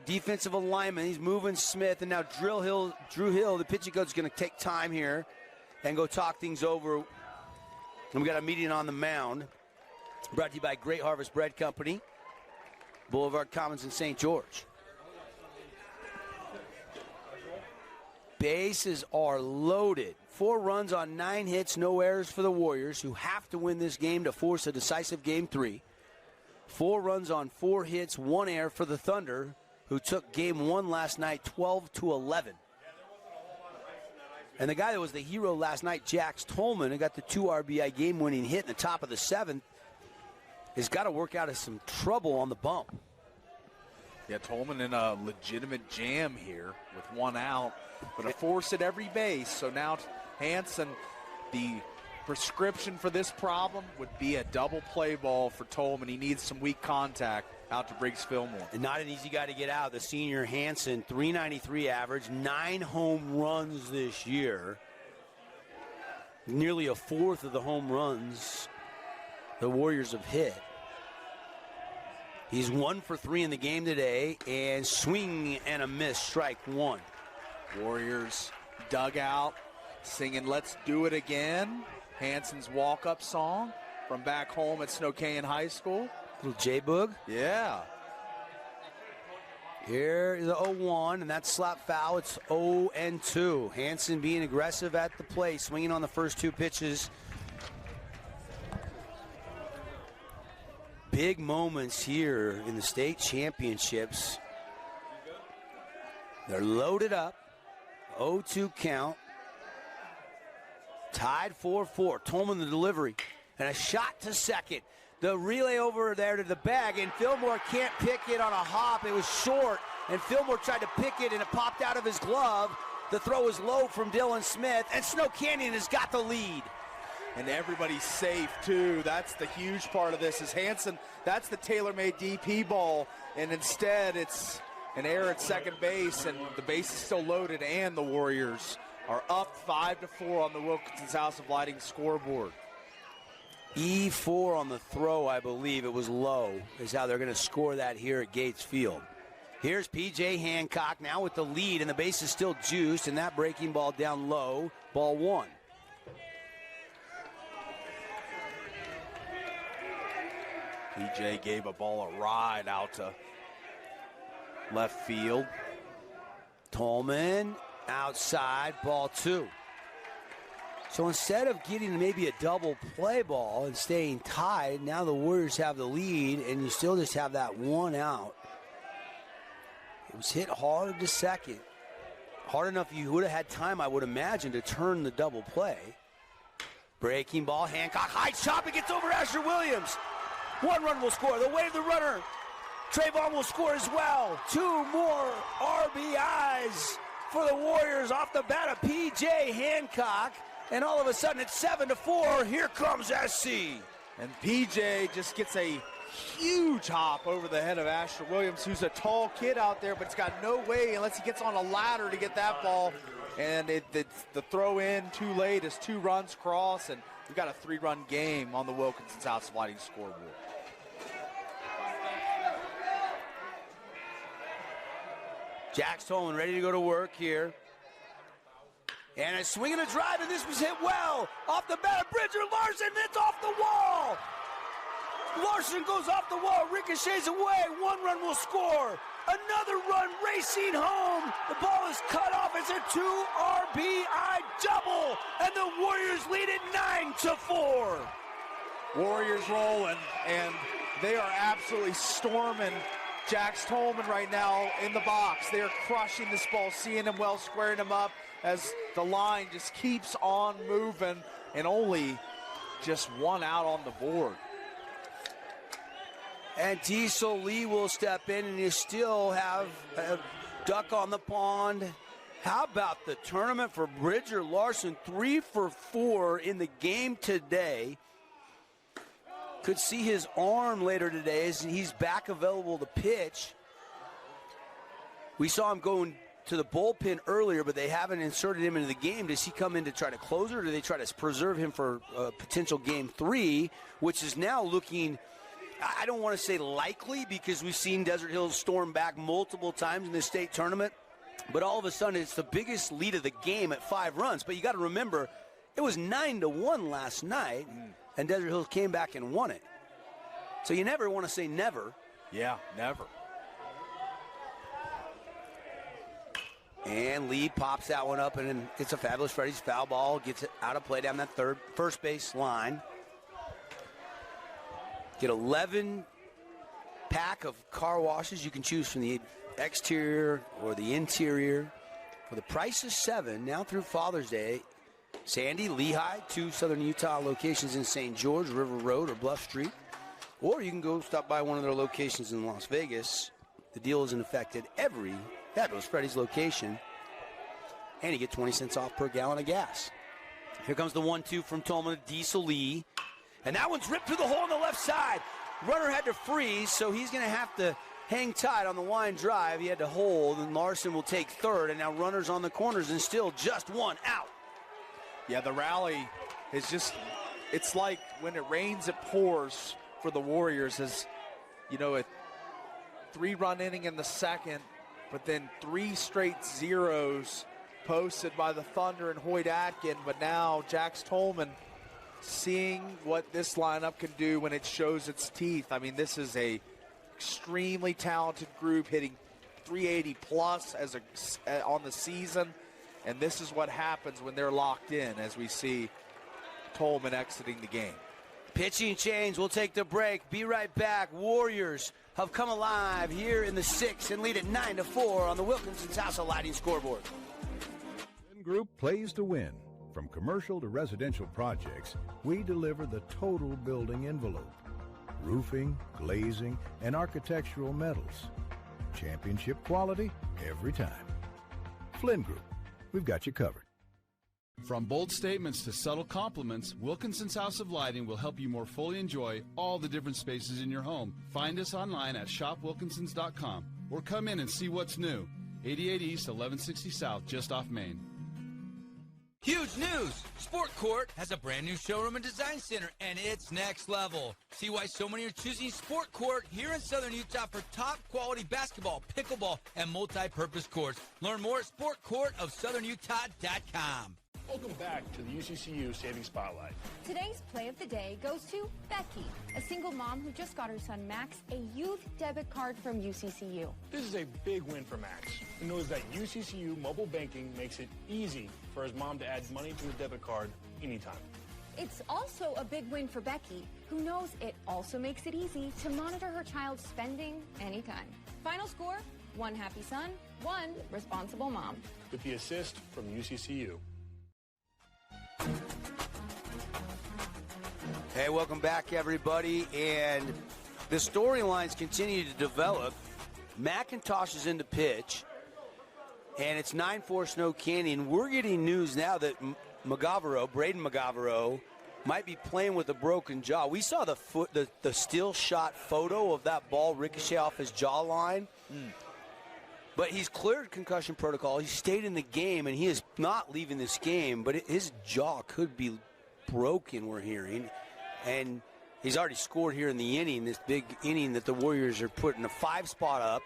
defensive alignment. He's moving Smith, and now Drew Hill, the pitching coach, is going to take time here and go talk things over. And we got a meeting on the mound. Brought to you by Great Harvest Bread Company, Boulevard Commons in St. George. Bases are loaded. 4 runs on 9 hits, no errors for the Warriors, who have to win this game to force a decisive Game 3. 4 runs on 4 hits, 1 error for the Thunder, who took Game 1 last night 12-11. And the guy that was the hero last night, Jax Tolman, who got the 2 RBI game-winning hit in the top of the 7th, has got to work out of some trouble on the bump. Yeah, Tolman in a legitimate jam here with 1 out, but a force at every base. So now Hansen, the prescription for this problem would be a double play ball for Tolman. He needs some weak contact out to Briggs Fillmore. And not an easy guy to get out. The senior Hansen, .393 average, 9 home runs this year. Nearly a fourth of the home runs the Warriors have hit. He's 1 for 3 in the game today, and swing and a miss, strike 1. Warriors dugout singing "Let's Do It Again," Hansen's walk-up song from back home at Snow Canyon High School. Little J-Boog. Yeah. Here is the 0-1, and that's slap foul. It's 0-2. Hansen being aggressive at the plate, swinging on the first 2 pitches. Big moments here in the state championships. They're loaded up. 0-2 count. Tied 4-4. Tolman the delivery. And a shot to second. The relay over there to the bag, and Fillmore can't pick it on a hop. It was short, and Fillmore tried to pick it, and it popped out of his glove. The throw is low from Dylan Smith, and Snow Canyon has got the lead. And everybody's safe, too. That's the huge part of this is Hansen. That's the tailor-made DP ball, and instead it's an error at second base, and the base is still loaded, and the Warriors are up 5-4 on the Wilkinson's House of Lighting scoreboard. E4 on the throw, I believe. It was low, is how they're going to score that here at Gates Field. Here's P.J. Hancock now with the lead, and the base is still juiced, and that breaking ball down low, ball 1. P.J. gave a ball a ride out to left field. Tolman outside, ball 2. So instead of getting maybe a double play ball and staying tied, now the Warriors have the lead, and you still just have that 1 out. It was hit hard to second. Hard enough you would have had time, I would imagine, to turn the double play. Breaking ball, Hancock, high chop, it gets over Asher Williams. 1 run will score. The way of the runner. Trayvon will score as well. 2 more RBIs for the Warriors off the bat of P.J. Hancock. And all of a sudden, it's 7-4. Here comes SC. And P.J. just gets a huge hop over the head of Asher Williams, who's a tall kid out there, but it's got no way unless he gets on a ladder to get that ball. And it's the throw in too late as 2 runs cross, and we've got a 3-run game on the Wilkinson's House of Lighting scoreboard. Jax Tolman ready to go to work here. And a swing and a drive, and this was hit well. Off the bat of Bridger Larson, it's off the wall. Larson goes off the wall, ricochets away. 1 run will score. Another run racing home. The ball is cut off. It's a 2 RBI double, and the Warriors lead it 9-4. Warriors rolling, and they are absolutely storming Jax Tolman right now in the box. They're crushing this ball, seeing him well, squaring him up as the line just keeps on moving, and only just one out on the board. And Diesel Lee will step in, and you still have a duck on the pond. How about the tournament for Bridger Larson? 3 for 4 in the game today. Could see his arm later today as he's back available to pitch. We saw him going to the bullpen earlier, but they haven't inserted him into the game. Does he come in to try to close it, or do they try to preserve him for potential game 3, which is now looking, I don't want to say likely, because we've seen Desert Hills storm back multiple times in the state tournament, but all of a sudden it's the biggest lead of the game at 5 runs. But you got to remember, it was 9-1 last night, and Desert Hills came back and won it. So you never want to say never. Yeah, never. And Lee pops that one up, and it's a Fabulous Freddy's foul ball. Gets it out of play down that first base line. Get 11 pack of car washes. You can choose from the exterior or the interior. For the price of $7, now through Father's Day, Sandy, Lehigh, 2 Southern Utah locations in St. George, River Road, or Bluff Street. Or you can go stop by one of their locations in Las Vegas. The deal is in effect at every Fabulous Freddy's location. And you get 20 cents off per gallon of gas. Here comes the 1-2 from Tolman, Diesel Lee. And that one's ripped through the hole on the left side. Runner had to freeze, so he's going to have to hang tight on the line drive. He had to hold, and Larson will take third. And now runners on the corners, and still just one out. Yeah, the rally is just, it's like when it rains, it pours for the Warriors. As, you know, a 3-run inning in the second, but then 3 straight zeros posted by the Thunder and Hoyt Atkin. But now Jax Tolman seeing what this lineup can do when it shows its teeth. I mean, this is a extremely talented group, hitting 380 plus on the season. And this is what happens when they're locked in, as we see Tolman exiting the game. Pitching change. We'll take the break. Be right back. Warriors have come alive here in the 6th and lead at 9-4 on the Wilkinson's House of Lighting scoreboard. Flynn Group plays to win. From commercial to residential projects, we deliver the total building envelope. Roofing, glazing, and architectural metals. Championship quality every time. Flynn Group. We've got you covered. From bold statements to subtle compliments, Wilkinson's House of Lighting will help you more fully enjoy all the different spaces in your home. Find us online at shopwilkinsons.com or come in and see what's new. 88 East, 1160 South, just off Main. Huge news! Sport Court has a brand new showroom and design center, and it's next level. See why so many are choosing Sport Court here in Southern Utah for top quality basketball, pickleball, and multi-purpose courts. Learn more at sportcourtofsouthernutah.com. Welcome back to the UCCU Saving Spotlight. Today's play of the day goes to Becky, a single mom who just got her son Max a youth debit card from UCCU. This is a big win for Max, who knows that UCCU mobile banking makes it easy for his mom to add money to a debit card anytime. It's also a big win for Becky, who knows it also makes it easy to monitor her child's spending anytime. Final score, 1 happy son, 1 responsible mom. With the assist from UCCU. Hey, welcome back, everybody. And the storylines continue to develop. McIntosh is in the pitch, and it's 9-4 Snow Canyon. We're getting news now that Braden McGavero, might be playing with a broken jaw. We saw the still shot photo of that ball ricochet off his jawline. But he's cleared concussion protocol. He stayed in the game, and he is not leaving this game. But his jaw could be broken, we're hearing. And he's already scored here in the inning, this big inning that the Warriors are putting a 5 spot up.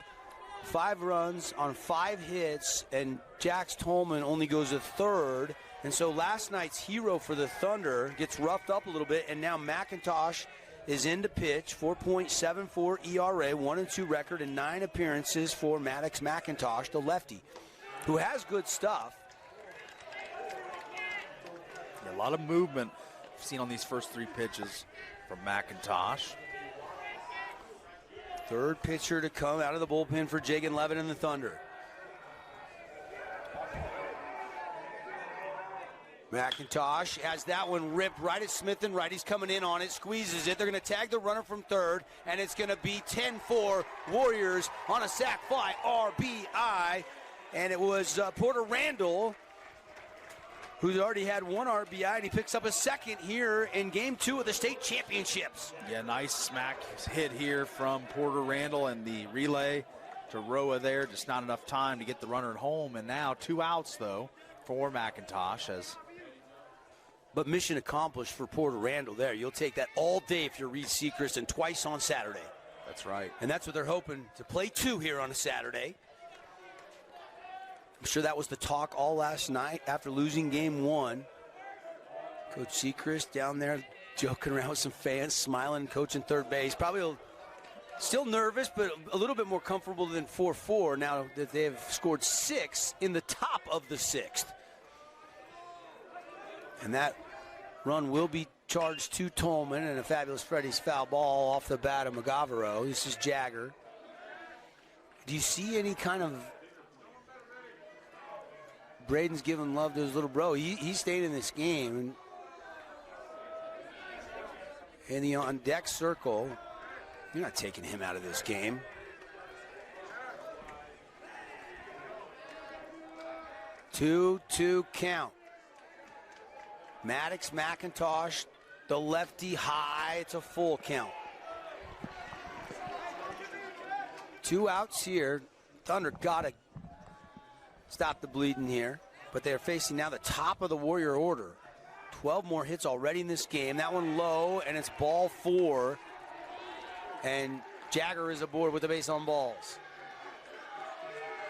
5 runs on 5 hits, and Jax Tolman only goes to third. And so last night's hero for the Thunder gets roughed up a little bit, and now McIntosh is in to pitch. 4.74 ERA, 1-2 record, and 9 appearances for Maddox McIntosh, the lefty, who has good stuff. Yeah, a lot of movement seen on these first 3 pitches from McIntosh. Third pitcher to come out of the bullpen for Jagan Levin and the Thunder. McIntosh has that one ripped right at Smith and right. He's coming in on it, squeezes it. They're going to tag the runner from third, and it's going to be 10-4 Warriors on a sac fly, RBI. And it was Porter Randall, who's already had one RBI, and he picks up a second here in Game 2 of the state championships. Yeah, nice smack hit here from Porter Randall, and the relay to Roa there. Just not enough time to get the runner at home, and now 2 outs, though, for McIntosh. But mission accomplished for Porter Randall there. You'll take that all day if you're Reed Sechrist, and twice on Saturday. That's right. And that's what they're hoping to play 2 here on a Saturday. I'm sure that was the talk all last night after losing Game 1. Coach Sechrist down there joking around with some fans, smiling, coaching third base. Probably still nervous, but a little bit more comfortable than 4-4 now that they have scored 6 in the top of the 6th. And that run will be charged to Tolman, and a fabulous Freddie's foul ball off the bat of McGavero. This is Jagger. Do you see any kind of... Braden's giving love to his little bro. He stayed in this game. In the on-deck circle, you're not taking him out of this game. Two count. Maddox, McIntosh, the lefty high. It's a full count. 2 outs here. Thunder got to stop the bleeding here. But they're facing now the top of the Warrior order. 12 more hits already in this game. That one low, and it's ball 4. And Jagger is aboard with the base on balls.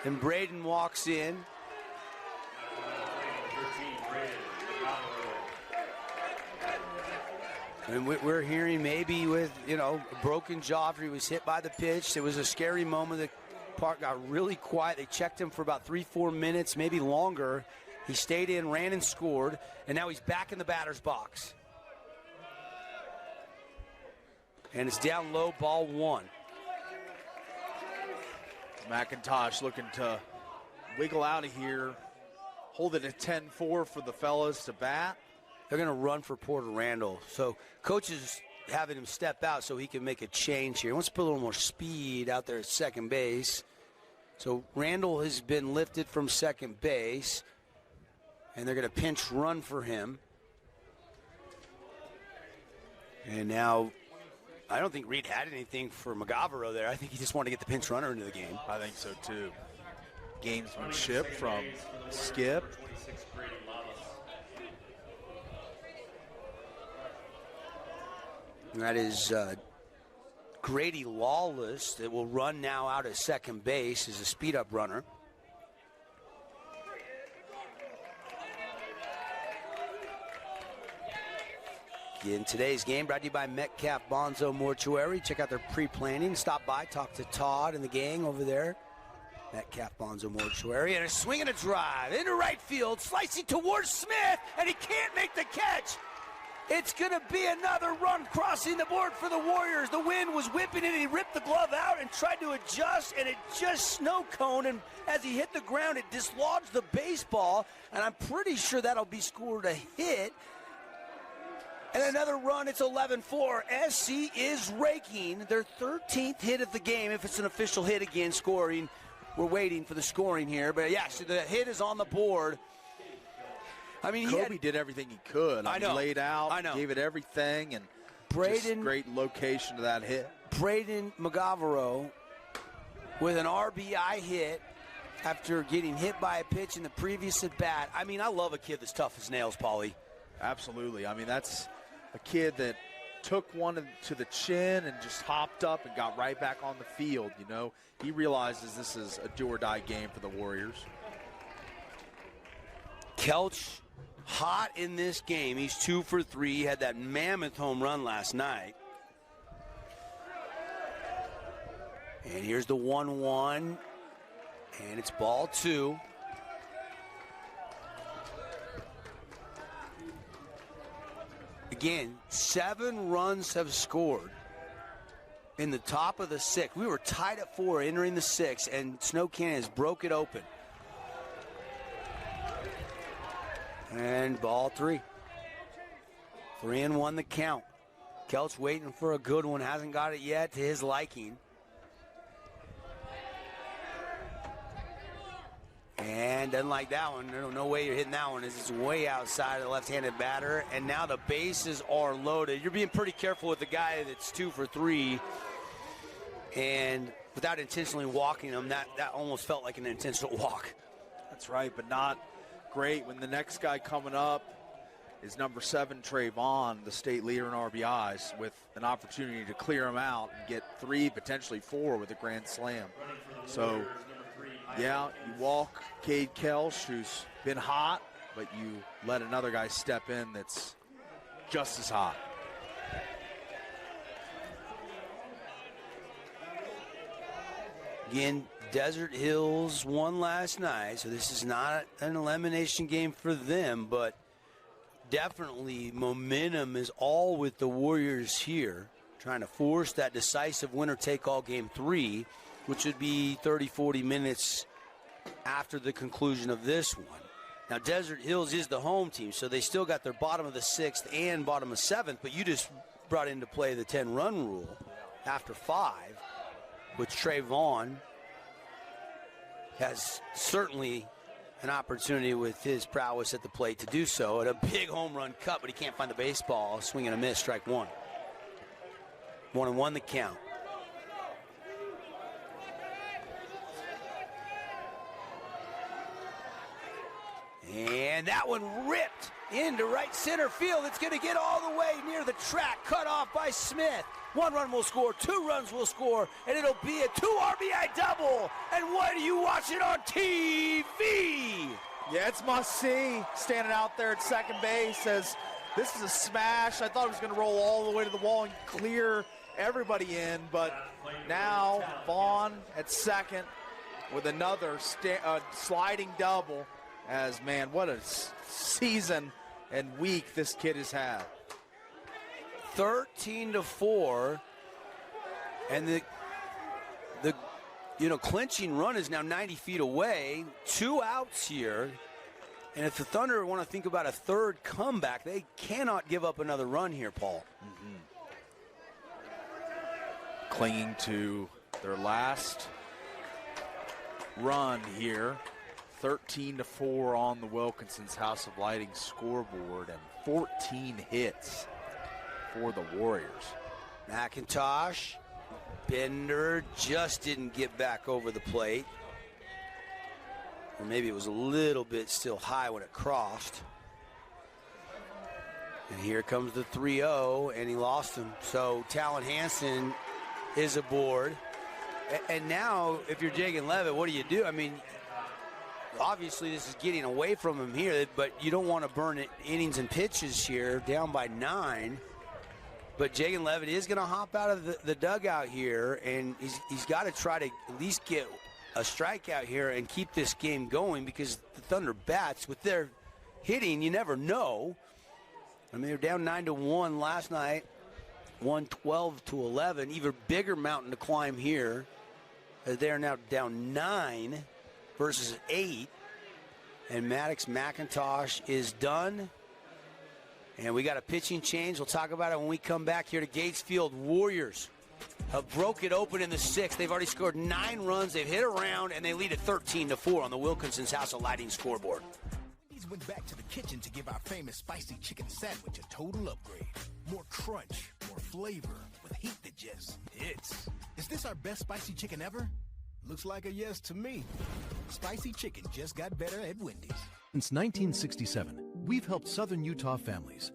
And Braden walks in. And we're hearing maybe with, a broken jaw after he was hit by the pitch. It was a scary moment. The park got really quiet. They checked him for about 3-4 minutes, maybe longer. He stayed in, ran and scored, and now he's back in the batter's box. And it's down low, ball 1. McIntosh looking to wiggle out of here. Hold it at 10-4 for the fellas to bat. They're going to run for Porter Randall. So coach is having him step out so he can make a change here. He wants to put a little more speed out there at second base. So Randall has been lifted from second base, and they're going to pinch run for him. And now I don't think Reed had anything for McGavero there. I think he just wanted to get the pinch runner into the game. I think so, too. Gamesmanship from Skip. And that is Grady Lawless that will run now out at second base as a speed-up runner. In today's game, brought to you by Metcalf Bonzo Mortuary. Check out their pre-planning. Stop by, talk to Todd and the gang over there. Metcalf Bonzo Mortuary. And a swing and a drive into right field, slicing towards Smith, and he can't make the catch. It's going to be another run crossing the board for the Warriors. The wind was whipping it. He ripped the glove out and tried to adjust, and it just snow-coned. And as he hit the ground, it dislodged the baseball, and I'm pretty sure that'll be scored a hit. And another run, it's 11-4. SC is raking their 13th hit of the game, if it's an official hit again, scoring. We're waiting for the scoring here. But, yeah, so the hit is on the board. I mean, Kobe did everything he could. I know. He laid out, I know. Gave it everything, and Braden, great location to that hit. Braden McGavero with an RBI hit after getting hit by a pitch in the previous at-bat. I mean, I love a kid that's tough as nails, Paulie. Absolutely. I mean, that's a kid that took one to the chin and just hopped up and got right back on the field, He realizes this is a do-or-die game for the Warriors. Kelch hot in this game. He's 2 for 3. He had that mammoth home run last night. And here's the 1-1. And it's ball 2. Again, 7 runs have scored. in the top of the 6th. We were tied at 4 entering the 6th, and Snow Canyon has broke it open. And ball 3. 3-1 the count. Kelch waiting for a good one. Hasn't got it yet to his liking. And doesn't like that one. There's no way you're hitting that one. It's way outside of the left-handed batter. And now the bases are loaded. You're being pretty careful with the guy that's 2 for 3. And without intentionally walking him, that almost felt like an intentional walk. That's right, but not great when the next guy coming up is number 7, Trayvon, the state leader in RBIs, with an opportunity to clear him out and get 3, potentially 4 with a grand slam. So, yeah, you walk Cade Kelch, who's been hot, but you let another guy step in that's just as hot. Again, Desert Hills won last night, so this is not an elimination game for them, but definitely momentum is all with the Warriors here, trying to force that decisive winner-take-all game 3, which would be 30, 40 minutes after the conclusion of this one. Now, Desert Hills is the home team, so they still got their bottom of the 6th and bottom of 7th, but you just brought into play the 10-run rule after 5, which Trayvon has certainly an opportunity with his prowess at the plate to do so. At a big home run cut, but he can't find the baseball. Swing and a miss, strike 1. 1-1 the count. And that one ripped into right center field. It's going to get all the way near the track. Cut off by Smith. 1 run will score, 2 runs will score, and it'll be a 2 RBI double. And what are you watching on TV? Yeah, it's must-see. Standing out there at second base says, this is a smash. I thought it was going to roll all the way to the wall and clear everybody in, but now Vaughn at second with another sliding double. As, man, what a season and week this kid has had. 13-4, and the clinching run is now 90 feet away. 2 outs here, and if the Thunder want to think about a third comeback, they cannot give up another run here, Paul. Clinging to their last run here. 13-4 on the Wilkinson's House of Lighting scoreboard, and 14 hits for the Warriors. McIntosh, Bender just didn't get back over the plate. Or maybe it was a little bit still high when it crossed. And here comes the 3-0, and he lost him. So Talon Hansen is aboard. And now, if you're Jagan Levitt, what do? I mean, obviously this is getting away from him here, but you don't want to burn innings and pitches here, down by 9. But Jagan Levitt is going to hop out of the dugout here, and he's got to try to at least get a strikeout here and keep this game going, because the Thunder bats, with their hitting, you never know. I mean, they're down 9-1 last night, won 12-11. Even bigger mountain to climb here. They're now down 9 versus 8. And Maddox McIntosh is done. And we got a pitching change. We'll talk about it when we come back here to Gates Field. Warriors have broke it open in the 6th. They've already scored 9 runs. They've hit around, and they lead at 13-4 on the Wilkinson's House of Lighting scoreboard. Wendy's went back to the kitchen to give our famous spicy chicken sandwich a total upgrade. More crunch, more flavor, with heat that just hits. Is this our best spicy chicken ever? Looks like a yes to me. Spicy chicken just got better at Wendy's. Since 1967, we've helped Southern Utah families.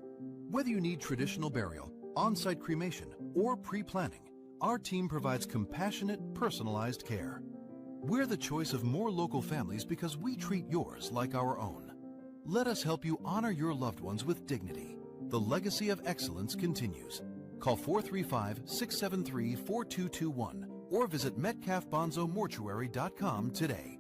Whether you need traditional burial, on-site cremation, or pre-planning, our team provides compassionate, personalized care. We're the choice of more local families because we treat yours like our own. Let us help you honor your loved ones with dignity. The legacy of excellence continues. Call 435-673-4221 or visit MetcalfBonzoMortuary.com today.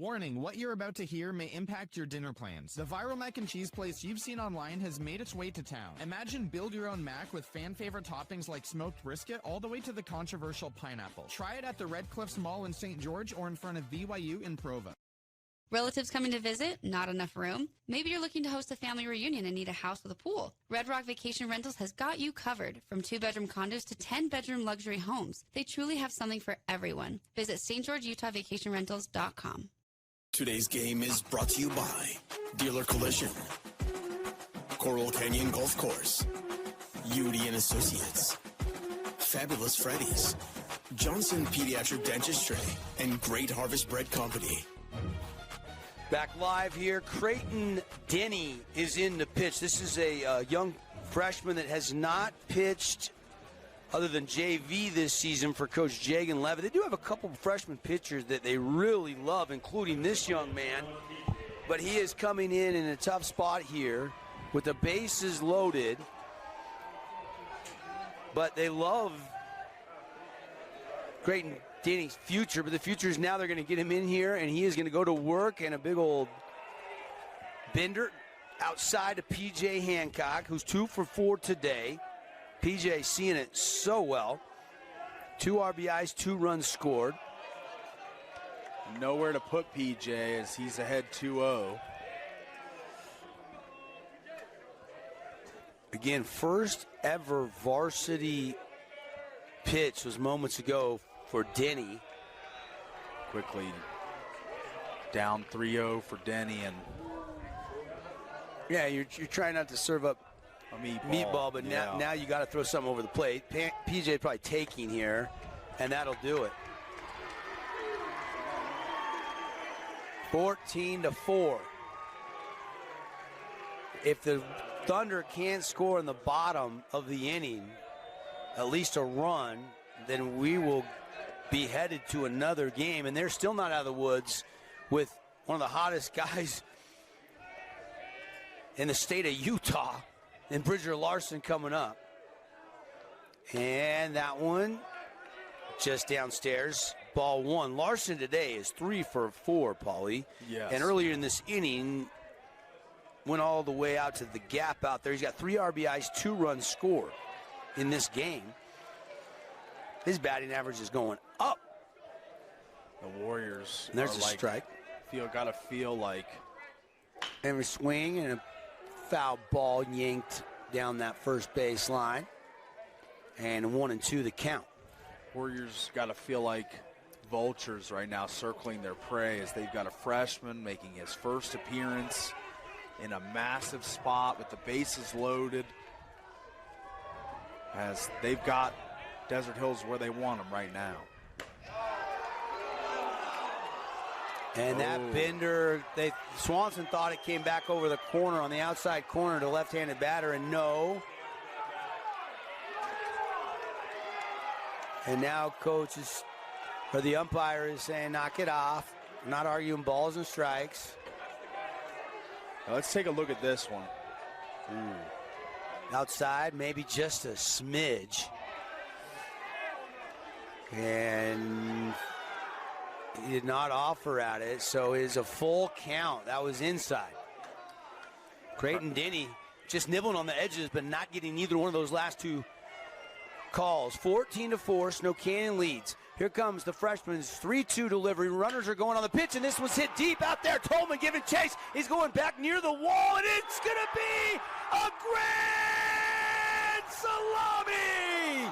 Warning, what you're about to hear may impact your dinner plans. The viral mac and cheese place you've seen online has made its way to town. Imagine build your own mac with fan favorite toppings like smoked brisket all the way to the controversial pineapple. Try it at the Red Cliffs Mall in St. George or in front of BYU in Provo. Relatives coming to visit? Not enough room? Maybe you're looking to host a family reunion and need a house with a pool. Red Rock Vacation Rentals has got you covered. From 2-bedroom condos to 10-bedroom luxury homes, they truly have something for everyone. Visit stgeorgeutahvacationrentals.com. Today's game is brought to you by Dealer Collision, Coral Canyon Golf Course, Udi and Associates, Fabulous Freddy's, Johnson Pediatric Dentistry, and Great Harvest Bread Company. Back live here, Creighton Denny is in the pitch. This is a young freshman that has not pitched other than JV this season for Coach Jagan Levitt. They do have a couple of freshman pitchers that they really love, including this young man. But he is coming in a tough spot here with the bases loaded. But they love Creighton Denny's future, but the future is now they're going to get him in here, and he is going to go to work, and a big old bender outside of P.J. Hancock, who's 2 for 4 today. P.J. seeing it so well. 2 RBIs, 2 runs scored. Nowhere to put P.J. as he's ahead 2-0. Again, first ever varsity pitch was moments ago for Denny. Quickly down 3-0 for Denny, and yeah, you're trying not to serve up a meatball, but now you got to throw something over the plate. PJ probably taking here, and that'll do it. 14-4. If the Thunder can't score in the bottom of the inning, at least a run, then we will be headed to another game. And they're still not out of the woods with one of the hottest guys in the state of Utah, and Bridger Larson coming up. And that one just downstairs. Ball 1. Larson today is 3 for 4, Paulie. Yes. And earlier in this inning, went all the way out to the gap out there. He's got 3 RBIs, 2 runs scored in this game. His batting average is going up. The Warriors. And there's a strike. Gotta feel like. And a swing and a foul ball yanked down that first base line. And 1-2 the count. Warriors gotta feel like vultures right now circling their prey as they've got a freshman making his first appearance in a massive spot with the bases loaded. As they've got Desert Hills where they want them right now. And that bender, Swanson thought it came back over the corner on the outside corner to left-handed batter, and no. And now the umpire is saying, knock it off. We're not arguing balls and strikes. Now let's take a look at this one. Outside, maybe just a smidge. And he did not offer at it, so it is a full count. That was inside. Creighton Denny just nibbling on the edges, but not getting either one of those last 2 calls. 14-4, Snow Canyon leads. Here comes the freshman's 3-2 delivery. Runners are going on the pitch, and this was hit deep out there. Tolman giving chase. He's going back near the wall, and it's going to be a grand salami!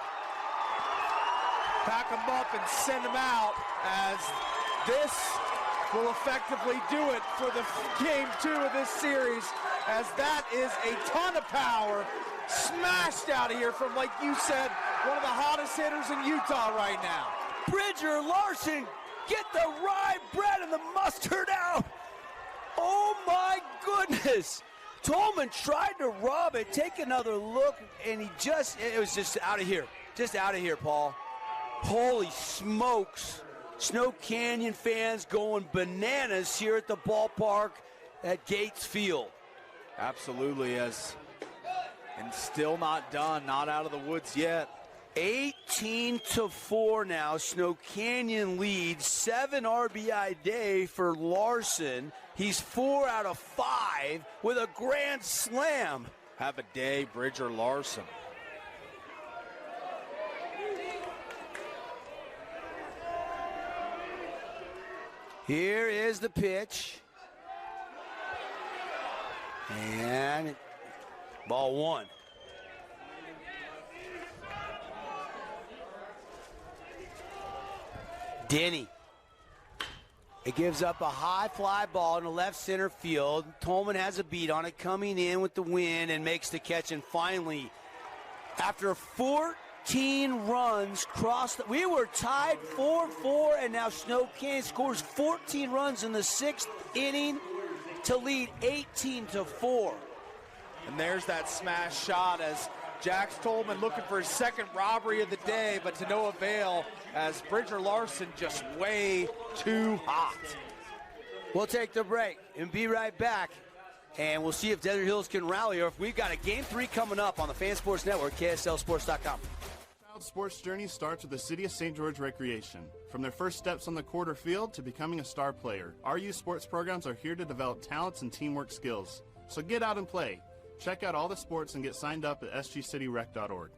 Pack them up and send them out, as this will effectively do it for the game 2 of this series, as that is a ton of power smashed out of here from, like you said, one of the hottest hitters in Utah right now. Bridger Larson, get the rye bread and the mustard out. Oh my goodness. Tolman tried to rob it, take another look, and it was just out of here. Just out of here, Paul. Holy smokes. Snow Canyon fans going bananas here at the ballpark at Gates Field. Absolutely, and still not done, not out of the woods yet. 18-4 now. Snow Canyon leads. 7 RBI day for Larson. He's 4 out of 5 with a grand slam. Have a day, Bridger Larson. Here is the pitch. And ball 1. Denny. It gives up a high fly ball in the left center field. Tolman has a beat on it, coming in with the wind and makes the catch. And finally, after 14 runs, we were tied 4-4, and now Snow Canyon scores 14 runs in the 6th inning to lead 18-4. And there's that smash shot as Jax Tolman looking for his second robbery of the day, but to no avail as Bridger Larson just way too hot. We'll take the break and be right back. And we'll see if Desert Hills can rally or if we've got a Game 3 coming up on the Fan Sports Network, KSLSports.com. Child sports journey starts with the City of St. George Recreation. From their first steps on the quarter field to becoming a star player, our youth sports programs are here to develop talents and teamwork skills. So get out and play. Check out all the sports and get signed up at sgcityrec.org.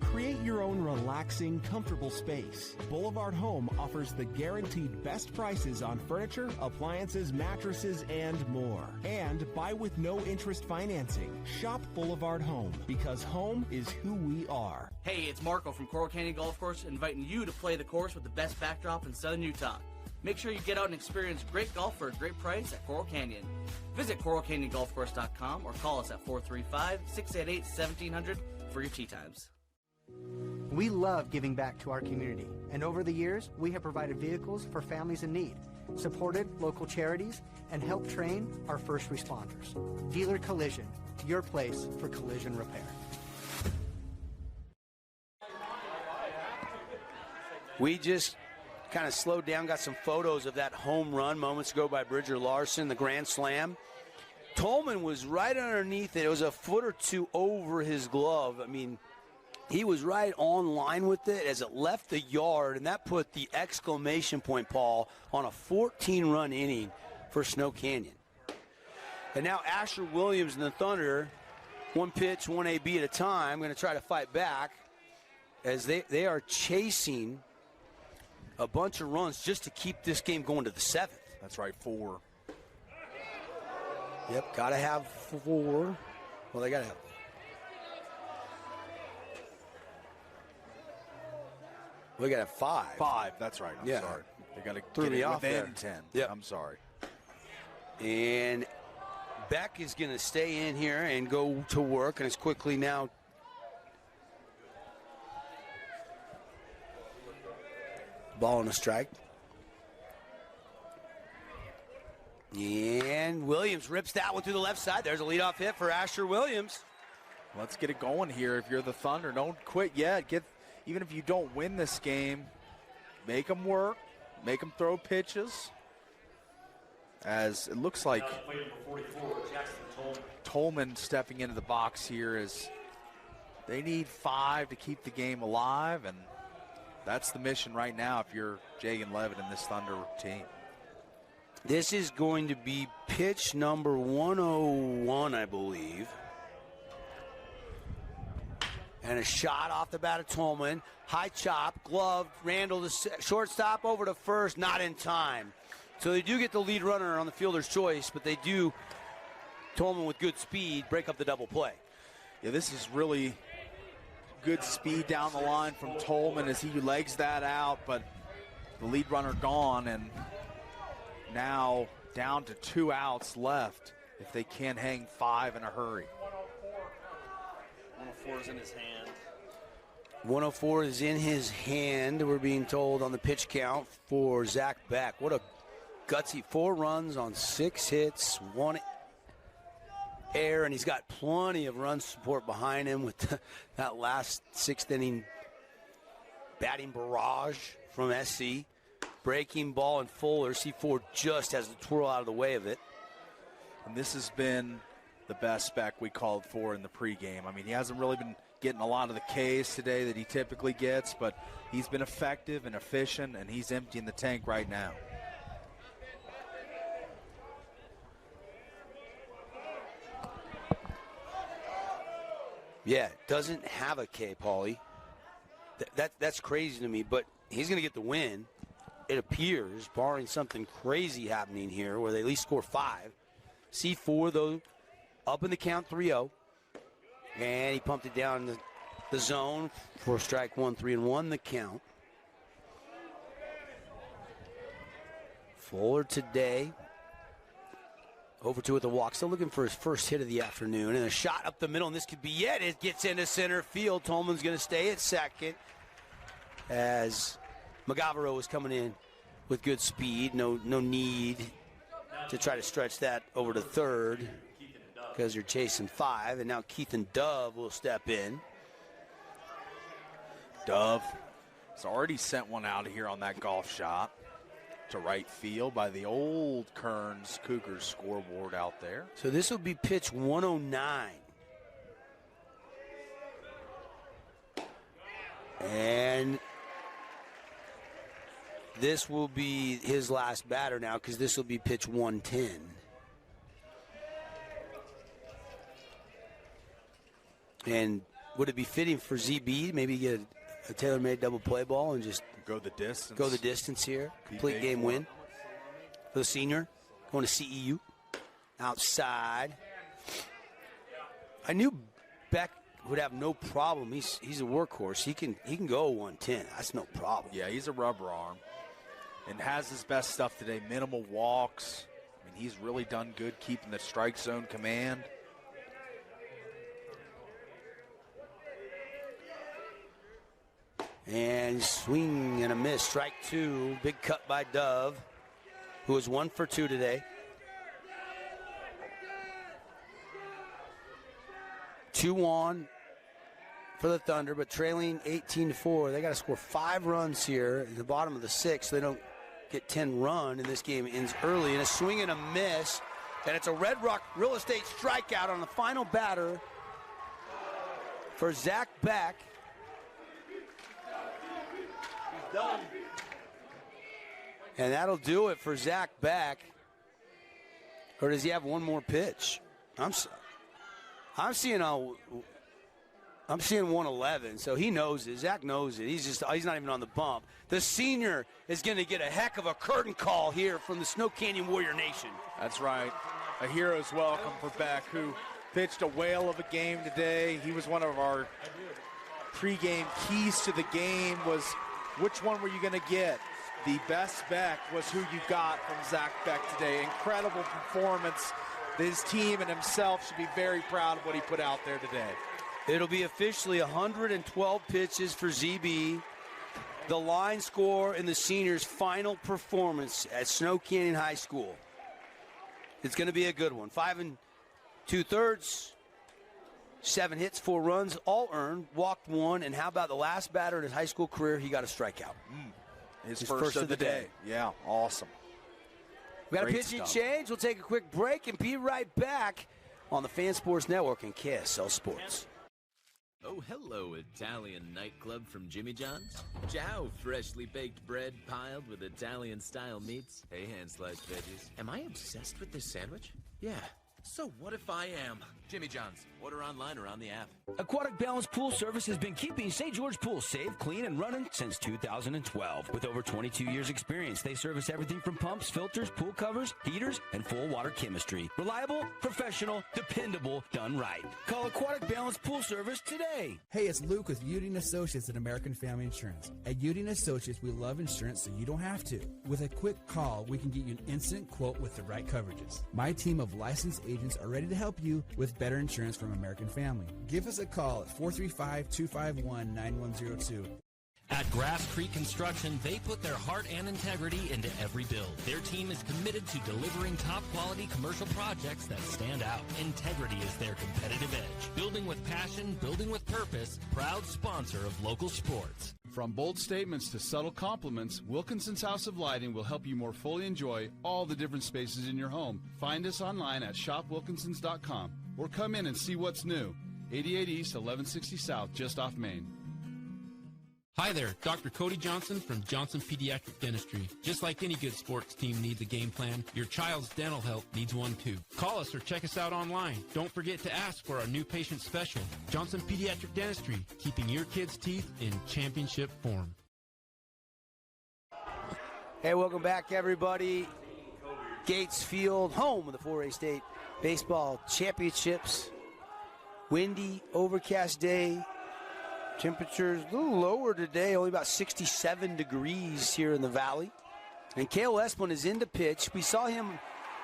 Create your own relaxing, comfortable space. Boulevard Home offers the guaranteed best prices on furniture, appliances, mattresses, and more. And buy with no interest financing. Shop Boulevard Home, because home is who we are. Hey, it's Marco from Coral Canyon Golf Course, inviting you to play the course with the best backdrop in southern Utah. Make sure you get out and experience great golf for a great price at Coral Canyon. Visit CoralCanyonGolfCourse.com or call us at 435-688-1700 for your tee times. We love giving back to our community, and over the years, we have provided vehicles for families in need, supported local charities, and helped train our first responders. Dealer Collision, your place for collision repair. We just kind of slowed down, got some photos of that home run moments ago by Bridger Larson, the grand slam. Tolman was right underneath it. It was a foot or two over his glove. I mean, he was right on line with it as it left the yard, and that put the exclamation point, Paul, on a 14-run inning for Snow Canyon. And now Asher Williams and the Thunder, one pitch, one AB at a time, going to try to fight back as they are chasing a bunch of runs just to keep this game going to the 7th. That's right, 4. Yep, got to have 4. Well, they got to have. We got to have 5. 5, that's right. I'm sorry. They got to Threw get me it off within there. 10. Yep. I'm sorry. And Beck is going to stay in here and go to work, and it's quickly now. Ball and a strike. And Williams rips that one through the left side. There's a leadoff hit for Asher Williams. Let's get it going here. If you're the Thunder, don't quit yet. Even if you don't win this game, make them work, make them throw pitches. As it looks like Tolman stepping into the box here as they need 5 to keep the game alive, and that's the mission right now if you're Jagan Levitt in this Thunder team. This is going to be pitch number 101, I believe. And a shot off the bat of Tolman. High chop, gloved, Randall the shortstop over to first, not in time. So they do get the lead runner on the fielder's choice, but they do, Tolman with good speed, break up the double play. Yeah, this is really good speed down the line from Tolman as he legs that out, but the lead runner gone, and now down to 2 outs left if they can't hang 5 in a hurry. 104 is in his hand. 104 is in his hand, we're being told on the pitch count for Zach Beck. What a gutsy 4 runs on 6 hits, 1 error, and he's got plenty of run support behind him with that last 6th inning batting barrage from SC. Breaking ball and Fuller. C4 just has the twirl out of the way of it. And this has been the best Beck we called for in the pregame. I mean, he hasn't really been getting a lot of the Ks today that he typically gets, but he's been effective and efficient, and he's emptying the tank right now. Yeah, doesn't have a K, Paulie. That's crazy to me, but he's going to get the win. It appears, barring something crazy happening here, where they at least score 5. C4, though, up in the count 3-0. And he pumped it down the zone for strike 1, 3-1 the count. Fuller today, over 2 with a walk. Still looking for his first hit of the afternoon. And a shot up the middle, and this could be it. It gets into center field. Tolman's going to stay at second as McGavero is coming in with good speed. No need to try to stretch that over to third because you're chasing 5. And now Keith and Dove will step in. Dove has already sent one out of here on that golf shot to right field by the old Kearns Cougars scoreboard out there. So this will be pitch 109. And this will be his last batter now because this will be pitch 110. And would it be fitting for ZB maybe get a tailor-made double play ball and just go the distance? Go the distance here. Complete game win for the senior. Going to CEU. Outside. I knew Beck would have no problem. He's a workhorse. He can go 110. That's no problem. Yeah, he's a rubber arm and has his best stuff today. Minimal walks. I mean, he's really done good keeping the strike zone command. And swing and a miss. Strike 2. Big cut by Dove, who is 1 for 2 today. 2 on for the Thunder, but trailing 18-4. They got to score 5 runs here in the bottom of the 6th. So they don't get 10 run, and this game ends early. And a swing and a miss. And it's a Red Rock Real Estate strikeout on the final batter for Zach Beck. Done. And that'll do it for Zach Beck. Or does he have one more pitch? I'm seeing 111, so he knows it. Zach knows it. He's not even on the bump. The senior is going to get a heck of a curtain call here from the Snow Canyon Warrior Nation. That's right. A hero's welcome for Beck, who pitched a whale of a game today. He was one of our pregame keys to the game. Was which one were you going to get? The best Beck was who you got from Zach Beck today. Incredible performance. His team and himself should be very proud of what he put out there today. It'll be officially 112 pitches for ZB. The line score in the seniors' final performance at Snow Canyon High School. It's going to be a good one. 5 2/3, 7 hits, 4 runs, all earned, walked 1, and how about the last batter in his high school career? He got a strikeout. His first of the day. Yeah, awesome. We got a pitching change. We'll take a quick break and be right back on the Fan Sports Network and KSL Sports. Oh, hello, Italian nightclub from Jimmy John's. Ciao, freshly baked bread piled with Italian-style meats. Hey, hand-sliced veggies. Am I obsessed with this sandwich? Yeah. So what if I am? Jimmy John's. Order online or on the app. Aquatic Balance Pool Service has been keeping St. George Pool safe, clean, and running since 2012. With over 22 years experience, they service everything from pumps, filters, pool covers, heaters, and full water chemistry. Reliable, professional, dependable, done right. Call Aquatic Balance Pool Service today. Hey, it's Luke with Udine Associates at American Family Insurance. At Udine Associates, we love insurance so you don't have to. With a quick call, we can get you an instant quote with the right coverages. My team of licensed agents are ready to help you with better insurance from American Family. Give us a call at 435-251-9102. At Grass Creek Construction, they put their heart and integrity into every build. Their team is committed to delivering top-quality commercial projects that stand out. Integrity is their competitive edge. Building with passion, building with purpose, proud sponsor of local sports. From bold statements to subtle compliments, Wilkinson's House of Lighting will help you more fully enjoy all the different spaces in your home. Find us online at shopwilkinsons.com or come in and see what's new. 88 East, 1160 South, just off Main. Hi there, Dr. Cody Johnson from Johnson Pediatric Dentistry. Just like any good sports team needs a game plan, your child's dental health needs one too. Call us or check us out online. Don't forget to ask for our new patient special. Johnson Pediatric Dentistry, keeping your kids' teeth in championship form. Hey, welcome back, everybody. Gates Field, home of the 4A State Baseball Championships. Windy, overcast day. Temperatures a little lower today, only about 67 degrees here in the valley. And Cale Esplin is in to pitch. We saw him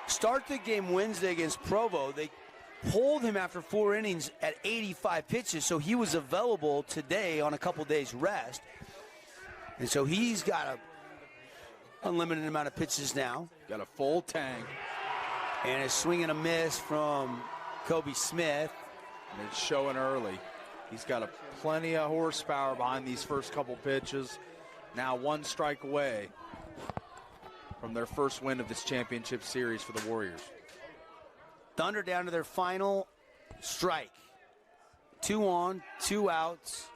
start the game Wednesday against Provo. They pulled him after 4 innings at 85 pitches, so he was available today on a couple days rest. And so he's got a unlimited amount of pitches now. Got a full tank. And a swing and a miss from Kobe Smith. And it's showing early. He's got plenty of horsepower behind these first couple pitches. Now 1 strike away from their first win of this championship series for the Warriors. Thunder down to their final strike. 2 on, 2 outs.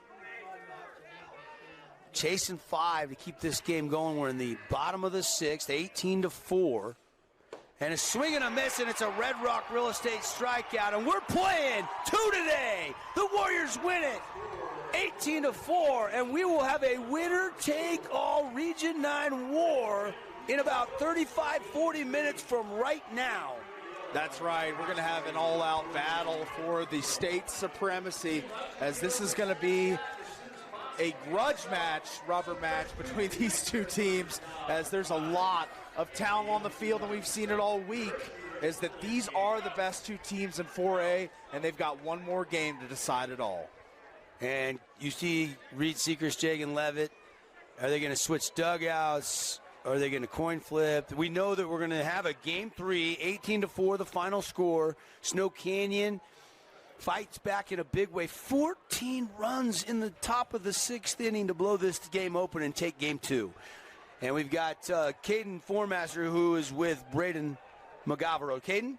Chasing 5 to keep this game going. We're in the bottom of the 6th, 18-4. And a swing and a miss, and it's a Red Rock Real Estate strikeout. And we're playing 2 today. The Warriors win it 18-4. And we will have a winner-take-all Region 9 war in about 35, 40 minutes from right now. That's right. We're going to have an all-out battle for the state supremacy, as this is going to be a grudge match, rubber match between these two teams, as there's a lot of talent on the field, and we've seen it all week, is that these are the best 2 teams in 4A, and they've got one more game to decide it all. And you see Reed Seekers, Jagan Levitt. Are they going to switch dugouts? Are they going to coin flip? We know that we're going to have a game 3, 18-4, the final score. Snow Canyon fights back in a big way. 14 runs in the top of the 6th inning to blow this game open and take game 2. And we've got Caden Formaster, who is with Braden McGavero. Caden?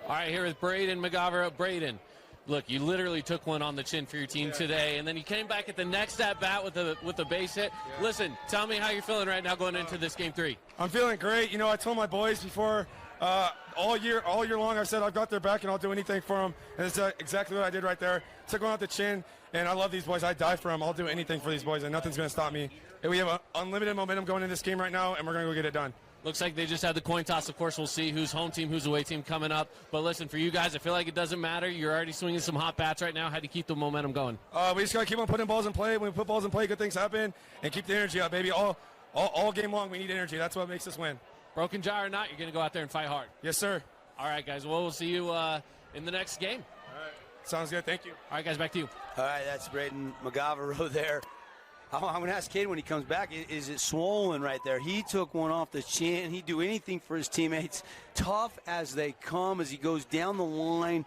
All right, here with Braden McGavero. Braden, look, you literally took one on the chin for your team today, and then you came back at the next at-bat with a base hit. Yeah. Listen, tell me how you're feeling right now going into this game 3. I'm feeling great. You know, I told my boys before all year long, I said I've got their back and I'll do anything for them. And it's exactly what I did right there. Took one out the chin, and I love these boys. I die for them. I'll do anything for these boys, and nothing's going to stop me. And we have unlimited momentum going in this game right now, and we're going to go get it done. Looks like they just had the coin toss. Of course, we'll see who's home team, who's away team coming up. But listen, for you guys, I feel like it doesn't matter. You're already swinging some hot bats right now. How do you keep the momentum going? We just got to keep on putting balls in play. When we put balls in play, good things happen, and keep the energy up, baby. All game long, we need energy. That's what makes us win. Broken jaw or not, you're going to go out there and fight hard. Yes, sir. All right, guys. Well, we'll see you in the next game. All right. Sounds good. Thank you. All right, guys, back to you. All right, that's Braden McGavero there. I'm going to ask Caden when he comes back, is it swollen right there? He took one off the chin. He'd do anything for his teammates. Tough as they come as he goes down the line.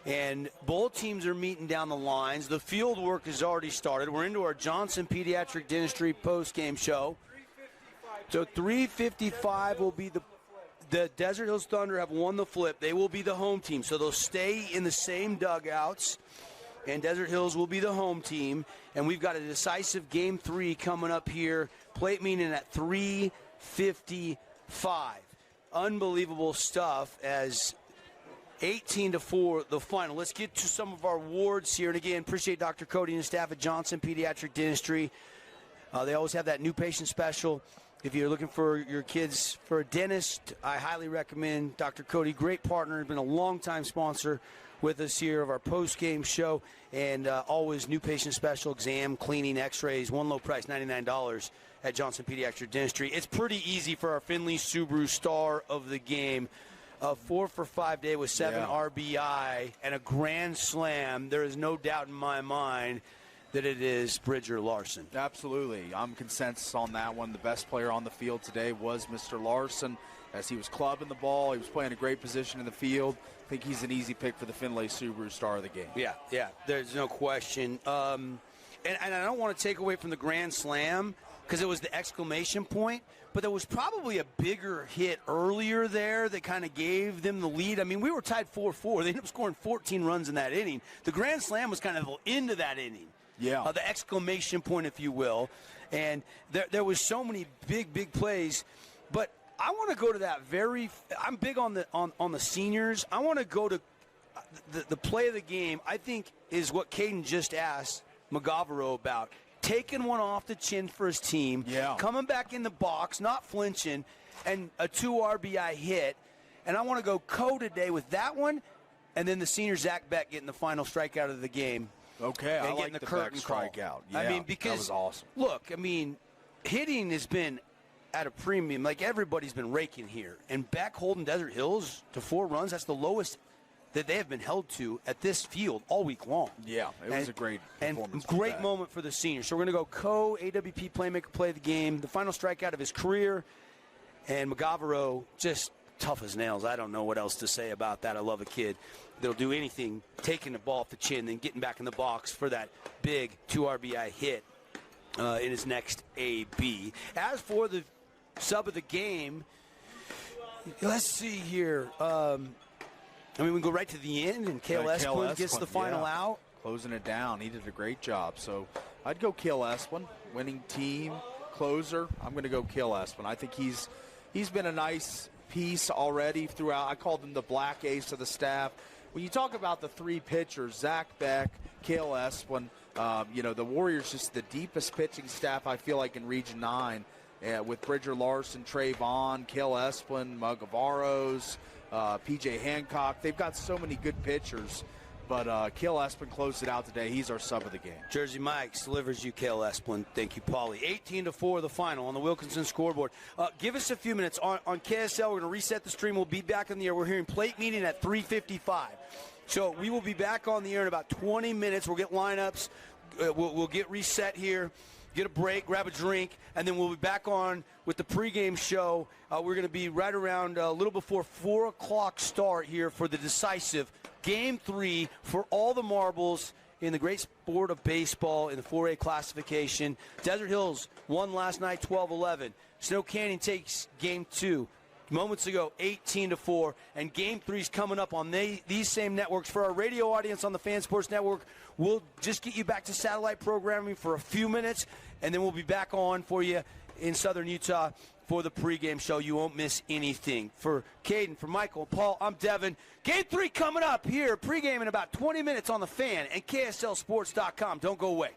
And both teams are meeting down the lines. The field work has already started. We're into our Johnson Pediatric Dentistry post-game show. So 3:55 will be the Desert Hills Thunder have won the flip. They will be the home team. So they'll stay in the same dugouts, and Desert Hills will be the home team. And we've got a decisive game 3 coming up here. Plate meeting at 3:55. Unbelievable stuff as 18-4 the final. Let's get to some of our awards here. And again, appreciate Dr. Cody and staff at Johnson Pediatric Dentistry. They always have that new patient special. If you're looking for your kids for a dentist, I highly recommend Dr. Cody. Great partner, been a long-time sponsor with us here of our post-game show. And always new patient special, exam, cleaning, x-rays, one low price, $99 at Johnson Pediatric Dentistry. It's pretty easy for our Finley Subaru star of the game. A 4-for-5 day with 7 RBI and a grand slam. There is no doubt in my mind that it is Bridger Larson. Absolutely. I'm consensus on that one. The best player on the field today was Mr. Larson, as he was clubbing the ball. He was playing a great position in the field. I think he's an easy pick for the Finlay Subaru star of the game. Yeah, there's no question. And I don't want to take away from the grand slam, because it was the exclamation point, but there was probably a bigger hit earlier there that kind of gave them the lead. I mean, we were tied 4-4. They ended up scoring 14 runs in that inning. The grand slam was kind of the end of that inning. Yeah. The exclamation point, if you will. And there was so many big plays. But I want to go to that I'm big on the seniors. I want to go to the play of the game, I think, is what Caden just asked McGavero about. Taking one off the chin for his team, coming back in the box, not flinching, and a 2 RBI hit. And I want to go today with that one, and then the senior Zach Beck getting the final strikeout of the game. Okay, I like the curtain strikeout. Yeah, I mean, because that was awesome. Look, I mean, hitting has been at a premium. Like, everybody's been raking here. And Beck holding Desert Hills to 4 runs, that's the lowest that they have been held to at this field all week long. Yeah, it was a great performance. And great moment for the senior. So we're going to go AWP playmaker play of the game, the final strikeout of his career, and McGavero just tough as nails. I don't know what else to say about that. I love a kid that'll do anything, taking the ball off the chin, then getting back in the box for that big 2 RBI hit in his next AB. As for the sub of the game, let's see here. I mean, we can go right to the end, and Cale Esplin gets the final out. Closing it down. He did a great job. So I'd go Cale Esplin, winning team, closer. I'm going to go Cale Esplin. I think he's been a nice piece already throughout. I called him the black ace of the staff. When you talk about the 3 pitchers, Zach Beck, Cale Esplin, the Warriors just the deepest pitching staff, I feel like, in Region 9. With Bridger Larson, Trey Vaughn, Cale Esplin, Magavaros, P.J. Hancock. They've got so many good pitchers, but Cale Esplin closed it out today. He's our sub of the game. Jersey Mike's delivers you Cale Esplin. Thank you, Paulie. 18-4 the final on the Wilkinson scoreboard. Give us a few minutes. On KSL, we're going to reset the stream. We'll be back on the air. We're hearing plate meeting at 3:55. So we will be back on the air in about 20 minutes. We'll get lineups. We'll get reset here. Get a break, grab a drink, and then we'll be back on with the pregame show. We're going to be right around a little before 4 o'clock start here for the decisive Game 3 for all the marbles in the great sport of baseball in the 4A classification. Desert Hills won last night 12-11. Snow Canyon takes Game 2. Moments ago, 18-4, and Game 3 is coming up on these same networks. For our radio audience on the Fan Sports Network, we'll just get you back to satellite programming for a few minutes, and then we'll be back on for you in Southern Utah for the pregame show. You won't miss anything. For Caden, for Michael, Paul, I'm Devin. Game 3 coming up here, pregame in about 20 minutes on the Fan and KSLSports.com. Don't go away.